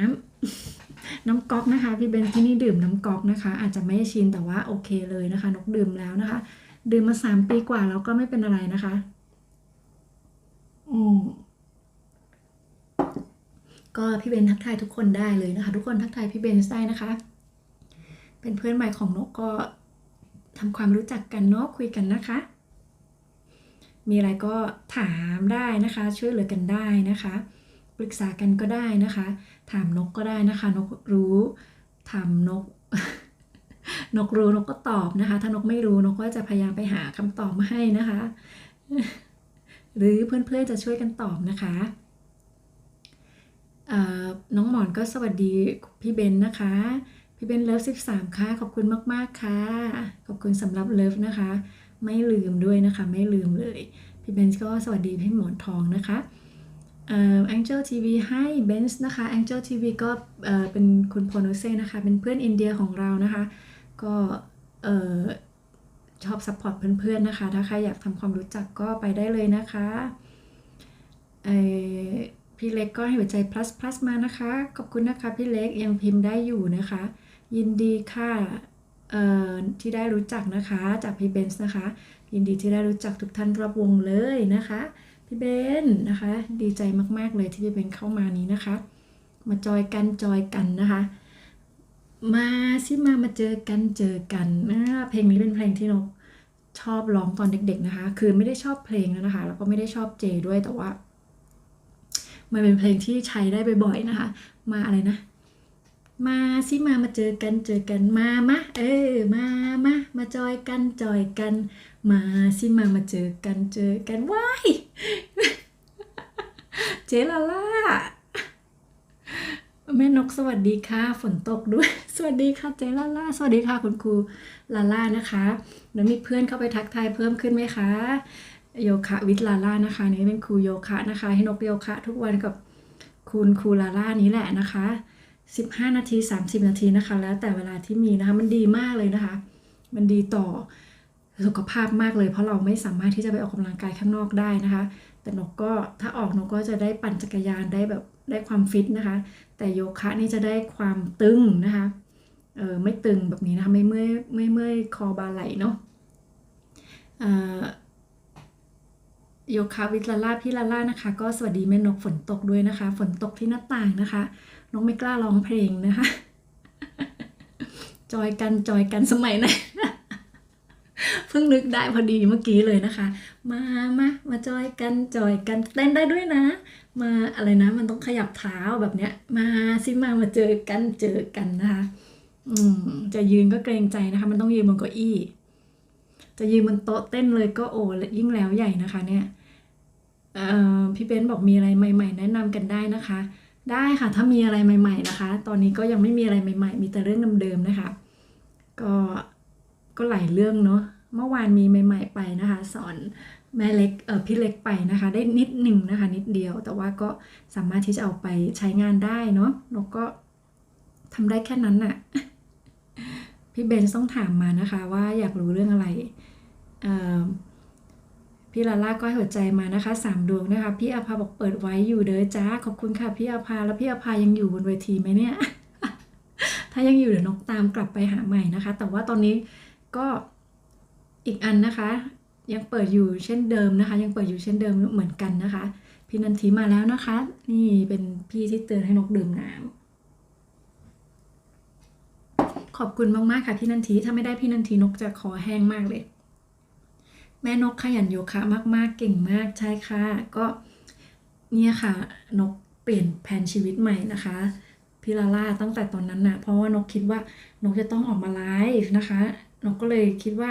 ำก๊อกนะคะพี่เบนซ์ที่นี่ดื่มน้ำก๊อกนะคะอาจจะไม่ชินแต่ว่าโอเคเลยนะคะนกดื่มแล้วนะคะดื่มมา3 ปีกว่าแล้วก็ไม่เป็นอะไรนะคะก็พี่เบนทักทายทุกคนได้เลยนะคะทุกคนทักทายพี่เบนได้นะคะเป็นเพื่อนใหม่ของนกก็ทำความรู้จักกันเนาะคุยกันนะคะมีอะไรก็ถามได้นะคะช่วยเหลือกันได้นะคะปรึกษากันก็ได้นะคะถามนกก็ได้นะคะนกรู้ถามนก นกรู้นกก็ตอบนะคะถ้านกไม่รู้นกก็จะพยายามไปหาคำตอบมาให้นะคะ หรือเพื่อนๆจะช่วยกันตอบนะคะน้องหมอนก็สวัสดีพี่เบนนะคะพี่เบนเลิฟ13ค่ะขอบคุณมากๆค่ะขอบคุณสำหรับเลิฟนะคะไม่ลืมด้วยนะคะไม่ลืมเลยพี่เบนก็สวัสดีพี่หมอนทองนะคะAngel TV ให้เบนซ์นะคะ Angel TV ก็เป็นคุณโพโนเซ่นะคะเป็นเพื่อนอินเดียของเรานะคะก็ชอบซัพพอร์ตเพื่อนๆนะคะถ้าใครอยากทำความรู้จักก็ไปได้เลยนะคะพี่เล็กก็ให้หัวใจ plus มานะคะขอบคุณนะคะพี่เล็กยังพิมพ์ได้อยู่นะคะยินดีค่ะที่ได้รู้จักนะคะจากพี่เบนซ์นะคะยินดีที่ได้รู้จักทุกท่านรอบวงเลยนะคะพี่เบนนะคะดีใจมากๆเลยที่พี่เบนเข้ามานี้นะคะมาจอยกันนะคะมาสิมาเจอกันเพลงนี้เป็นเพลงที่นกชอบร้องตอนเด็กๆนะคะคือไม่ได้ชอบเพลงนะคะแล้วก็ไม่ได้ชอบเจด้วยแต่ว่ามันเป็นเพลงที่ใช้ได้บ่อยๆนะคะมาอะไรนะมาสิมาเจอกันมาจอยกันมาสิมาเจอกันว้าย เจลาล่าแม่นกสวัสดีค่ะฝนตกด้วยสวัสดีค่ะเจลาล่าสวัสดีค่ะคุณครูลาล่านะคะแล้วมีเพื่อนเข้าไปทักทายเพิ่มขึ้นไหมคะโยคะวิทลาล่านะคะนี่เป็นครูโยคะนะคะให้นกโยคะทุกวันกับคุณครูลาล่านี้แหละนะคะ15 นาที30 นาทีนะคะแล้วแต่เวลาที่มีนะคะมันดีมากเลยนะคะมันดีต่อสุขภาพมากเลยเพราะเราไม่สามารถที่จะไปออกกำลังกายข้างนอกได้นะคะแต่นกก็ถ้าออกนกก็จะได้ปั่นจักรยานได้ความฟิตนะคะแต่โยคะนี่จะได้ความตึงนะคะไม่ตึงแบบนี้นะคะไม่เมื่อยคอบ่าไหล่เนาะโยคะวิทลาล่าพี่ลาล่านะคะก็สวัสดีแม่นกฝนตกด้วยนะคะฝนตกที่หน้าต่างนะคะนกไม่กล้าร้องเพลงนะคะจอยกันสมัยไหน เพิ่งนึกได้พอดีเมื่อกี้เลยนะคะ มาจอยกันเต้นได้ด้วยนะ มาอะไรนะมันต้องขยับเท้าแบบเนี้ยมาสิมาเจอกันนะคะจะยืนก็เกรงใจนะคะ มันต้องยืนบนเก้าอี้ จะยืนบนโต๊ะเต้นเลยก็โอ้ยิ่งแล้วใหญ่นะคะเนี่ยพี่เบนบอกมีอะไรใหม่ๆแนะนำกันได้นะคะ ได้ค่ะถ้ามีอะไรใหม่ๆนะคะ ตอนนี้ก็ยังไม่มีอะไรใหม่ๆมีแต่เรื่องเดิมๆนะคะก็หลายเรื่องเนาะเมื่อวานมีใหม่ๆไปนะคะ สอนแม่เล็กพี่เล็กไปนะคะ ได้นิดหนึ่งนะคะ นิดเดียวแต่ว่าก็สามารถที่จะเอาไปใช้งานได้เนาะนกก็ทำได้แค่นั้นน่ะ พี่เบนต้องถามมานะคะว่าอยากรู้เรื่องอะไรพี่ลาล่าก็ให้หัวใจมานะคะ3 ดวงนะคะพี่อาภาบอกเปิดไว้อยู่เด้อจ้าขอบคุณค่ะพี่อาภาแล้วพี่อาภายังอยู่บนเวทีไหมเนี่ย ถ้ายังอยู่เดี๋ยวนกตามกลับไปหาใหม่นะคะแต่ว่าตอนนี้ก็อีกอันนะคะ ยังเปิดอยู่เช่นเดิมนะคะ ยังเปิดอยู่เช่นเดิมเหมือนกันนะคะพี่นันทีมาแล้วนะคะ นี่เป็นพี่ที่เตือนให้นกดื่มน้ำขอบคุณมากๆค่ะพี่นันทีถ้าไม่ได้พี่นันทีนกจะคอแห้งมากเลยแม่นกขยันโยคะมากๆเก่งมากใช่ค่ะก็เนี่ยค่ะนกเปลี่ยนแผนชีวิตใหม่นะคะพี่ลาล่าตั้งแต่ตอนนั้นนะเพราะว่านกคิดว่านกจะต้องออกมาไลฟ์นะคะนกก็เลยคิดว่า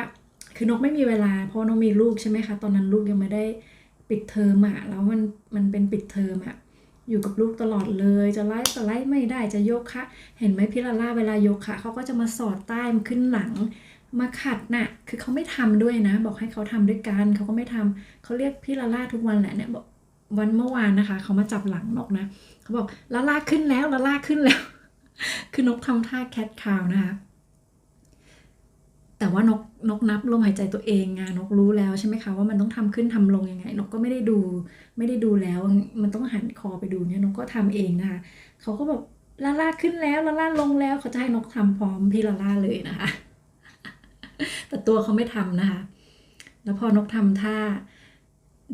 คือนกไม่มีเวลาเพราะนกมีลูกใช่ไหมคะตอนนั้นลูกยังไม่ได้ปิดเทอมอะแล้วมันเป็นปิดเทอมอะอยู่กับลูกตลอดเลยจะไลฟ์ไม่ได้จะโยคะเห็นไหมพี่ลาล่าเวลาโยคะเขาก็จะมาสอดใต้มาขึ้นหลังมาขัดน่ะคือเขาไม่ทำด้วยนะบอกให้เขาทำด้วยกันเขาก็ไม่ทำเขาเรียกพี่ลาล่าทุกวันแหละเนี่ยบอกวันเมื่อวานนะคะเขามาจับหลังนกนะเขาบอกลาล่าขึ้นแล้วลาล่าขึ้นแล้ว คือนกทำท่าแคทคาวนะคะแต่ว่านกนับลมหายใจตัวเองไงนกรู้แล้วใช่ไหมคะว่ามันต้องทำขึ้นทำลงยังไงนกก็ไม่ได้ดูแล้วมันต้องหันคอไปดูเนี่ยนกก็ทำเองนะคะเขาก็บอกลาล่าขึ้นแล้วลาล่าลงแล้วเขาจะให้นกทำพร้อมพี่ลาล่าเลยนะคะ แต่ตัวเขาไม่ทำนะคะแล้วพอนกทำท่า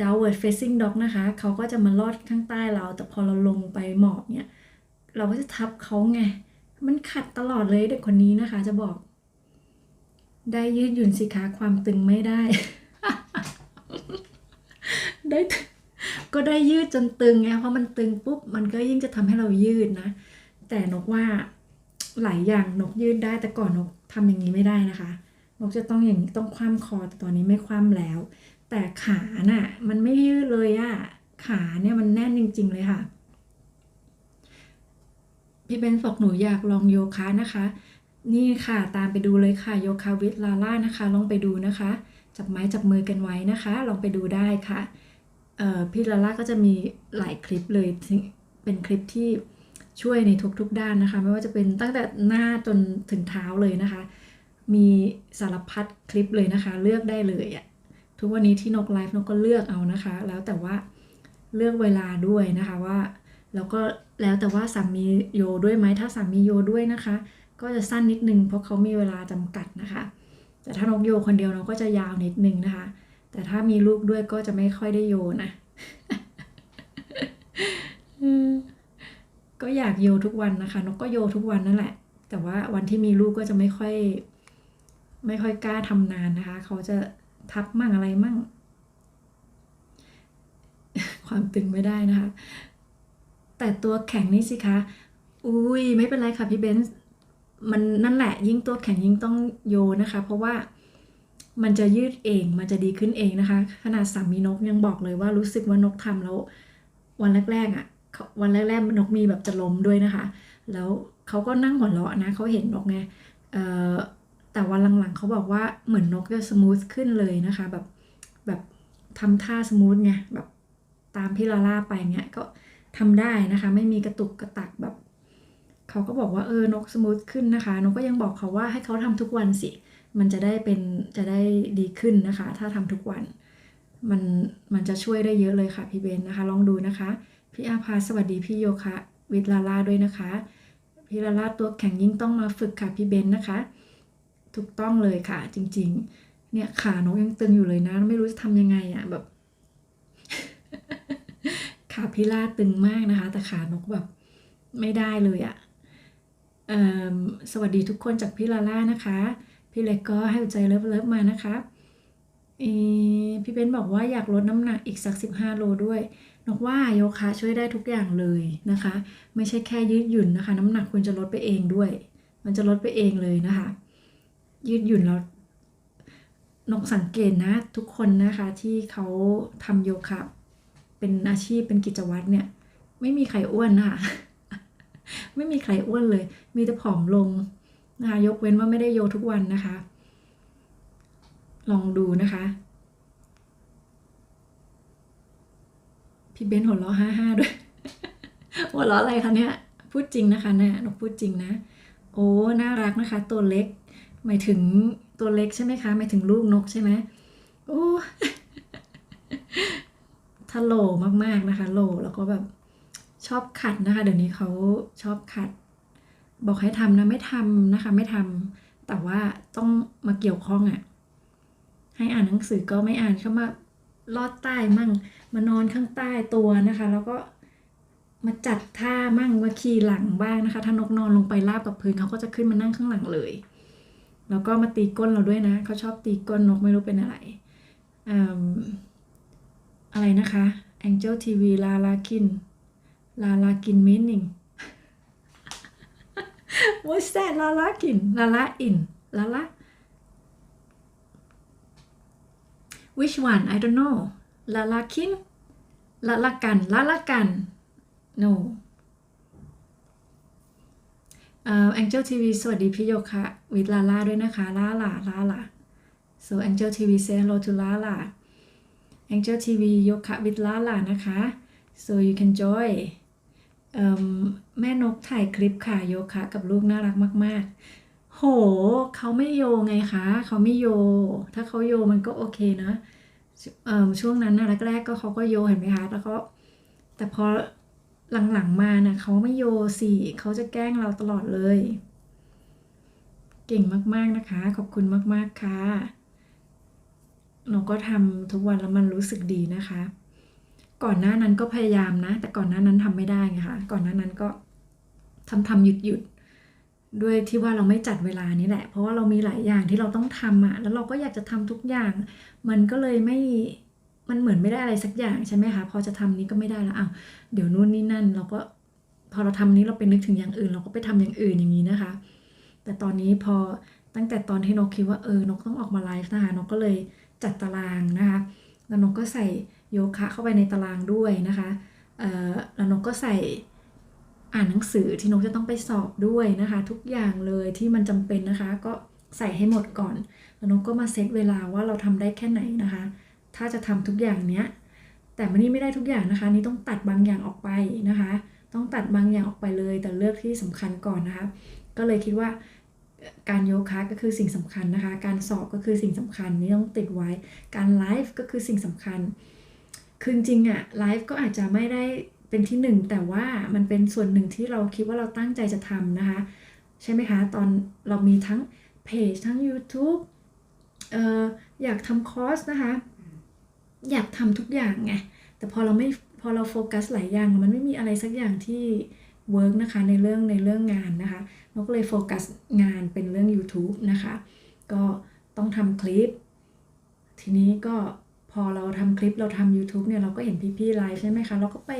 downward facing dog นะคะเขาก็จะมาลอดข้างใต้เราแต่พอเราลงไปหมอบเนี่ยเราก็จะทับเขาไงมันขัดตลอดเลยเด็กคนนี้นะคะจะบอกได้ยืดหยุ่นสิคะความตึงไม่ได้ ได้ก็ได้ยืดจนตึงไงเพราะมันตึงปุ๊บมันก็ยิ่งจะทำให้เรายืดนะแต่นกว่าหลายอย่างนกยืดได้แต่ก่อนนกทำอย่างนี้ไม่ได้นะคะนกจะต้องอย่างนี้ต้องคว่ำคอแต่ตอนนี้ไม่คว่ำแล้วแต่ขาน่ะมันไม่ยืดเลยอะขาเนี่ยมันแน่นจริงๆเลยค่ะพี่เบนบอกหนูอยากลองโยคะนะคะ นี่ค่ะตามไปดูเลยค่ะโยคะวิทลาล่านะคะลองไปดูนะคะจับไม้จับมือกันไว้นะคะลองไปดูได้ค่ะพี่ลาล่าก็จะมีหลายคลิปเลยเป็นคลิปที่ช่วยในทุกๆด้านนะคะไม่ว่าจะเป็นตั้งแต่หน้าจนถึงเท้าเลยนะคะมีสารพัดคลิปเลยนะคะเลือกได้เลยอะทุกวันนี้ที่นกไลฟ์นกก็เลือกเอานะคะแล้วแต่ว่าเลือกเวลาด้วยนะคะว่าแล้วก็แล้วแต่ว่าสามีโยด้วยไหมถ้าสามีโยด้วยนะคะก็จะสั้นนิดนึงเพราะเขามีเวลาจำกัดนะคะแต่ถ้านกโยคนเดียวนกก็จะยาวนิดนึงนะคะแต่ถ้ามีลูกด้วยก็จะไม่ค่อยได้โยนะ ก็อยากโยทุกวันนะคะนกก็โยทุกวันนั่นแหละแต่ว่าวันที่มีลูกก็จะไม่ค่อยกล้าทำนานนะคะเขาจะทับมั่งอะไรมั่ง ความตึงไม่ได้นะคะแต่ตัวแข็งนี่สิคะอุ้ยไม่เป็นไรค่ะพี่เบนซ์มันนั่นแหละยิ่งตัวแข็งยิ่งต้องโยนะคะเพราะว่ามันจะยืดเองมันจะดีขึ้นเองนะคะขนาดสามีนกยังบอกเลยว่ารู้สึกว่านกทำแล้ววันแรกๆอ่ะวันแรกๆนกมีแบบจะล้มด้วยนะคะแล้วเขาก็นั่งหัวเราะนะเขาเห็นนกไงแต่วันหลังๆเขาบอกว่าเหมือนนกจะสมูทขึ้นเลยนะคะแบบทำท่าสมูทไงแบบตามพี่ลาล่าไปเงี้ยก็ทำได้นะคะไม่มีกระตุกกระตักแบบเขาก็บอกว่านกสมูทขึ้นนะคะนกก็ยังบอกเขาว่าให้เขาทำทุกวันสิมันจะได้ดีขึ้นนะคะถ้าทำทุกวันมันจะช่วยได้เยอะเลยค่ะพี่เบนนะคะลองดูนะคะพี่อาภาสวัสดีพี่โยคะวิทลาล่าด้วยนะคะพี่ลาล่าตัวแข็งยิ่งต้องมาฝึกค่ะพี่เบนนะคะถูกต้องเลยค่ะจริงๆเนี่ยขานกยังตึงอยู่เลยนะไม่รู้จะทำยังไงอ่ะแบบ ขาพี่ล่าตึงมากนะคะแต่ขานกแบบไม่ได้เลยอะสวัสดีทุกคนจากพี่ลาล่านะคะพี่เล็กก็ให้หัวใจเลิฟมานะคะ พี่เบนบอกว่าอยากลดน้ำหนักอีกสัก15 โลด้วยนกว่าโยคะช่วยได้ทุกอย่างเลยนะคะ ไม่ใช่แค่ยืดหยุ่นนะคะ น้ำหนักคุณจะลดไปเองด้วย มันจะลดไปเองเลยนะคะ ยืดหยุ่นแล้วนกสังเกตนะทุกคนนะคะที่เขาทำโยคะเป็นอาชีพเป็นกิจวัตรเนี่ยไม่มีใครอ้วนนะคะ ไม่มีใครอ้วนเลย มีแต่ผอมลงนะคะยกเว้นว่าไม่ได้โยทุกวันนะคะ ลองดูนะคะ พี่เบนหัวเราะ55ด้วย หัวเราะอะไรคะเนี่ยพูดจริงนะคะเนี่ยนกพูดจริงนะโอ้น่ารักนะคะตัวเล็กหมายถึงตัวเล็กใช่ไหมคะหมายถึงลูกนกใช่ไหมโอ้ ถ้าโหลมากๆนะคะโหลแล้วก็แบบชอบขัดนะคะเดี๋ยวนี้เขาชอบขัด บอกให้ทำนะไม่ทำนะคะไม่ทำแต่ว่าต้องมาเกี่ยวข้องอ่ะให้อ่านหนังสือก็ไม่อ่านเข้ามาลอดใต้มั่งมานอนข้างใต้ตัวนะคะแล้วก็มาจัดท่ามั่งมาขี่หลังบ้างนะคะถ้านกนอนลงไปราบกับพื้นเขาก็จะขึ้นมานั่งข้างหลังเลยแล้วก็มาตีก้นเราด้วยนะเขาชอบตีก้นนกไม่รู้เป็นอะไรอะไรนะคะ Angel TV ลาลากิน meaning What's that ลาลากินลาลาอินลาลา Which one I don't know ลาลากินลาลากัน no Angel TV สวัสดีพี่โยคะวิดลาลาด้วยนะคะลาลา so Angel TV say hello to ลาลา Angel TV โยคะวิดลาลานะคะ so you can join แม่นกถ่ายคลิปค่ะโยคะกับลูกน่ารักมากๆโหเขาไม่โยไงคะเขาไม่โยถ้าเขาโยมันก็โอเคนะช่วงนั้นนะแรกๆก็เขาก็โยเห็นไหมคะแล้วก็แต่พอหลังๆมานะเขาไม่โยสิเขาจะแกล้งเราตลอดเลยเก่งมากๆนะคะขอบคุณมากๆค่ะเราก็ทำทุกวันแล้วมันรู้สึกดีนะคะก่อนหน้านั้นก็พยายามนะแต่ก่อนหน้านั้นทำไม่ได้ไงคะก่อนหน้านั้นก็ทำหยุดด้วยที่ว่าเราไม่จัดเวลานี้แหละเพราะว่าเรามีหลายอย่างที่เราต้องทำอะแล้วเราก็อยากจะทำทุกอย่างมันก็เลยไม่มันเหมือนไม่ได้อะไรสักอย่างใช่ไหมคะพอจะทำนี้ก็ไม่ได้แล้วอ้าวเดี๋ยวนู่นนี่นั่นเราก็พอเราทำนี้เราไปนึกถึงอย่างอื่นเราก็ไปทำอย่างอื่นอย่างนี้นะคะแต่ตอนนี้พอตั้งแต่ตอนที่นกคิดว่านกต้องออกมาไลฟ์นะคะนกก็เลยจัดตารางนะคะแล้วนกก็ใส่โยคะเข้าไปในตารางด้วยนะคะแล้วนกก็ใส่อ่านหนังสือที่นกจะต้องไปสอบด้วยนะคะทุกอย่างเลยที่มันจำเป็นนะคะก็ใส่ให้หมดก่อนแล้วนกก็มาเซตเวลาว่าเราทำได้แค่ไหนนะคะถ้าจะทำทุกอย่างเนี้ยแต่มันนี่ไม่ได้ทุกอย่างนะคะนี่ต้องตัดบางอย่างออกไปนะคะต้องตัดบางอย่างออกไปเลยแต่เลือกที่สำคัญก่อนนะคะก็เลยคิดว่าการโยคะก็คือสิ่งสำคัญนะคะการสอบก็คือสิ่งสำคัญนี่ต้องติดไว้การไลฟ์ก็คือสิ่งสำคัญคือจริงอะไลฟ์ก็อาจจะไม่ได้เป็นที่หนึ่งแต่ว่ามันเป็นส่วนหนึ่งที่เราคิดว่าเราตั้งใจจะทำนะคะใช่ไหมคะตอนเรามีทั้งเพจทั้ง YouTube อยากทำคอร์สนะคะอยากทำทุกอย่างไงแต่พอเราโฟกัสหลายอย่างมันไม่มีอะไรสักอย่างที่เวิร์กนะคะในเรื่องงานนะคะเราก็เลยโฟกัสงานเป็นเรื่อง YouTube นะคะก็ต้องทำคลิปทีนี้ก็พอเราทำคลิปเราทำ YouTube เนี่ยเราก็เห็นพี่ๆไลฟ์ใช่ไหมคะเราก็ไป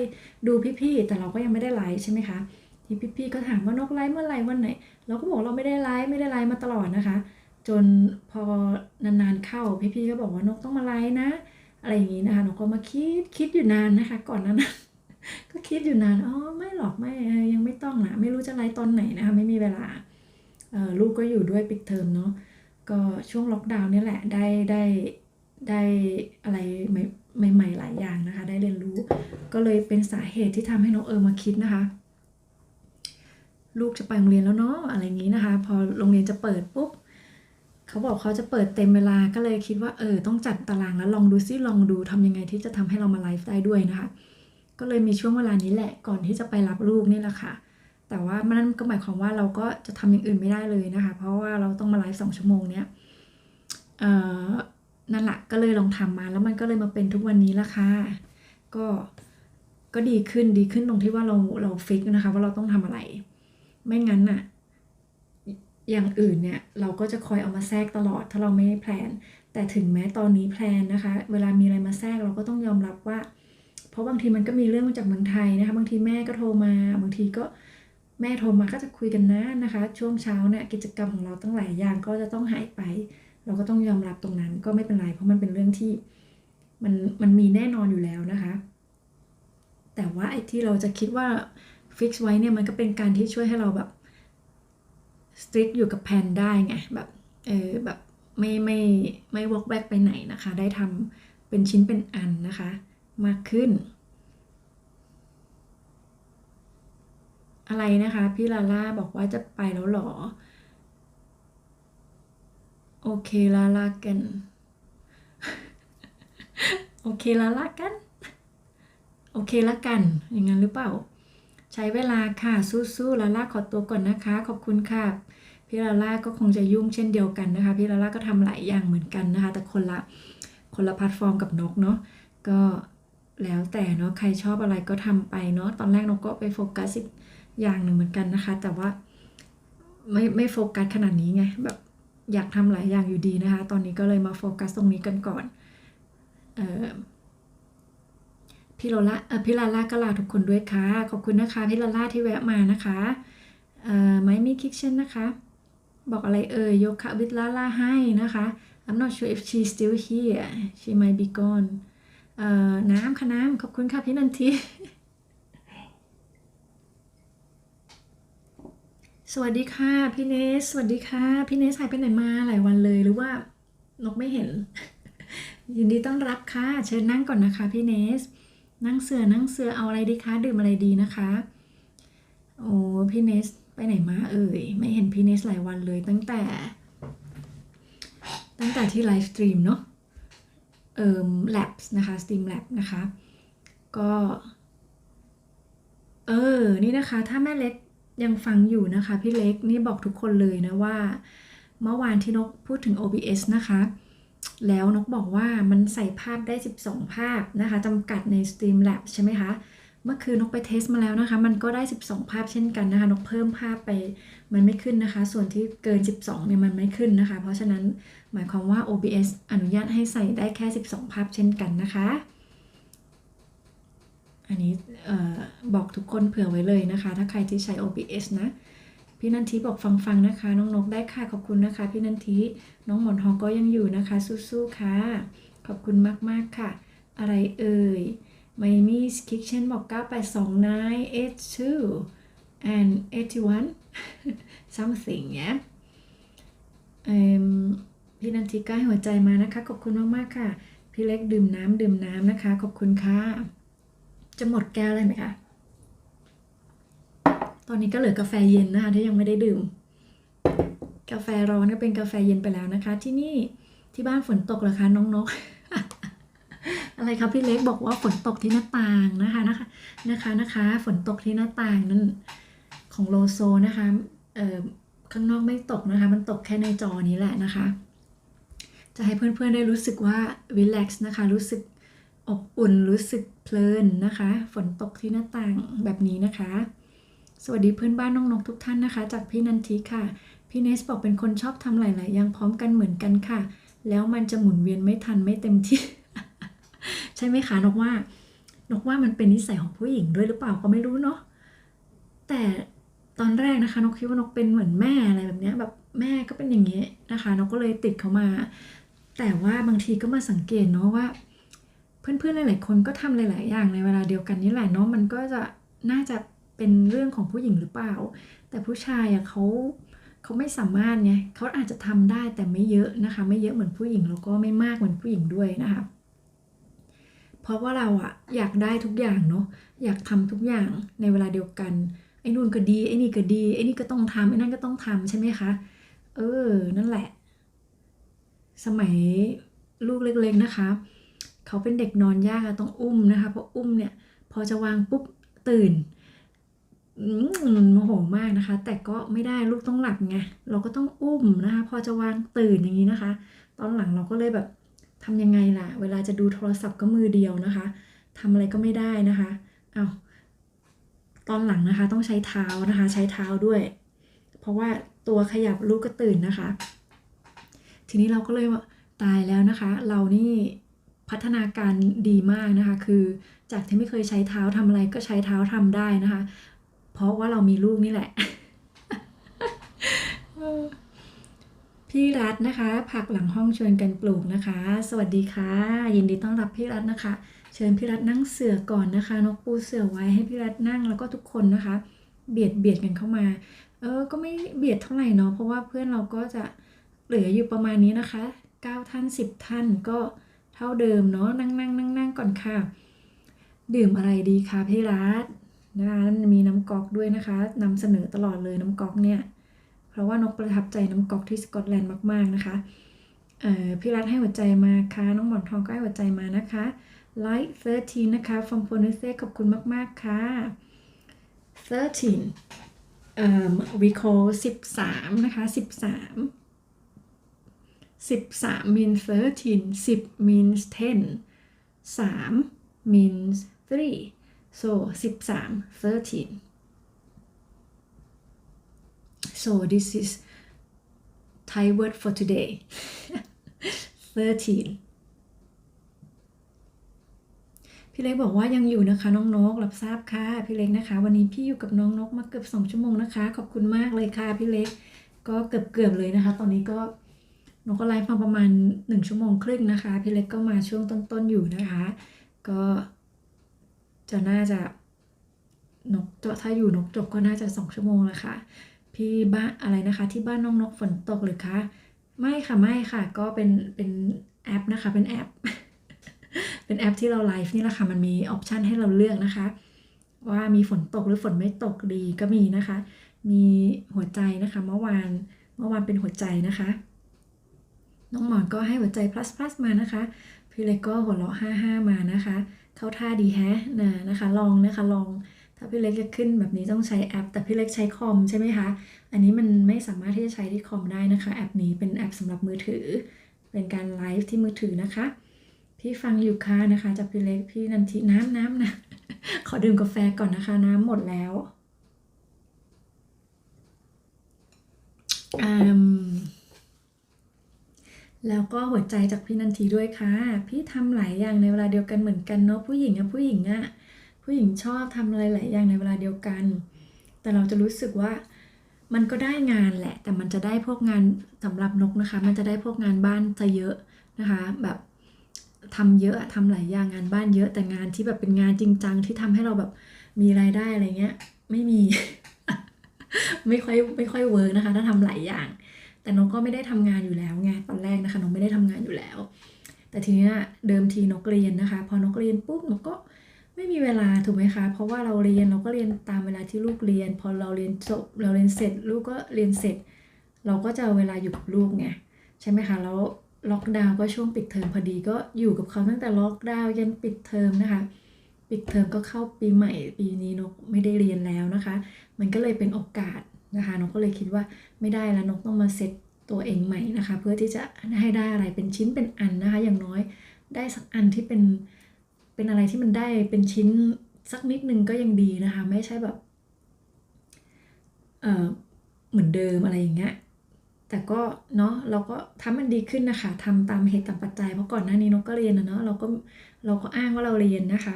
ดูพี่ๆแต่เราก็ยังไม่ได้ไลฟ์ใช่ไหมคะที่พี่ๆก็ถามว่านกไลฟ์เมื่อไหร่วันไหนเราก็บอกเราไม่ได้ไลฟ์มาตลอดนะคะจนพอนานๆเข้าพี่ๆก็บอกว่านกต้องมาไลฟ์นะอะไรอย่างนี้นะคะนกก็มาคิดอยู่นานนะคะก่อนนั้นก็คิดอยู่นานไม่หรอกไม่ยังไม่ต้องนะไม่รู้จะไลฟ์ตอนไหนนะคะไม่มีเวลาลูกก็อยู่ด้วยปิดเทอมเนาะก็ช่วงล็อกดาวน์นี่แหละได้อะไรใหม่ๆหลายอย่างนะคะได้เรียนรู้ก็เลยเป็นสาเหตุที่ทำให้น้องมาคิดนะคะลูกจะไปโรงเรียนแล้วเนาะอะไรอย่างนี้นะคะพอโรงเรียนจะเปิดปุ๊บเขาบอกเขาจะเปิดเต็มเวลาก็เลยคิดว่าต้องจัดตารางแล้วลองดูทำยังไงที่จะทำให้เรามาไลฟ์ได้ด้วยนะคะก็เลยมีช่วงเวลานี้แหละก่อนที่จะไปรับลูกนี่แหละค่ะแต่ว่ามันก็หมายความว่าเราก็จะทำอย่างอื่นไม่ได้เลยนะคะเพราะว่าเราต้องมาไลฟ์2 ชั่วโมงเนี้ยนั่นแหละก็เลยลองทำมาแล้วมันก็เลยมาเป็นทุกวันนี้ละค่ะก็ดีขึ้นตรงที่ว่าเราฟิกนะคะว่าเราต้องทำอะไรไม่งั้นน่ะอย่างอื่นเนี่ยเราก็จะคอยเอามาแทรกตลอดถ้าเราไม่แพลน แต่ถึงแม้ตอนนี้แพลนนะคะเวลามีอะไรมาแทรกเราก็ต้องยอมรับว่าเพราะบางทีมันก็มีเรื่องมาจากเมืองไทยนะคะบางทีแม่ก็โทรมาบางทีก็แม่โทรมาก็จะคุยกันนะนะคะช่วงเช้าเนี่ยกิจกรรมของเราตั้งหลายอย่างก็จะต้องหายไปเราก็ต้องยอมรับตรงนั้นก็ไม่เป็นไรเพราะมันเป็นเรื่องที่มันมีแน่นอนอยู่แล้วนะคะแต่ว่าไอ้ที่เราจะคิดว่าฟิกซ์ไว้เนี่ยมันก็เป็นการที่ช่วยให้เราแบบสตริกอยู่กับแผนได้ไงแบบแบบไม่วอกแวกไปไหนนะคะได้ทำเป็นชิ้นเป็นอันนะคะมากขึ้นอะไรนะคะพี่ลาล่าบอกว่าจะไปแล้วหรอโอเคลาลากันโอเคลาลากันโอเคละกันอย่างนั้นหรือเปล่าใช้เวลาค่ะสู้ๆลาล่าขอตัวก่อนนะคะขอบคุณค่ะพี่ลาล่าก็คงจะยุ่งเช่นเดียวกันนะคะพี่ลาล่าก็ทำหลายอย่างเหมือนกันนะคะแต่คนละแพลตฟอร์มกับนกเนาะก็แล้วแต่เนาะใครชอบอะไรก็ทำไปเนาะตอนแรกนกก็ไปโฟกัสอีกอย่างหนึ่งเหมือนกันนะคะแต่ว่าไม่โฟกัสขนาดนี้ไงแบบอยากทำหลายอย่างอยู่ดีนะคะตอนนี้ก็เลยมาโฟกัสตรงนี้กันก่อนพี่ลาล่าก็ลาทุกคนด้วยค่ะขอบคุณนะคะพี่ลาล่าที่แวะมานะคะไม่มีคิกเช่นนะคะบอกอะไรโยคะวิดลาล่าให้นะคะ I'm not sure if she's still here she might be gone น้ำค่ะน้ำขอบคุณค่ะพี่นันทีสวัสดีค่ะพี่เนสสวัสดีค่ะพี่เนสหายไปไหนมาหลายวันเลยหรือว่านกไม่เห็น ยินดีต้อนรับค่ะเชิญนั่งก่อนนะคะพี่เนสนั่งเสือเอาอะไรดีคะดื่มอะไรดีนะคะโอ้พี่เนสไปไหนมาไม่เห็นพี่เนสหลายวันเลยตั้งแต่ที่ไลฟ์สตรีมเนาะlabs นะคะ Steam Lab นะคะก็นี่นะคะถ้าแม่เล็กยังฟังอยู่นะคะพี่เล็กนี่บอกทุกคนเลยนะว่าเมื่อวานที่นกพูดถึง OBS นะคะแล้วนกบอกว่ามันใส่ภาพได้12ภาพนะคะจำกัดใน Streamlab ใช่ไหมคะเมื่อคืนนกไปเทสมาแล้วนะคะมันก็ได้12ภาพเช่นกันนะคะนกเพิ่มภาพไปมันไม่ขึ้นนะคะส่วนที่เกิน12เนี่ยมันไม่ขึ้นนะคะเพราะฉะนั้นหมายความว่า OBS อนุญาตให้ใส่ได้แค่12ภาพเช่นกันนะคะอันนี้บอกทุกคนเผื่อไว้เลยนะคะถ้าใครที่ใช้ OBS นะพี่นันทีบอกฟังนะคะน้องนกได้ค่ะขอบคุณนะคะพี่นันทีน้องหมอนทองก็ยังอยู่นะคะสู้ๆค่ะขอบคุณมากๆค่ะอะไรไมมี่คิกเช่นบอก982982 and 81 something yeah พี่นันทีก็ให้หัวใจมานะคะขอบคุณมากๆค่ะพี่เล็กดื่มน้ำนะคะขอบคุณค่ะจะหมดแก้วเลยไหมคะตอนนี้ก็เหลือกาแฟเย็นนะคะที่ยังไม่ได้ดื่มกาแฟร้อนก็เป็นกาแฟเย็นไปแล้วนะคะที่นี่ที่บ้านฝนตกเหรอคะน้องนก อะไรครับพี่เล็กบอกว่าฝนตกที่หน้าต่างนะคะฝนตกที่หน้าต่างนั่นของโลโซนะคะข้างนอกไม่ตกนะคะมันตกแค่ในจอนี้แหละนะคะจะให้เพื่อนๆได้รู้สึกว่ารีแลกซ์นะคะรู้สึกอบอุ่นรู้สึกเพลินนะคะฝนตกที่หน้าต่างแบบนี้นะคะสวัสดีเพื่อนบ้านน้องนกทุกท่านนะคะจากพี่นันทิค่ะพี่เนสบอกเป็นคนชอบทำหลายๆอย่างพร้อมกันเหมือนกันค่ะแล้วมันจะหมุนเวียนไม่ทันไม่เต็มที่ ใช่ไหมคะนกว่ามันเป็นนิสัยของผู้หญิงด้วยหรือเปล่าก็ไม่รู้เนาะแต่ตอนแรกนะคะนกคิดว่านกเป็นเหมือนแม่อะไรแบบนี้แบบแม่ก็เป็นอย่างนี้นะคะนกก็เลยติดเขามาแต่ว่าบางทีก็มาสังเกตเนาะว่าเพื่อนๆหลายๆคนก็ทำหลายๆอย่างในเวลาเดียวกันนี่แหละเนาะมันก็จะน่าจะเป็นเรื่องของผู้หญิงหรือเปล่าแต่ผู้ชายเขาไม่สามารถไงเขาอาจจะทำได้แต่ไม่เยอะนะคะไม่เยอะเหมือนผู้หญิงแล้วก็ไม่มากเหมือนผู้หญิงด้วยนะคะเพราะว่าเราอะอยากได้ทุกอย่างเนาะอยากทำทุกอย่างในเวลาเดียวกันไอ้นู่นก็ดีไอ้นี่ก็ดีไอ้นี่ก็ต้องทำไอ้นั่นก็ต้องทำใช่ไหมคะนั่นแหละสมัยลูกเล็กๆนะคะเขาเป็นเด็กนอนยากต้องอุ้มนะคะเพราะอุ้มเนี่ยพอจะวางปุ๊บตื่นโมโหมากนะคะแต่ก็ไม่ได้ลูกต้องหลับไงเราก็ต้องอุ้มนะคะพอจะวางตื่นอย่างนี้นะคะตอนหลังเราก็เลยแบบทำยังไงล่ะเวลาจะดูโทรศัพท์ก็มือเดียวนะคะทำอะไรก็ไม่ได้นะคะตอนหลังนะคะต้องใช้เท้านะคะใช้เท้าด้วยเพราะว่าตัวขยับลูกก็ตื่นนะคะทีนี้เราก็เลยว่า ตายแล้วนะคะ เรานี่พัฒนาการดีมากนะคะ คือจากที่ไม่เคยใช้เท้าทำอะไรก็ใช้เท้าทำได้นะคะ เพราะว่าเรามีลูกนี่แหละ พี่รัตน์นะคะผักหลังห้องชวนกันปลูกนะคะ สวัสดีค่ะ ยินดีต้อนรับพี่รัตน์นะคะ เชิญพี่รัตน์นั่งเสื่อก่อนนะคะ นกปูเสื่อไว้ให้พี่รัตน์นั่งแล้วก็ทุกคนนะคะ เบียดกันเข้ามา ก็ไม่เบียดเท่าไหร่เนาะเพราะว่าเพื่อนเราก็จะเหลืออยู่ประมาณนี้นะคะ9ท่าน10ท่านก็เท่าเดิมเนาะนั่งก่อนค่ะดื่มอะไรดีคะพี่รัตน์นะคะมีน้ำก๊อกด้วยนะคะนำเสนอตลอดเลยน้ำก๊อกเนี่ยเพราะว่านกประทับใจน้ำก๊อกที่สกอตแลนด์มากๆนะคะพี่รัตน์ให้หัวใจมาค่ะน้องหมอนทองก็ให้หัวใจมานะคะ Like 13 นะคะ from p o n u s e ขอบคุณมากๆค่ะ13we call 13นะคะ13 means 13 10 means 10 3 means 3 so 13 so this is Thai word for today 13พี่เล็กบอกว่ายังอยู่นะคะน้องนกรับทราบค่ะพี่เล็กนะคะวันนี้พี่อยู่กับน้องนกมาเกือบ2 ชั่วโมงนะคะขอบคุณมากเลยค่ะพี่เล็กก็เกือบเลยนะคะตอนนี้ก็นกก็ไลฟ์มาประมาณ1 ชั่วโมงครึ่งนะคะพี่เล็กก็มาช่วงต้นอยู่นะคะก็จะน่าจะนกถ้าอยู่นกจบก็น่าจะ2 ชั่วโมงแล้วค่ะพี่บ้านอะไรนะคะที่บ้านน้องนกฝนตกหรือคะไม่ค่ะก็เป็นแอปนะคะเป็นแอป เป็นแอปที่เราไลฟ์นี่แหละค่ะมันมีออปชันให้เราเลือกนะคะว่ามีฝนตกหรือฝนไม่ตกดีก็มีนะคะมีหัวใจนะคะเมื่อวานเป็นหัวใจนะคะน้องหมอนก็ให้หัวใจ plus มานะคะพี่เล็กก็หัวเราะ55มานะคะเข้าท่าดีแฮะนะคะลองถ้าพี่เล็กจะขึ้นแบบนี้ต้องใช้แอปแต่พี่เล็กใช้คอมใช่ไหมคะอันนี้มันไม่สามารถที่จะใช้ที่คอมได้นะคะแอปนี้เป็นแอปสำหรับมือถือเป็นการไลฟ์ที่มือถือนะคะพี่ฟังอยู่ค่ะนะคะจากพี่เล็กพี่นันทิน้ำนะ ขอดื่มกาแฟก่อนนะคะน้ำหมดแล้วแล้วก็หัวใจจากพี่นันทีด้วยค่ะพี่ทำหลายอย่างในเวลาเดียวกันเหมือนกันเนาะผู้หญิงชอบทำอะไรหลายอย่างในเวลาเดียวกันแต่เราจะรู้สึกว่ามันก็ได้งานแหละแต่มันจะได้พวกงานสำหรับนกนะคะมันจะได้พวกงานบ้านจะเยอะนะคะแบบทำเยอะทำหลายอย่างงานบ้านเยอะแต่งานที่แบบเป็นงานจริงจังที่ทำให้เราแบบมีรายได้อะไรเงี้ยไม่มี ไม่ค่อยเวิร์กนะคะถ้าทำหลายอย่างแต่นกก็ไม่ได้ทำงานอยู่แล้วไงตอนแรกนะคะนกไม่ได้ทำงานอยู่แล้วแต่ทีนี้เดิมทีนกเรียนนะคะพอนกเรียนปุ๊บนกก็ไม่มีเวลาถูกไหมคะเพราะว่าเราก็เรียนตามเวลาที่ลูกเรียนพอเราเรียนจบเราเรียนเสร็จลูกก็เรียนเสร็จเราก็จะเอาเวลาอยู่กับลูกไงใช่ไหมคะแล้วล็อกดาวน์ก็ช่วงปิดเทอมพอดีก็อยู่กับเขาตั้งแต่ล็อกดาวน์ยันปิดเทอมนะคะปิดเทอมก็เข้าปีใหม่ปีนี้นกไม่ได้เรียนแล้วนะคะมันก็เลยเป็นโอกาสนะคะนกก็เลยคิดว่าไม่ได้แล้วนกต้องมาเซตตัวเองใหม่นะคะเพื่อที่จะให้ได้อะไรเป็นชิ้นเป็นอันนะคะอย่างน้อยได้สักอันที่เป็นอะไรที่มันได้เป็นชิ้นสักนิดนึงก็ยังดีนะคะไม่ใช่แบบเหมือนเดิมอะไรอย่างเงี้ยแต่ก็เนาะเราก็ทำมันดีขึ้นนะคะทำตามเหตุตามปัจจัยเพราะก่อนหน้านี้นกก็เรียนนะเนาะเราก็อ้างว่าเราเรียนนะคะ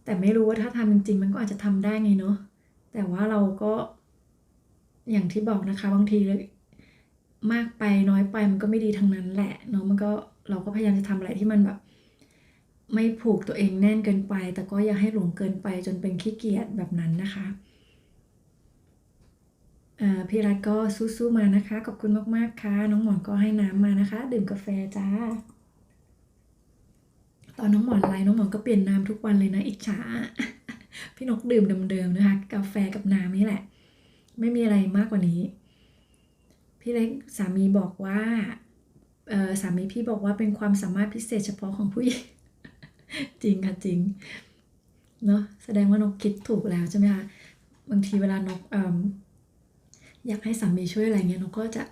แต่ไม่รู้ว่าถ้าทำจริงๆมันก็อาจจะทำได้ไงเนาะแต่ว่าเราก็อย่างที่บอกนะคะบางทีมากไปน้อยไปมันก็ไม่ดีทั้งนั้นแหละเนาะเราก็พยายามจะทำอะไรที่มันแบบไม่ผูกตัวเองแน่นเกินไปแต่ก็อย่าให้หลวมเกินไปจนเป็นขี้เกียจแบบนั้นนะคะพี่รัตก็สู้ๆมานะคะขอบคุณมากๆค่ะน้องหมอนก็ให้น้ำมานะคะดื่มกาแฟจ้าตอนน้องหมอนไลน์น้องหมอนก็เปลี่ยนน้ำทุกวันเลยนะอิจฉา พี่นกดื่มเดิมๆนะคะกาแฟกับน้ำนี่แหละไม่มีอะไรมากกว่านี้พี่เล็กสามีบอกว่าสามีพี่บอกว่าเป็นความสามารถพิเศษเฉพาะของผู้หญิง จริงค่ะจริงเนาะแสดงว่านกคิดถูกแล้วใช่ไหมคะบางทีเวลานกอยากให้สามีช่วยอะไรเงี้ยนกก็จะ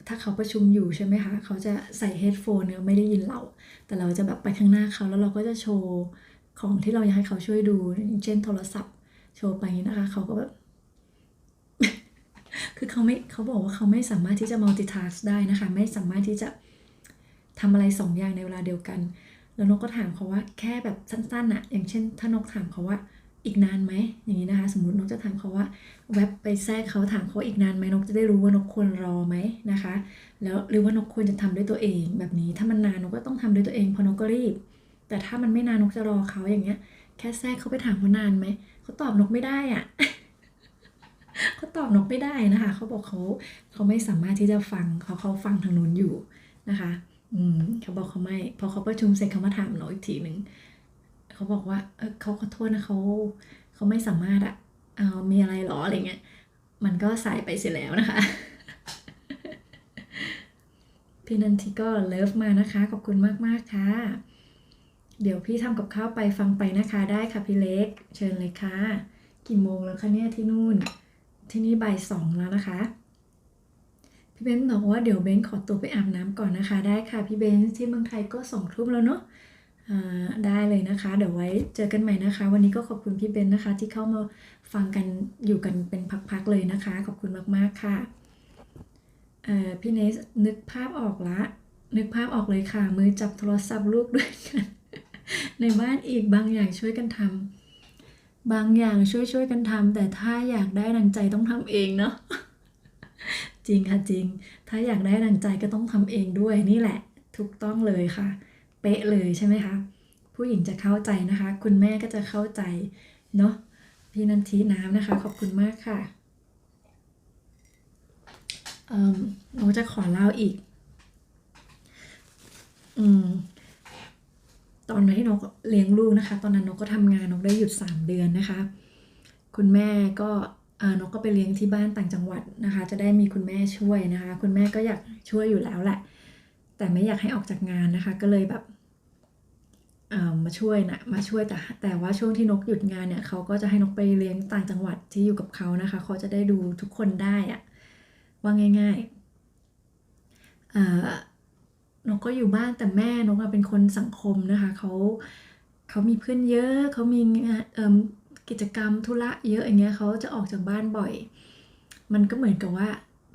ถ้าเขาประชุมอยู่ใช่ไหมคะเขาจะใส่เฮดโฟนเนี่ยไม่ได้ยินเราแต่เราจะแบบไปข้างหน้าเขาแล้วเราก็จะโชว์ของที่เราอยากให้เขาช่วยดูอย่างเช่นโทรศัพท์โชว์ไปนะคะเขาก็แบบ คือเขาบอกว่าเขาไม่สามารถที่จะ multitask ได้นะคะไม่สามารถที่จะ ทำอะไร2อย่างในเวลาเดียวกันแล้วนกก็ถามเขาว่าแค่แบบสั้นๆอะอย่างเช่นถ้านกถามเขาว่าอีกนานไหมอย่างนี้นะคะสมมุตินกจะถามเขาว่าแวบไปแทรกเขาถามเขาอีกนานไหมนกจะได้รู้ว่านกควรรอไหมนะคะแล้วหรือว่านกควรจะทำด้วยตัวเองแบบนี้ถ้ามันนานนกก็ต้องทำด้วยตัวเองเพราะนกก็รีบแต่ถ้ามันไม่นานนกจะรอเขาอย่างเงี้ยแค่แทรกเขาไปถามว่านานไหมเขาตอบนกไม่ได้อะ เขาตอบนกไม่ได้นะคะเขาบอกเขาไม่สามารถที่จะฟังเขาฟังทางนู้นอยู่นะคะเขาบอกเขาไม่พอเขาประชุมเสร็จเขามาถามนกอีกทีหนึ่งเขาบอกว่าเขาขอโทษนะเขาไม่สามารถอะมีอะไรหรออะไรเงี้ยมันก็สายไปเสียแล้วนะคะพี่นันทิก็เลิฟมานะคะขอบคุณมากๆค่ะเดี๋ยวพี่ทำกับข้าวไปฟังไปนะคะได้ค่ะพี่เล็กเชิญเลยค่ะกี่โมงแล้วคะเนี่ยที่นู่นที่นี่บ่าย2แล้วนะคะพี่เบนบอกว่าเดี๋ยวเบนขอตัวไปอาบน้ำก่อนนะคะได้ค่ะพี่เบนที่เมืองไทยก็2 ทุ่มแล้วเนาะได้เลยนะคะเดี๋ยวไว้เจอกันใหม่นะคะวันนี้ก็ขอบคุณพี่เบนนะคะที่เข้ามาฟังกันอยู่กันเป็นพักๆเลยนะคะขอบคุณมากๆค่ะพี่เนสนึกภาพออกละนึกภาพออกเลยค่ะมือจับโทรศัพท์ลูกด้วยกันในบ้านอีกบางอย่างช่วยกันทำบางอย่างช่วยกันทำแต่ถ้าอยากได้ดังใจต้องทำเองเนาะ จริงค่ะจริงถ้าอยากได้ดังใจก็ต้องทำเองด้วยนี่แหละถูกต้องเลยค่ะเป๊ะเลยใช่ไหมคะผู้หญิงจะเข้าใจนะคะคุณแม่ก็จะเข้าใจเนาะพี่นันทีน้ำนะคะขอบคุณมากค่ะหนูจะขอเล่าอีกตอนที่นกเลี้ยงลูกนะคะตอนนั้นนกก็ทำงานนกได้หยุด3 เดือนนะคะคุณแม่ก็นกก็ไปเลี้ยงที่บ้านต่างจังหวัดนะคะจะได้มีคุณแม่ช่วยนะคะคุณแม่ก็อยากช่วยอยู่แล้วแหละแต่ไม่อยากให้ออกจากงานนะคะก็เลยแบบมาช่วยแต่ว่าช่วงที่นกหยุดงานเนี่ยเขาก็จะให้นกไปเลี้ยงต่างจังหวัดที่อยู่กับเขานะคะเขาจะได้ดูทุกคนได้อะว่าง่ายๆนกก็อยู่บ้านแต่แม่นกเป็นคนสังคมนะคะเขามีเพื่อนเยอะเขามีกิจกรรมธุระเยอะอย่างเงี้ยเขาจะออกจากบ้านบ่อยมันก็เหมือนกับว่า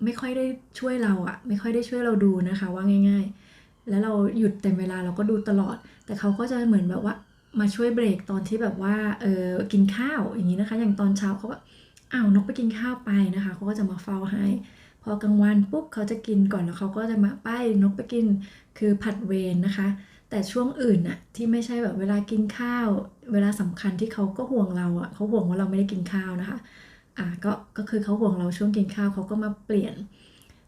ไม่ค่อยได้ช่วยเราอะไม่ค่อยได้ช่วยเราดูนะคะว่าง่ายๆแล้วเราหยุดเต็มเวลาเราก็ดูตลอดแต่เขาก็จะเหมือนแบบว่ามาช่วยเบรกตอนที่แบบว่ากินข้าวอย่างนี้นะคะอย่างตอนเช้าเขาก็นกไปกินข้าวไปนะคะเขาก็จะมาเฝ้าให้พอกลางวันปุ๊บเขาจะกินก่อนแล้วเขาก็จะมาป้ายนกไปกินคือผัดเวรนะคะแต่ช่วงอื่นน่ะที่ไม่ใช่แบบเวลากินข้าวเวลาสำคัญที่เขาก็ห่วงเราอ่ะเขาห่วงว่าเราไม่ได้กินข้าวนะคะก็คือเขาห่วงเราช่วงกินข้าวเขาก็มาเปลี่ยน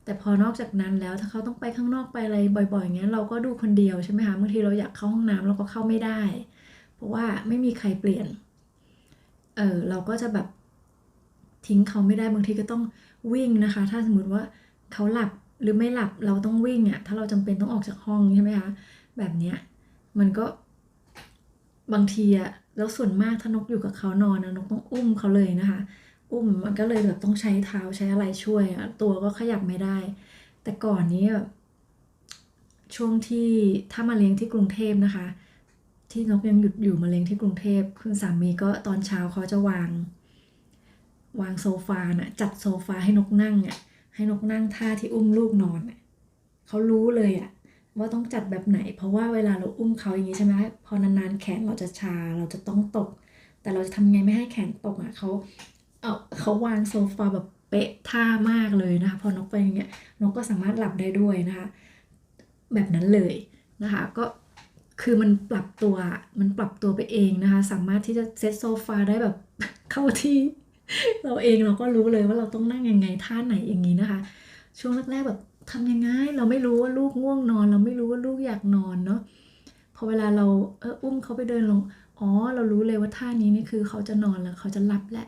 แต่พอนอกจากนั้นแล้วถ้าเขาต้องไปข้างนอกไปอะไรบ่อยๆอย่างเงี้ยเราก็ดูคนเดียวใช่ไหมคะบางทีเราอยากเข้าห้องน้ำเราก็เข้าไม่ได้เพราะว่าไม่มีใครเปลี่ยนเราก็จะแบบทิ้งเขาไม่ได้บางทีก็ต้องวิ่งนะคะถ้าสมมติว่าเขาหลับหรือไม่หลับเราต้องวิ่งอ่ะถ้าเราจำเป็นต้องออกจากห้องใช่ไหมคะแบบเนี้ยมันก็บางทีอะแล้วส่วนมากถ้านกอยู่กับเขานอนนะนกต้องอุ้มเขาเลยนะคะอุ้มมันก็เลยแบบต้องใช้เท้าใช้อะไรช่วยอะตัวก็ขยับไม่ได้แต่ก่อนนี้แบบช่วงที่ถ้ามาเลี้ยงที่กรุงเทพนะคะที่นกยังหยุดอยู่มาเลี้ยงที่กรุงเทพคุณสามีก็ตอนเช้าเขาจะวางโซฟาน่ะจัดโซฟาให้นกนั่งอ่ะให้นกนั่งท่าที่อุ้มลูกนอนอ่ะเขารู้เลยอ่ะว่าต้องจัดแบบไหนเพราะว่าเวลาเราอุ้มเขาอย่างนี้ใช่ไหมพอนานๆแขนเราจะชาเราจะต้องตกแต่เราจะทำไงไม่ให้แขนตกอ่ะเขาวางโซฟาแบบเป๊ะท่ามากเลยนะคะพอนกไปอย่างเงี้ยนกก็สามารถหลับได้ด้วยนะคะแบบนั้นเลยนะคะก็คือมันปรับตัวไปเองนะคะสามารถที่จะเซตโซฟาได้แบบเข้าที่ เราเองเราก็รู้เลยว่าเราต้องนั่งยังไงท่าไหนอย่างนี้นะคะช่วงแรกๆแบบทำยังไงเราไม่รู้ว่าลูกง่วงนอนเราไม่รู้ว่าลูกอยากนอนเนาะพอเวลาเราอุ้มเขาไปเดินลงเรารู้เลยว่าท่านี้นี่คือเขาจะนอนแล้วเขาจะหลับแหละ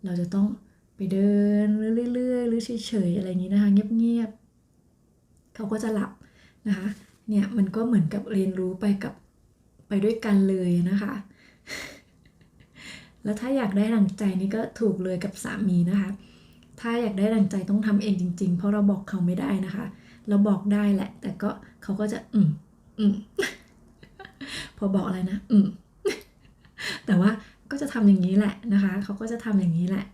เราจะต้องไปเดินเรื่อยๆหรือเฉยๆอะไรอย่างนี้นะคะเงียบๆเขาก็จะหลับนะคะเนี่ยมันก็เหมือนกับเรียนรู้ไปด้วยกันเลยนะคะ แล้วถ้าอยากได้ดั่งใจนี่ก็ถูกเลยกับสามีนะคะ ถ้าอยากได้ดั่งใจต้องทำเองจริงๆ เพราะเราบอกเขาไม่ได้นะคะ เราบอกได้แหละ แต่ก็เขาก็จะอืม พอบอกอะไรนะแต่ว่าก็จะทำอย่างนี้แหละนะคะ เขาก็จะทำอย่างนี้แหละ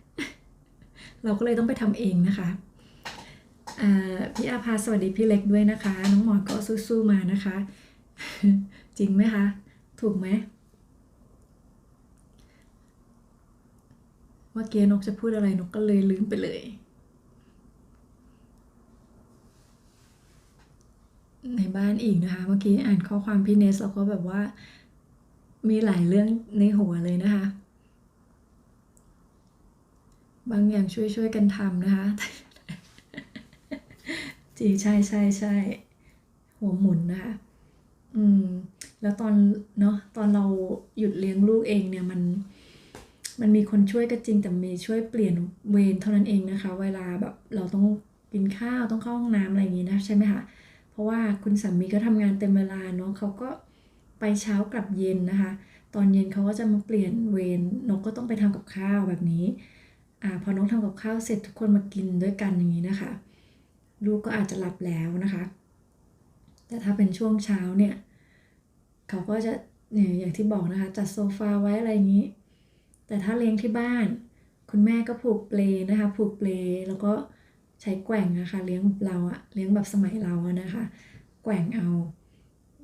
เราก็เลยต้องไปทำเองนะคะ พี่อาภาสวัสดีพี่เล็กด้วยนะคะน้องหมอนก็สู้ๆมานะคะ จริงไหมคะถูกไหมเมื่อกี้นกจะพูดอะไรนกก็เลยลืมไปเลยในบ้านอีกนะคะเมื่อกี้อ่านข้อความพี่เนสแล้วก็แบบว่ามีหลายเรื่องในหัวเลยนะคะบางอย่างช่วยกันทำนะคะ จริงใช่ใช่ใช่หัวหมุนนะคะอืมแล้วตอนเนาะตอนเราหยุดเลี้ยงลูกเองเนี่ยมันมีคนช่วยก็จริงแต่มีช่วยเปลี่ยนเวรเท่านั้นเองนะคะเวลาแบบเราต้องกินข้าวต้องเข้าห้องน้ำอะไรอย่างนี้นะใช่ไหมคะเพราะว่าคุณสามีก็ทำงานเต็มเวลาเนาะเขาก็ไปเช้ากลับเย็นนะคะตอนเย็นเขาก็จะมาเปลี่ยนเวรนกก็ต้องไปทำกับข้าวแบบนี้พอน้องทำกับข้าวเสร็จทุกคนมากินด้วยกันอย่างนี้นะคะลูกก็อาจจะหลับแล้วนะคะแต่ถ้าเป็นช่วงเช้าเนี่ยเขาก็จะเนี่ยอย่างที่บอกนะคะจัดโซฟาไว้อะไรอย่างนี้แต่ถ้าเลี้ยงที่บ้านคุณแม่ก็ผูกเปลนะคะผูกเปลแล้วก็ใช้แกว่งนะคะเลี้ยงเราอะเลี้ยงแบบสมัยเราอะนะคะแกว่งเอา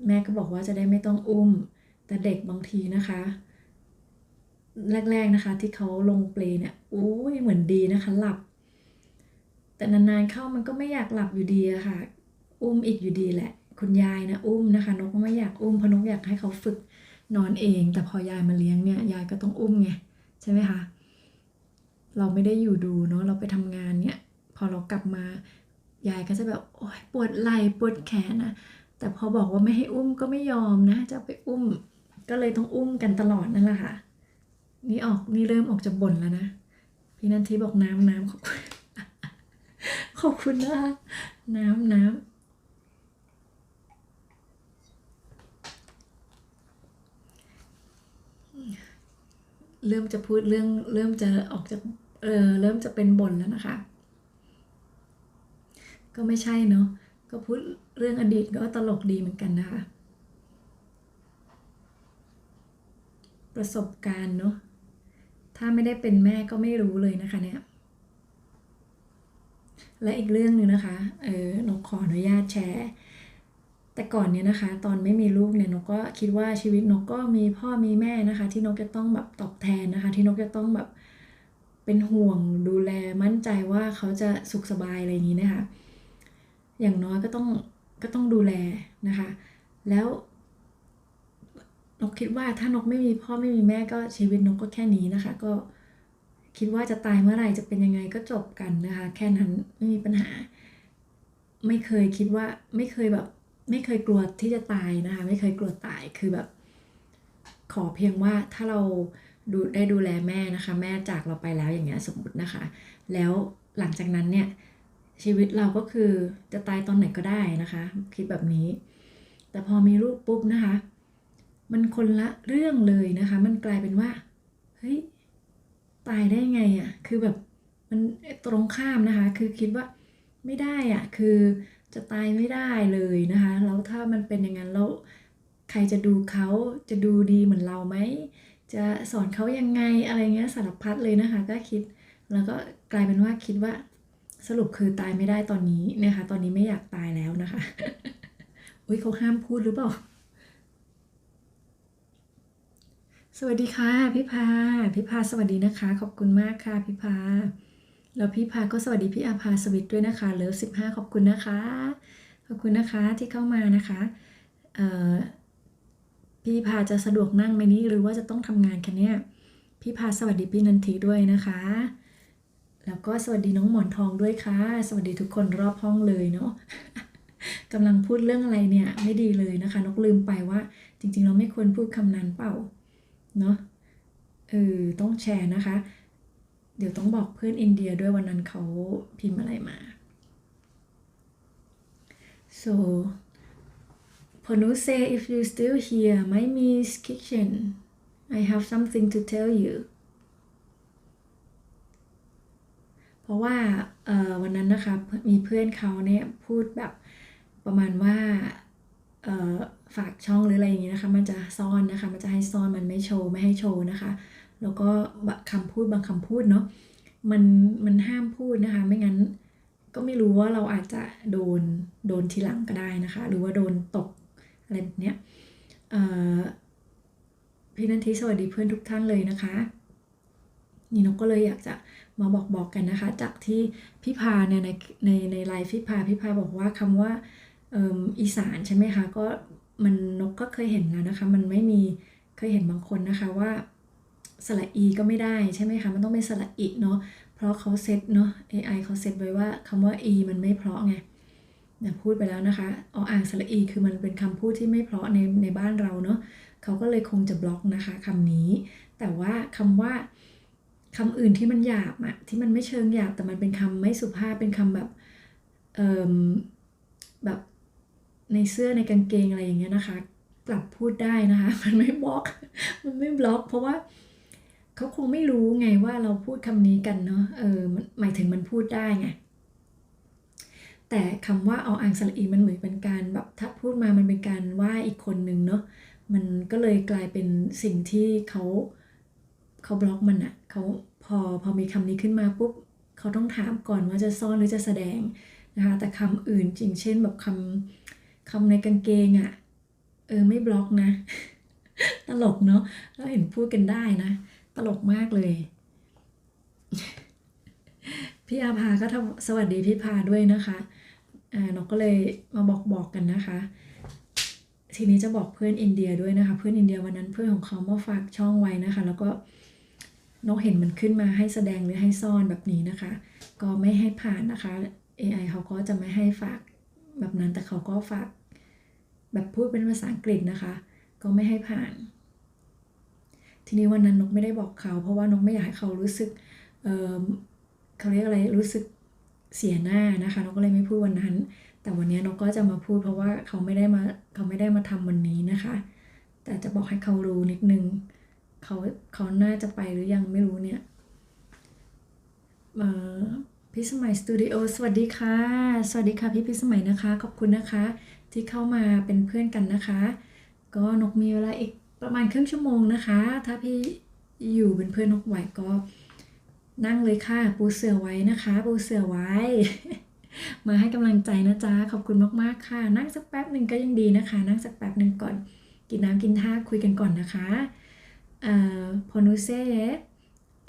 แม่ก็บอกว่าจะได้ไม่ต้องอุ้มแต่เด็กบางทีนะคะแรกๆนะคะที่เขาลงเปลเนี่ยอุ้ยเหมือนดีนะคะหลับแต่นานๆเข้ามันก็ไม่อยากหลับอยู่ดีอะค่ะอุ้มอีกอยู่ดีแหละคุณยายนะอุ้มนะคะนกก็ไม่อยากอุ้มเพราะนกอยากให้เขาฝึกนอนเองแต่พอยายมาเลี้ยงเนี่ยยายก็ต้องอุ้มไงใช่ไหมคะเราไม่ได้อยู่ดูเนาะเราไปทำงานเนี่ยพอเรากลับมายายก็จะแบบโอ๊ยปวดไหล่ปวดแขนนะแต่พอบอกว่าไม่ให้อุ้มก็ไม่ยอมนะจะไปอุ้มก็เลยต้องอุ้มกันตลอดนั่นแหละค่ะนี่เริ่มออกจะบ่นแล้วนะพี่นันทีบอกน้ำขอบคุณ ขอบคุณนะคะน้ำเริ่มจะพูดเรื่องเริ่มจะออกจากเริ่มจะเป็นบ่นแล้วนะคะก็ไม่ใช่เนาะก็พูดเรื่องอดีตก็ตลกดีเหมือนกันนะคะประสบการณ์เนาะถ้าไม่ได้เป็นแม่ก็ไม่รู้เลยนะคะเนี่ยและอีกเรื่องหนึ่งนะคะนกขออนุญาตแชร์แต่ก่อนเนี่ยนะคะตอนไม่มีลูกเนี่ยนกก็คิดว่าชีวิตนกก็มีพ่อมีแม่นะคะที่นกจะต้องแบบตอบแทนนะคะที่นกจะต้องแบบเป็นห่วงดูแลมั่นใจว่าเขาจะสุขสบายอะไรอย่างนี้นะคะอย่างน้อยก็ต้องดูแลนะคะแล้วนกคิดว่าถ้านกไม่มีพ่อไม่มีแม่ก็ชีวิตนกก็แค่นี้นะคะก็คิดว่าจะตายเมื่อไหร่จะเป็นยังไงก็จบกันนะคะแค่นั้นไม่มีปัญหา ไม่เคยคิดว่าไม่เคยแบบไม่เคยกลัวที่จะตายนะคะไม่เคยกลัวตายคือแบบขอเพียงว่าถ้าเราได้ดูแลแม่นะคะแม่จากเราไปแล้วอย่างเงี้ยสมมตินะคะแล้วหลังจากนั้นเนี่ยชีวิตเราก็คือจะตายตอนไหนก็ได้นะคะคิดแบบนี้แต่พอมีลูกปุ๊บนะคะมันคนละเรื่องเลยนะคะมันกลายเป็นว่าเฮ้ยตายได้ไงอะคือแบบมันตรงข้ามนะคะคือคิดว่า ไม่ได้อะคือจะตายไม่ได้เลยนะคะแล้วถ้ามันเป็นอย่างนั้นแล้วใครจะดูเขาจะดูดีเหมือนเราไหมจะสอนเขายังไงอะไรเงี้ยสารพัดเลยนะคะก็คิดแล้วก็กลายเป็นว่าคิดว่าสรุปคือตายไม่ได้ตอนนี้นะคะตอนนี้ไม่อยากตายแล้วนะคะอุ้ยเขาห้ามพูดหรือเปล่าสวัสดีค่ะพี่พาสวัสดีนะคะขอบคุณมากค่ะพี่พา แล้วพี่พาก็สวัสดีพี่อาภาสวิทด้วยนะคะเลิฟ15ขอบคุณนะคะขอบคุณนะคะที่เข้ามานะคะเอ่อพี่พาจะสะดวกนั่งไหมนี้หรือว่าจะต้องทำงานคะเนี่ยพี่พาสวัสดีพี่นันทีด้วยนะคะแล้วก็สวัสดีน้องหมอนทองด้วยค่ะสวัสดีทุกคนรอบห้องเลยเนาะกำลังพูดเรื่องอะไรเนี่ยไม่ดีเลยนะคะนกลืมไปว่าจริงๆเราไม่ควรพูดคำนั้นเปล่าเนาะต้องแชร์นะคะ เดี๋ยวต้องบอกเพื่อนอินเดียด้วยวันนั้นเขาพิมพ์อะไรมา so Ponu say if you still here my Miss Kitchen I have something to tell you เพราะว่าวันนั้นนะคะมีเพื่อนเขาเนี่ยพูดแบบประมาณว่าฝากช่องหรืออะไรอย่างนี้นะคะมันจะซ่อนนะคะมันจะให้ซ่อนมันไม่โชว์ไม่ให้โชว์นะคะแล้วก็คำพูดบางคำพูดเนาะมันห้ามพูดนะคะไม่งั้น ก็ไม่รู้ว่าเราอาจจะโดนทีหลังก็ได้นะคะ หรือว่าโดนตกอะไรแบบเนี้ยพี่นันทิสวัสดีเพื่อนทุกท่านเลยนะคะนี่นกก็เลยอยากจะมาบอกกันนะคะ จากที่พี่พาเนี่ยในไลฟ์พี่พาบอกว่าคำว่าอีสานใช่ไหมคะก็มันนกก็เคยเห็นแล้วนะคะมันไม่มีเคยเห็นบางคนนะคะว่าสระอีก็ไม่ได้ใช่ไหมคะมันต้องเป็นสระอิเนาะเพราะเขาเซตเนาะ AI เขาเซตไว้ว่าคำว่า e มันไม่เพราะไงพูดไปแล้วนะคะอ่างสระอีคือมันเป็นคำพูดที่ไม่เพราะในบ้านเราเนาะเขาก็เลยคงจะบล็อกนะคะคำนี้แต่ว่าคำอื่นที่มันหยาบอะที่มันไม่เชิงหยาบแต่มันเป็นคำไม่สุภาพเป็นคำแบบแบบในเสื้อในกางเกงอะไรอย่างเงี้ยนะคะกลับพูดได้นะคะมันไม่บล็อกเพราะว่าเขาคงไม่รู้ไงว่าเราพูดคำนี้กันเนาะหมายถึงมันพูดได้ไงแต่คำว่าอ่างสระอีมันเหมือนเป็นการแบบถ้าพูดมามันเป็นการว่าอีกคนนึงเนาะมันก็เลยกลายเป็นสิ่งที่เขาบล็อกมันอะเขาพอมีคำนี้ขึ้นมาปุ๊บเขาต้องถามก่อนว่าจะซ่อนหรือจะแสดงนะคะแต่คำอื่นจริงเช่นแบบคำในกางเกงอะไม่บล็อกนะ ตลกเนาะเราเห็นพูดกันได้นะตลกมากเลย พี่อาภาก็สวัสดีพี่พาด้วยนะคะนกก็เลยมาบอกกันนะคะทีนี้จะบอกเพื่อนอินเดียด้วยนะคะเพื่อนอินเดียวันนั้นเพื่อนของเขามาฝากช่องไว้นะคะแล้วก็นกเห็นมันขึ้นมาให้แสดงหรือให้ซ่อนแบบนี้นะคะก็ไม่ให้ผ่านนะคะ AI เขาก็จะไม่ให้ฝากแบบนั้นแต่เขาก็ฝากแบบพูดเป็นภาษาอังกฤษนะคะก็ไม่ให้ผ่านทีนี้วันนั้นนกไม่ได้บอกเขาเพราะว่านกไม่อยากให้เขารู้สึกเขาเรียกอะไรรู้สึกเสียหน้านะคะนกก็เลยไม่พูดวันนั้นแต่วันนี้นกก็จะมาพูดเพราะว่าเขาไม่ได้มาทำวันนี้นะคะแต่จะบอกให้เขารู้นิดนึงเขาน่าจะไปหรือยังไม่รู้เนี่ยพี่สมัยสตูดิโอสวัสดีค่ะสวัสดีค่ะพี่สมัยนะคะขอบคุณนะคะที่เข้ามาเป็นเพื่อนกันนะคะก็นกมีเวลาอีกประมาณครึ่งชั่วโมงนะคะถ้าพี่อยู่เป็นเพื่อนนกไหวก็นั่งเลยค่ะปูเสื่อไว้นะคะปูเสื่อไว้ มาให้กำลังใจนะจ๊ะขอบคุณมากๆค่ะนั่งสักแป๊บหนึ่งก็ยังดีนะคะนั่งสักแป๊บหนึ่งก่อนกินน้ำกินท่าคุยกันก่อนนะคะPonuse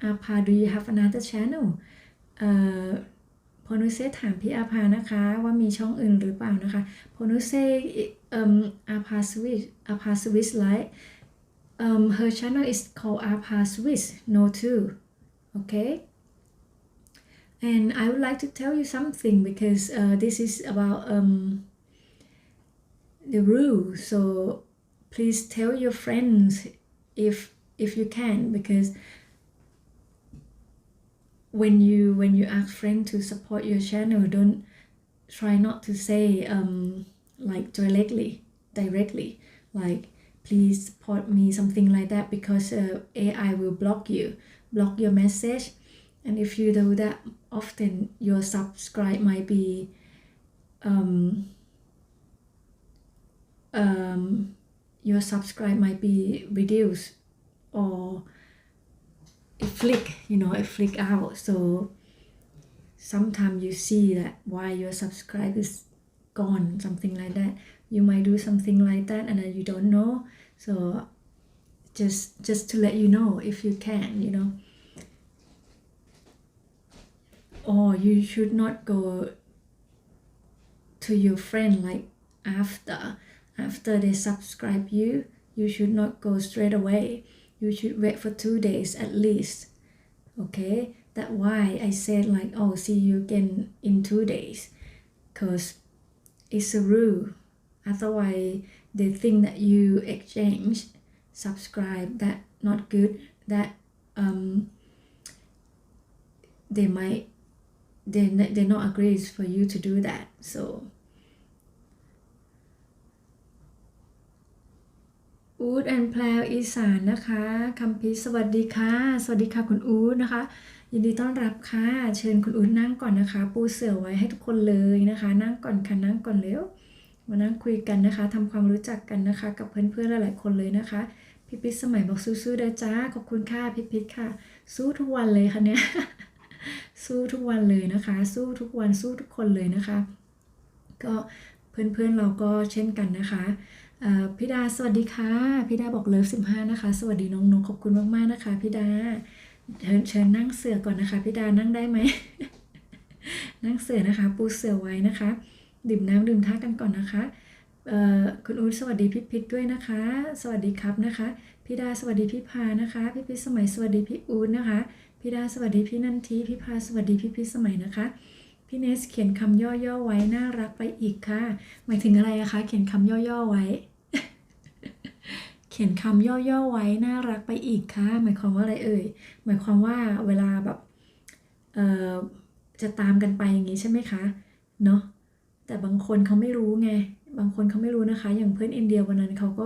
Apha do you have another channel Ponuse ถามพี่อาภานะคะว่ามีช่องอื่นหรือเปล่านะคะ Ponuse Apha Swiss Light her channel is called Apha Swiss no too okay and I would like to tell you something because this is about the rule so please tell your friends if you can because when you ask friends to support your channel don't try not to say like directly like please support me something like that because AI will block your message and if you do that often your subscribe might be your subscribe might be reduced or it flick out so sometimes you see that why your subscribe is gone something like that you might do something like that and then you don't know so just to let you know if you can or you should not go to your friend like after they subscribe you should not go straight away you should wait for 2 days at least okay that's why I said like oh see you again in 2 days because it's a rule otherwise they think that you exchange subscribe that not good that they not agree for you to do that soอู๊ดแอนแพลวอีสานนะคะคัมพีสวัสดีค่ะสวัสดีค่ะคุณอู๊ดนะคะยินดีต้อนรับค่ะเชิญคุณอู๊ดนั่งก่อนนะคะปูเสื่อไว้ให้ทุกคนเลยนะคะนั่งก่อนค่ะนั่งก่อนเร็วมานั่งคุยกันนะคะทำความรู้จักกันนะคะกับเพื่อนๆหลายๆคนเลยนะคะพี่พิษสมัยบอกสู้ๆเด้อจ้าขอบคุณค่ะพี่พิษค่ะสู้ทุกวันเลยค่ะเนี่ย สู้ทุกวันเลยนะคะ สู้ทุกวันสู้ทุกคนเลยนะคะ ก็เพื่อนๆเราก็เช่นกันนะคะพี่ดาสวัสดีค่ะพี่ดาบอกเลิฟ15นะคะสวัสดีน้องนกขอบคุณมากๆนะคะพี่ดาเชิญนั่งเสือก่อนนะคะพี่ดานั่งได้ไหม นั่งเสือนะคะปูเสือไว้นะคะดื่มน้ำดื่มท่ากันก่อนนะคะคุณอู๊ดสวัสดีพี่พิษด้วยนะคะสวัสดีครับนะคะพี่ดาสวัสดีพี่พานะคะพี่พิษสมัยสวัสดีพี่อู๊ดนะคะพี่ดาสวัสดีพี่นันทีพี่พาสวัสดีพี่พิษสมัยนะคะพี่เนสเขียนคำย่อๆไว้น่ารักไปอีกค่ะหมายถึงอะไรอะคะเขียนคำย่อๆไว้ เขียนคำย่อๆไว้น่ารักไปอีกค่ะหมายความว่าอะไรเอ่ยหมายความว่าเวลาแบบเอ่อจะตามกันไปอย่างนี้ใช่ไหมคะเนาะแต่บางคนเขาไม่รู้ไงบางคนเขาไม่รู้นะคะอย่างเพื่อนอินเดียวันนั้นเขาก็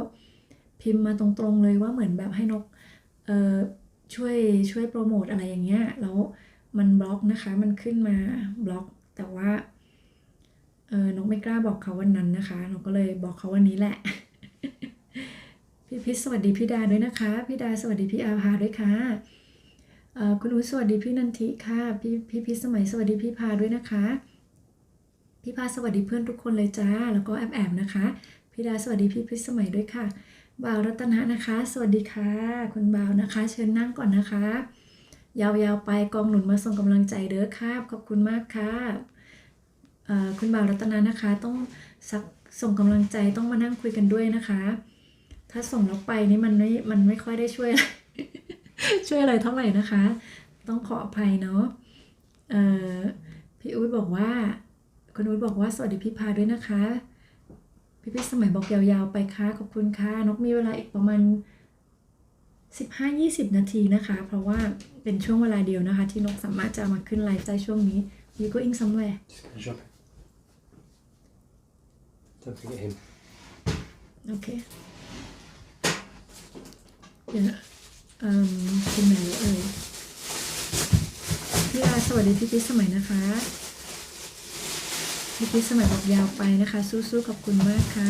พิมพ์มาตรงๆเลยว่าเหมือนแบบให้นกช่วยโปรโมทอะไรอย่างเงี้ยแล้วมันบล็อกนะคะมันขึ้นมาบล็อกแต่ว่านกไม่กล้าบอกเขาวันนั้นนะคะนกก็เลยบอกเขาวันนี้แหละ พี่พิษสวัสดีพี่ดาด้วยนะคะพี่ดาสวัสดีพี่อาภาด้วยค่ะคุณอุ้ยสวัสดีพี่นันทิค่ะพี่พิษสมัยสวัสดีพี่พาด้วยนะคะพี่พาสวัสดีเพื่อนทุกคนเลยจ้าแล้วก็แอบนะคะพี่ดาสวัสดีพี่พิษสมัยด้วยค่ะบ่าวรัตนะนะคะสวัสดีค่ะคุณบ่าวนะคะเชิญนั่งก่อนนะคะยาวๆไปกองหนุนมาส่งกำลังใจเด้อค่ะขอบคุณมากค่ะคุณบ่าวรัตนะนะคะต้องส่งกำลังใจต้องมานั่งคุยกันด้วยนะคะถ้าส่งแล้วไปนี่มันไม่ค่อยได้ช่วย ช่วยอะไรเท่าไหร่นะคะ ต้องขออภัยเนาะพี่อุ้ยบอกว่าคุณอุ้ยบอกว่าสวัสดีพี่พาด้วยนะคะพี่สมัยบอกยาวๆไปค่ะขอบคุณค่ะนกมีเวลาอีกประมาณ15-20 นาทีนะคะ เพราะว่าเป็นช่วงเวลาเดียวนะคะ ที่นกสามารถจะมาขึ้นไลฟ์ได้ช่วงนี้ You going somewhere? Just gonna shop. Don't forget him. โอเคเดี๋ยวคุณไหนเอ่ยพี่อาสวัสดีพี่พิษสมัยนะคะพี่พิษสมัยบอกยาวไปนะคะสู้ๆขอบคุณมากค่ะ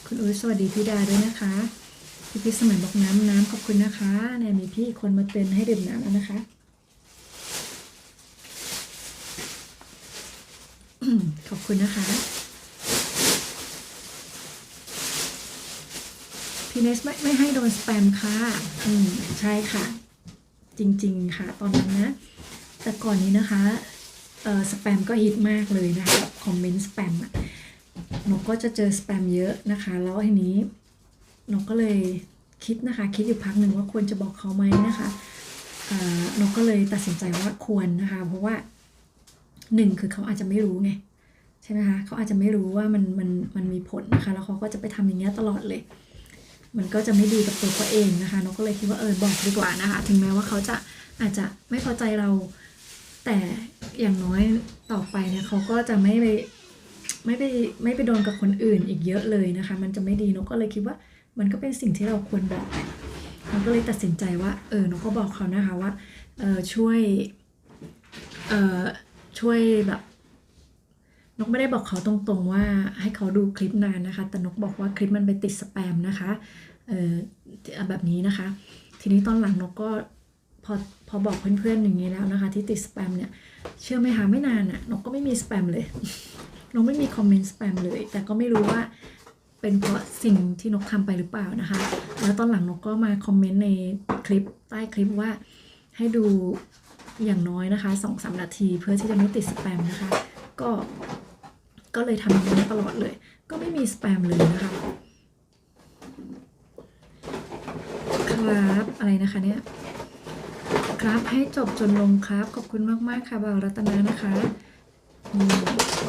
คุณอุ้ยสวัสดีพี่ดาด้วยนะคะพี่พิษสมัยบอกน้ำขอบคุณนะคะเนี่ยมีพี่คนมาเตือนให้ดื่มน้ำแล้วนะคะ ขอบคุณนะคะพี่เนสไม่ให้โดนสแปมค่ะใช่ค่ะจริงๆค่ะตอนนั้นนะแต่ก่อนนี้นะคะสแปมก็ฮิตมากเลยนะคะคอมเมนต์สแปมอะนกก็จะเจอสแปมเยอะนะคะแล้วทีนี้นกก็เลยคิดอยู่พักหนึ่งว่าควรจะบอกเขาไหมนะคะนกก็เลยตัดสินใจว่าควรนะคะเพราะว่า1คือเขาอาจจะไม่รู้ไงใช่ไหมคะเขาอาจจะไม่รู้ว่ามันมีผลนะคะแล้วเขาก็จะไปทำอย่างเงี้ยตลอดเลยมันก็จะไม่ดีกับตัวเขาเองนะคะนกก็เลยคิดว่าบอกดีกว่านะคะถึงแม้ว่าเขาจะอาจจะไม่พอใจเราแต่อย่างน้อยต่อไปเนี่ยเขาก็จะไม่ไปโดนกับคนอื่นอีกเยอะเลยนะคะมันจะไม่ดีนกก็เลยคิดว่ามันก็เป็นสิ่งที่เราควรบอกนกก็เลยตัดสินใจว่านกก็บอกเขานะคะว่าช่วยแบบนกไม่ได้บอกเขาตรงๆว่าให้เขาดูคลิปนานนะคะแต่นกบอกว่าคลิปมันไปติดสแปมนะคะแบบนี้นะคะทีนี้ตอนหลังนกก็พอบอกเพื่อนๆอย่างนี้แล้วนะคะที่ติดสแปมเนี่ยเชื่อไหมคะไม่นานอะนกก็ไม่มีสแปมเลย นกไม่มีคอมเมนต์สแปมเลยแต่ก็ไม่รู้ว่าเป็นเพราะสิ่งที่นกทำไปหรือเปล่านะคะแล้วตอนหลังนกก็มาคอมเมนต์ในคลิปใต้คลิปว่าให้ดูอย่างน้อยนะคะ 2-3 นาทีเพื่อที่จะไม่ติดสแปมนะคะก็เลยทำอย่างนี้ตลอดเลยก็ไม่มีสแปมเลยนะคะครับอะไรนะคะเนี่ยครับให้จบจนลงครับขอบคุณมากๆค่ะบ่าวรัตนานะคะ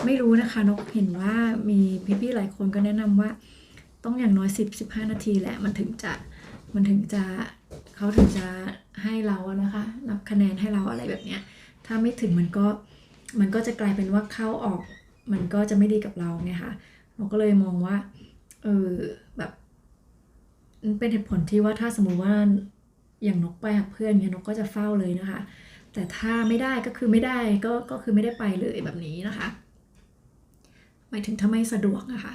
ไม่รู้นะคะนกเห็นว่ามีพี่ๆหลายคนก็แนะนำว่าต้องอย่างน้อย10-15 นาทีแหละมันถึงจะเขาถึงจะให้เรานะคะนับคะแนนให้เราอะไรแบบเนี้ยถ้าไม่ถึงมันก็จะกลายเป็นว่าเข้าออกมันก็จะไม่ดีกับเราไงคะนกก็เลยมองว่าแบบเป็นเหตุผลที่ว่าถ้าสมมุติว่าอย่างนกไปหาเพื่อนเนี่ยนกก็จะเฝ้าเลยนะคะแต่ถ้าไม่ได้ก็คือไม่ได้ก็คือไม่ได้ไปเลยแบบนี้นะคะหมายถึงถ้าไม่สะดวกนะคะ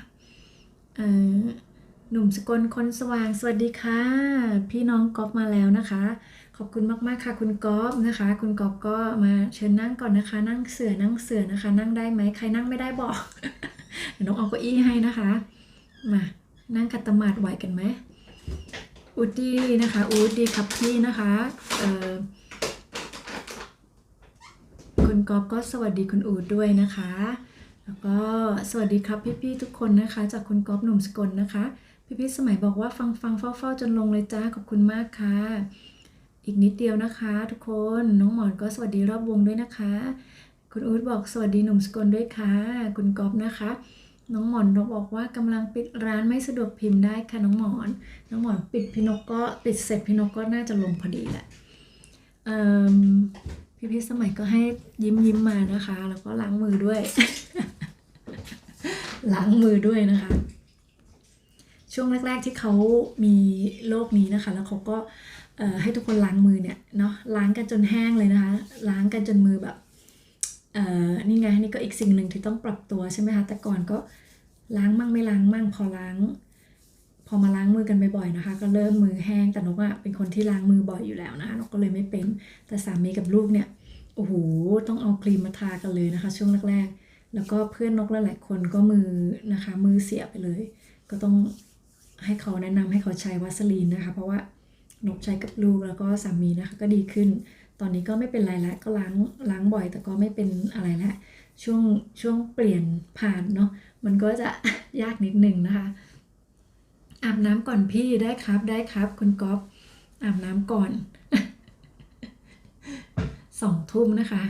หนุ่มสกลคนสว่างสวัสดีค่ะพี่น้องก๊อฟมาแล้วนะคะ ขอบคุณมากๆค่ะคุณก๊อฟนะคะ คุณก๊อฟก็มาเชิญนั่งก่อนนะคะ นั่งเสือนะคะ นั่งได้ไหมใครนั่งไม่ได้บอก เดี๋ยวน้องเอาเก้าอี้ให้นะคะมานั่งขัดสมาธิไหวกันไหมอูดดี้นะคะอูดดี้ครับพี่นะคะคุณก๊อฟก็สวัสดีคุณอูดด้วยนะคะ แล้วก็สวัสดีครับพี่ๆทุกคนนะคะ จากคุณก๊อฟหนุ่มสกลนะคะ พี่ๆสมัยบอกว่าฟังเฝ้าจนลงเลยจ้าขอบคุณมากค่ะอีกนิดเดียวนะคะทุกคนน้องหมอนก็สวัสดีรอบวงด้วยนะคะคุณอู๊ดบอกสวัสดีหนุ่มสกลด้วยค่ะคุณก๊อฟนะคะน้องหมอนบอกว่ากำลังปิดร้านไม่สะดวกพิมพ์ได้ค่ะน้องหมอนปิดพี่นกก็ปิดเสร็จพี่นกก็น่าจะลงพอดีแหละพี่สมัยก็ให้ยิ้มมานะคะแล้วก็ล้างมือด้วย ล้างมือด้วยนะคะช่วงแรกๆที่เขามีโรคนี้นะคะแล้วเขาก็ให้ทุกคนล้างมือเนี่ยเนาะล้างกันจนแห้งเลยนะคะล้างกันจนมือแบบนี่ไงนี่ก็อีกสิ่งหนึ่งที่ต้องปรับตัวใช่ไหมคะแต่ก่อนก็ล้างมั่งไม่ล้างมั่งพอมาล้างมือกันบ่อยๆนะคะก็เริ่มมือแห้งแต่นกอะเป็นคนที่ล้างมือบ่อยอยู่แล้วนะคะนกก็เลยไม่เป็นแต่สามีกับลูกเนี่ยโอ้โหต้องเอาครีมมาทากันเลยนะคะช่วงแรกๆแล้วก็เพื่อนนกหลายๆคนก็มือนะคะมือเสียไปเลยก็ต้องให้เขาแนะนำให้เขาใช้วาสลีนนะคะเพราะว่านกใช้กับลูกแล้วก็สามีนะคะก็ดีขึ้นตอนนี้ก็ไม่เป็นไรแล้วก็ล้างบ่อยแต่ก็ไม่เป็นอะไรแล้วช่วงเปลี่ยนผ่านเนาะมันก็จะ ยากนิดนึงนะคะอาบน้ำก่อนพี่ได้ครับคุณก๊อฟอาบน้ำก่อน 2 ทุ่มนะคะ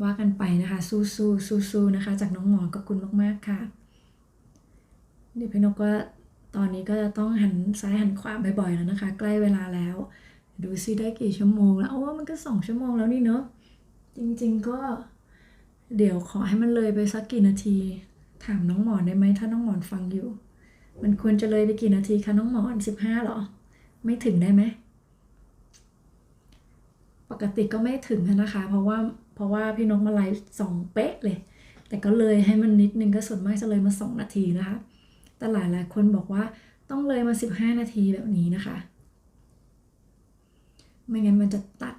ว่ากันไปนะคะสู้นะคะจากน้องหมอนขอบคุณมากๆค่ะเดี๋ยวพี่นกก็ตอนนี้ก็จะต้องหันซ้ายหันขวาบ่อยๆแล้วนะคะใกล้เวลาแล้วดูซิได้กี่ชั่วโมงแล้วโอ้มันก็2 ชั่วโมงแล้วนี่เนาะจริงๆก็เดี๋ยวขอให้มันเลยไปสักกี่นาทีถามน้องหมอนได้ไหมถ้าน้องหมอนฟังอยู่มันควรจะเลยไปกี่นาทีคะน้องหมอน15หรอไม่ถึงได้ไหมปกติก็ไม่ถึงนะคะเพราะว่าพี่นกมาไลฟ์2เป๊ะเลยแต่ก็เลยให้มันนิดนึงก็ส่วนมากจะเลยมา2 นาทีนะคะแต่หลายคนบอกว่าต้องเลยมา15 นาทีแบบนี้นะคะไม่งั้นมันจะตัด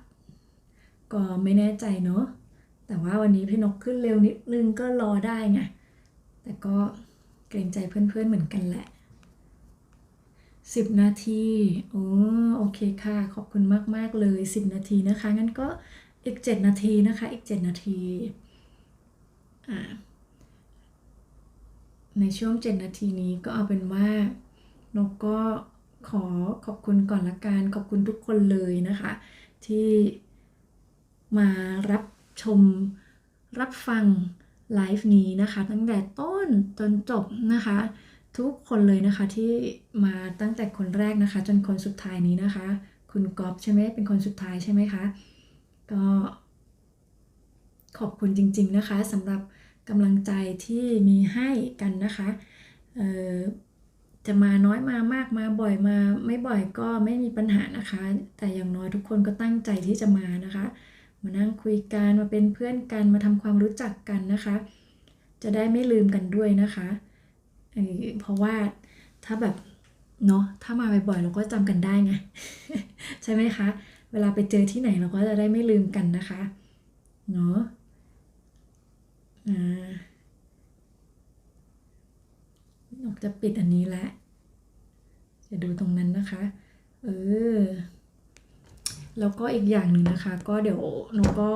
ก็ไม่แน่ใจเนาะแต่ว่าวันนี้พี่นกขึ้นเร็วนิดนึงก็รอได้ไงแต่ก็เกรงใจเพื่อนๆเหมือนกันแหละ10 นาทีโอเคค่ะขอบคุณมากๆเลย10 นาทีนะคะงั้นก็อีก7 นาทีนะคะอีก7 นาทีในช่วง7 นาทีนี้ก็เอาเป็นว่านกก็ขอบคุณก่อนละกันขอบคุณทุกคนเลยนะคะที่มารับชมรับฟังไลฟ์นี้นะคะตั้งแต่ต้นจนจบนะคะทุกคนเลยนะคะที่มาตั้งแต่คนแรกนะคะจนคนสุดท้ายนี้นะคะคุณก๊อฟใช่ไหมเป็นคนสุดท้ายใช่ไหมคะก็ขอบคุณจริงๆนะคะสำหรับกำลังใจที่มีให้กันนะคะจะมาน้อยมามากมาบ่อยมาไม่บ่อยก็ไม่มีปัญหานะคะแต่อย่างน้อยทุกคนก็ตั้งใจที่จะมานะคะมานั่งคุยกันมาเป็นเพื่อนกันมาทำความรู้จักกันนะคะจะได้ไม่ลืมกันด้วยนะคะเพราะว่าถ้าแบบเนาะถ้ามาบ่อยๆเราก็จำกันได้ไง ใช่ไหมคะเวลาไปเจอที่ไหนเราก็จะได้ไม่ลืมกันนะคะเนาะนกจะปิดอันนี้แล้วจะดูตรงนั้นนะคะแล้วก็อีกอย่างหนึ่งนะคะก็เดี๋ยวนกก็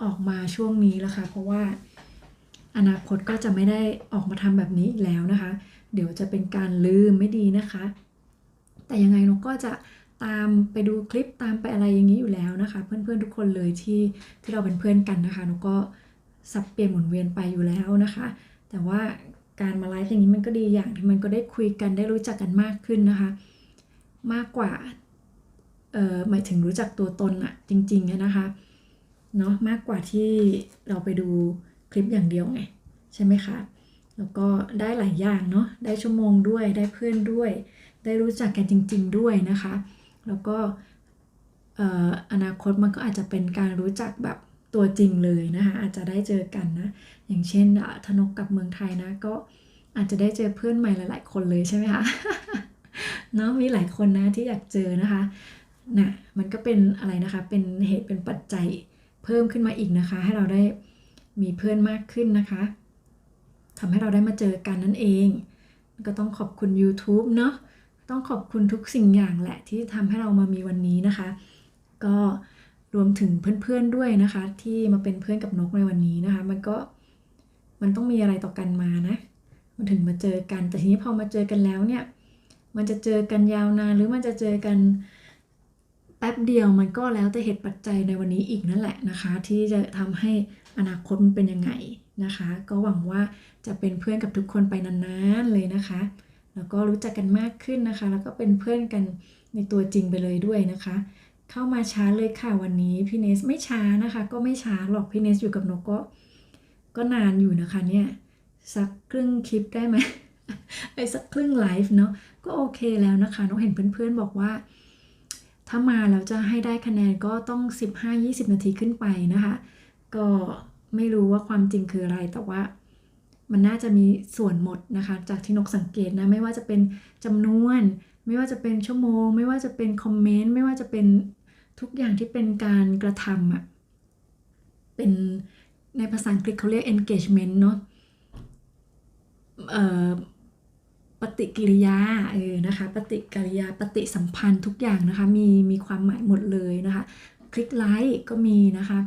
ออกมาช่วงนี้แล้วค่ะเพราะว่าอนาคตก็จะไม่ได้ออกมาทำแบบนี้อีกแล้วนะคะเดี๋ยวจะเป็นการลืมไม่ดีนะคะแต่ยังไงนกก็จะตามไปดูคลิปตามไปอะไรอย่างนี้อยู่แล้วนะคะเพื่อนๆทุกคนเลยที่เราเป็นเพื่อนกันนะคะนกก็สับเปลี่ยนหมุนเวียนไปอยู่แล้วนะคะแต่ว่าการมาไลฟ์อย่างนี้มันก็ดีอย่างที่มันก็ได้คุยกันได้รู้จักกันมากขึ้นนะคะมากกว่าหมายถึงรู้จักตัวตนอะจริงๆนะคะเนาะมากกว่าที่เราไปดูคลิปอย่างเดียวไงใช่ไหมคะแล้วก็ได้หลายอย่างเนาะได้ชั่วโมงด้วยได้เพื่อนด้วยได้รู้จักกันจริงๆด้วยนะคะแล้วก็อนาคตมันก็อาจจะเป็นการรู้จักแบบตัวจริงเลยนะคะอาจจะได้เจอกันนะอย่างเช่นธนกกับเมืองไทยนะก็อาจจะได้เจอเพื่อนใหม่หลายๆคนเลยใช่ไหมคะ เนาะมีหลายคนนะที่อยากเจอนะคะน่ะมันก็เป็นอะไรนะคะเป็นเหตุเป็นปัจจัยเพิ่มขึ้นมาอีกนะคะให้เราได้มีเพื่อนมากขึ้นนะคะทำให้เราได้มาเจอกันนั่นเองก็ต้องขอบคุณ YouTube เนาะต้องขอบคุณทุกสิ่งอย่างแหละที่ทำให้เรามามีวันนี้นะคะก็รวมถึงเพื่อนๆด้วยนะคะที่มาเป็นเพื่อนกับนกในวันนี้นะคะมันต้องมีอะไรต่อกันมานะมันถึงมาเจอกันแต่ทีนี้พอมาเจอกันแล้วเนี่ยมันจะเจอกันยาวนานหรือมันจะเจอกันแป๊บเดียวมันก็แล้วแต่เหตุปัจจัยในวันนี้อีกนั่นแหละนะคะที่จะทำให้อนาคตมันเป็นยังไงนะคะก็หวังว่าจะเป็นเพื่อนกับทุกคนไปนานๆเลยนะคะแล้วก็รู้จักกันมากขึ้นนะคะแล้วก็เป็นเพื่อนกันในตัวจริงไปเลยด้วยนะคะเข้ามาช้าเลยค่ะวันนี้พี่เนสไม่ช้านะคะก็ไม่ช้าหรอกพี่เนสอยู่กับนกก็นานอยู่นะคะเนี่ยสักครึ่งคลิปได้ไหม ไปสักครึ่งไลฟ์เนาะก็โอเคแล้วนะคะนกเห็นเพื่อนๆบอกว่าถ้ามาแล้วจะให้ได้คะแนนก็ต้อง 15-20 นาทีขึ้นไปนะคะก็ไม่รู้ว่าความจริงคืออะไรแต่ว่ามันน่าจะมีส่วนหมดนะคะจากที่นกสังเกตนะไม่ว่าจะเป็นจำนวนไม่ว่าจะเป็นชั่วโมงไม่ว่าจะเป็นคอมเมนต์ไม่ว่าจะเป็นทุกอย่างที่เป็นการกระทำอ่ะเป็นในภาษาอังกฤษเขาเรียก engagement เนาะปฏิกิริยานะคะปฏิกิริยาปฏิสัมพันธ์ทุกอย่างนะคะมีความหมายหมดเลยนะคะคลิกไลค์ก็มีนะคะ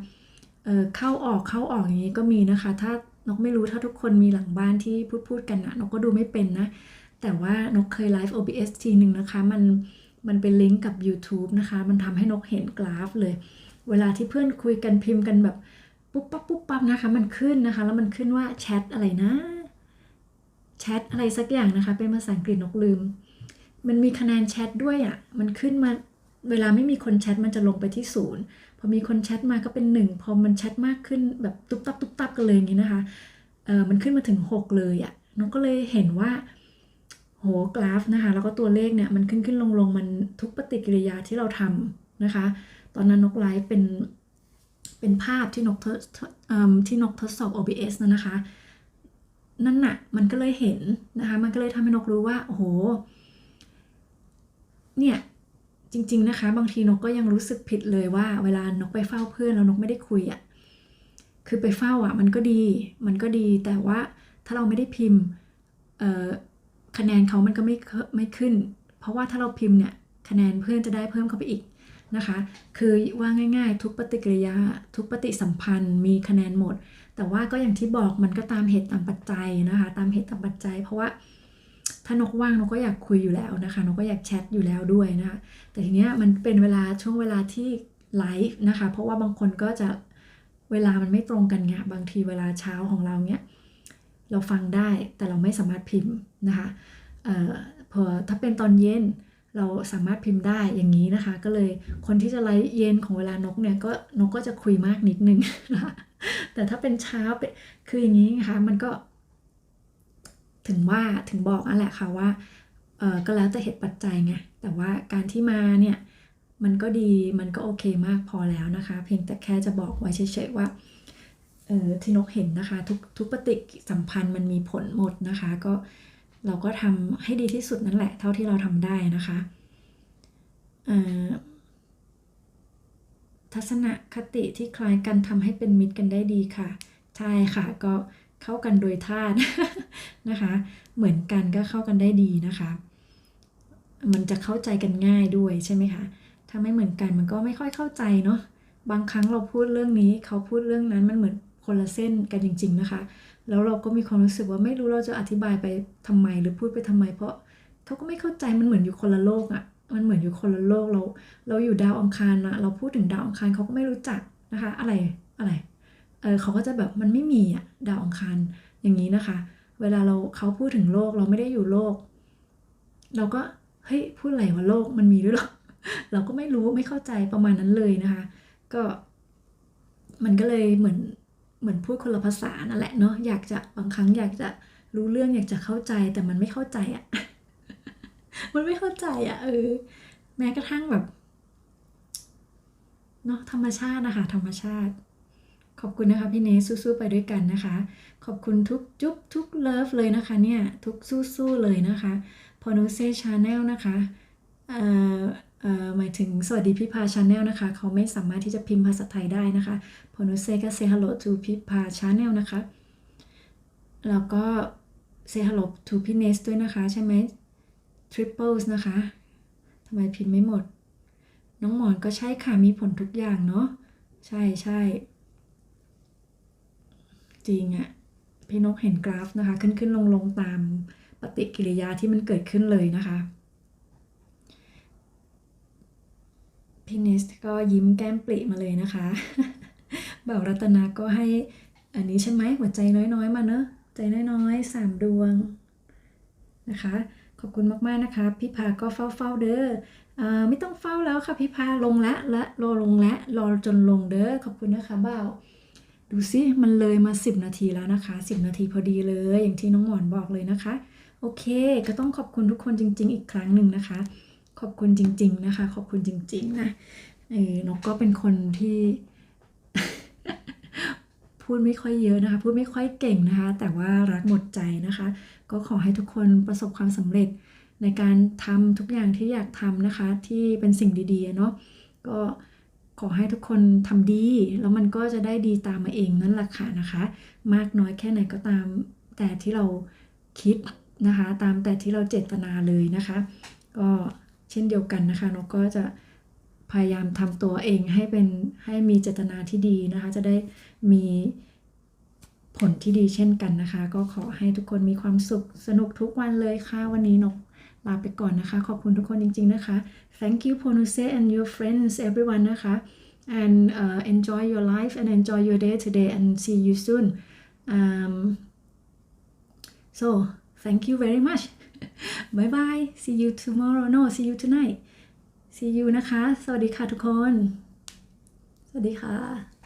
เข้าออกอย่างนี้ก็มีนะคะถ้านกไม่รู้ถ้าทุกคนมีหลังบ้านที่พูดกันนะนกก็ดูไม่เป็นนะแต่ว่านกเคยไลฟ์ OBS ทีหนึ่งนะคะมันเป็นลิงก์กับ YouTube นะคะมันทำให้นกเห็นกราฟเลยเวลาที่เพื่อนคุยกันพิมพ์กันแบบปุ๊บปั๊บนะคะมันขึ้นนะคะแล้วมันขึ้นว่าแชทอะไรนะแชทอะไรสักอย่างนะคะเป็นภาษาอังกฤษนกลืมมันมีคะแนนแชทด้วยอ่ะมันขึ้นมาเวลาไม่มีคนแชทมันจะลงไปที่0พอมีคนแชทมาก็เป็น1พอมันแชทมากขึ้นแบบตุ๊บตับกันเลยอย่างนี้นะคะมันขึ้นมาถึง6เลยอ่ะนกก็เลยเห็นว่าโหกราฟนะคะแล้วก็ตัวเลขเนี่ยมันขึ้นลงมันทุกปฏิกิริยาที่เราทำนะคะตอนนั้นนกไลฟ์เป็นภาพที่นกทดสอบ OBS นะคะนั่นน่ะมันก็เลยเห็นนะคะมันก็เลยทำให้นกรู้ว่าโอ้โหเนี่ยจริงๆนะคะบางทีนกก็ยังรู้สึกผิดเลยว่าเวลานกไปเฝ้าเพื่อนแล้วนกไม่ได้คุยอ่ะคือไปเฝ้าอ่ะมันก็ดีแต่ว่าถ้าเราไม่ได้พิมพ์คะแนนเขามันก็ไม่ขึ้นเพราะว่าถ้าเราพิมพ์เนี่ยคะแนนเพื่อนจะได้เพิ่มเข้าไปอีกนะคะคือว่าง่ายๆทุกปฏิกิริยาทุกปฏิสัมพันธ์มีคะแนนหมดแต่ว่าก็อย่างที่บอกมันก็ตามเหตุตามปัจจัยนะคะตามเหตุตามปัจจัยเพราะว่าถ้านกว่างนกก็อยากคุยอยู่แล้วนะคะนกก็อยากแชทอยู่แล้วด้วยนะคะแต่ทีเนี้ยมันเป็นช่วงเวลาที่ไลฟ์นะคะเพราะว่าบางคนก็จะเวลามันไม่ตรงกันไงบางทีเวลาเช้าของเราเนี้ยเราฟังได้แต่เราไม่สามารถพิมพ์นะคะพอถ้าเป็นตอนเย็นเราสามารถพิมพ์ได้อย่างนี้นะคะก็เลยคนที่จะไลฟ์เย็นของเวลานกเนี่ยก็นกก็จะคุยมากนิดนึงนะคะแต่ถ้าเป็นเช้าคืออย่างนี้นะคะมันก็ถึงบอกนั่นแหละค่ะว่าก็แล้วแต่เหตุปัจจัยไงแต่ว่าการที่มาเนี่ยมันก็ดีมันก็โอเคมากพอแล้วนะคะเพียงแต่แค่จะบอกไว้เฉยๆว่าที่นกเห็นนะคะทุกปฏิสัมพันธ์มันมีผลหมดนะคะก็เราก็ทำให้ดีที่สุดนั่นแหละเท่าที่เราทำได้นะคะทัศนคติที่คล้ายกันทำให้เป็นมิตรกันได้ดีค่ะใช่ค่ะก็เข้ากันโดยธาตุ นะคะเหมือนกันก็เข้ากันได้ดีนะคะมันจะเข้าใจกันง่ายด้วยใช่ไหมคะถ้าไม่เหมือนกันมันก็ไม่ค่อยเข้าใจเนาะบางครั้งเราพูดเรื่องนี้เขาพูดเรื่องนั้นมันเหมือนคนละเส้นกันจริงๆนะคะแล้วเราก็มีความรู้สึกว่าไม่รู้เราจะอธิบายไปทำไมหรือพูดไปทำไมเพราะเขาก็ไม่เข้าใจมันเหมือนอยู่คนละโลกอะมันเหมือนอยู่คนละโลกเราอยู่ดาวอังคารนะเราพูดถึงดาวอังคารเขาก็ไม่รู้จักนะคะอะไรเขาก็จะแบบมันไม่มีอะดาวอังคารอย่างนี้นะคะเวลาเขาพูดถึงโลกเราไม่ได้อยู่โลกเราก็เฮ้ยพูดอะไรว่าโลกมันมีด้วยหรอ เราก็ไม่รู้ไม่เข้าใจประมาณนั้นเลยนะคะก็มันก็เลยเหมือนพูดคนละภาษานั่นแหละเนาะบางครั้งอยากจะรู้เรื่องอยากจะเข้าใจแต่มันไม่เข้าใจอะ มันไม่เข้าใจอะแม้กระทั่งแบบเนาะธรรมชาตินะคะธรรมชาติขอบคุณนะคะพี่เนสสู้ๆไปด้วยกันนะคะขอบคุณทุกจุ๊บทุกเลิฟเลยนะคะเนี่ยทุกสู้ๆเลยนะคะ Ponuse Channel นะคะหมายถึงสวัสดีพิพา Channel นะคะเขาไม่สามารถที่จะพิมพ์ภาษาไทยได้นะคะ Ponuse ก็ say hello to พิพา Channel นะคะแล้วก็ say hello to พี่เนสด้วยนะคะใช่ไหม Triples นะคะทำไมพิมพ์ไม่หมดน้องหมอนก็ใช่ค่ะมีผลทุกอย่างเนาะใช่จริงอะพี่นกเห็นกราฟนะคะขึ้นลงตามปฏิกิริยาที่มันเกิดขึ้นเลยนะคะพี่เนสก็ยิ้มแก้มปริมาเลยนะคะ บ่าวรัตนาก็ให้อันนี้ใช่ไหมหัวใจน้อยๆมาเนอะใจน้อยๆ3 ดวงนะคะขอบคุณมากๆนะคะพี่พาก็เฝ้าเด้อไม่ต้องเฝ้าแล้วค่ะพี่พาลงแล้วรอลงแล้วรอจนลงเด้อขอบคุณนะคะบ่าวดูสิมันเลยมา10 นาทีแล้วนะคะ10 นาทีพอดีเลยอย่างที่น้องหมอนบอกเลยนะคะโอเคก็ต้องขอบคุณทุกคนจริงๆอีกครั้งหนึ่งนะคะขอบคุณจริงๆนะคะขอบคุณจริงๆนะนกก็เป็นคนที่ พูดไม่ค่อยเยอะนะคะพูดไม่ค่อยเก่งนะคะแต่ว่ารักหมดใจนะคะก็ขอให้ทุกคนประสบความสำเร็จในการทำทุกอย่างที่อยากทำนะคะที่เป็นสิ่งดีๆเนาะก็ขอให้ทุกคนทำดีแล้วมันก็จะได้ดีตามมาเองนั่นแหละค่ะนะคะมากน้อยแค่ไหนก็ตามแต่ที่เราคิดนะคะตามแต่ที่เราเจตนาเลยนะคะก็เช่นเดียวกันนะคะนกก็จะพยายามทำตัวเองให้มีเจตนาที่ดีนะคะจะได้มีผลที่ดีเช่นกันนะคะก็ขอให้ทุกคนมีความสุขสนุกทุกวันเลยค่ะวันนี้นกลาไปก่อนนะคะขอบคุณทุกคนจริงๆนะคะ thank you Ponuse and your friends everyone นะคะ and enjoy your life and enjoy your day today and see you soon so thank you very much bye bye see you tomorrow no see you tonight see you นะคะสวัสดีค่ะทุกคนสวัสดีค่ะ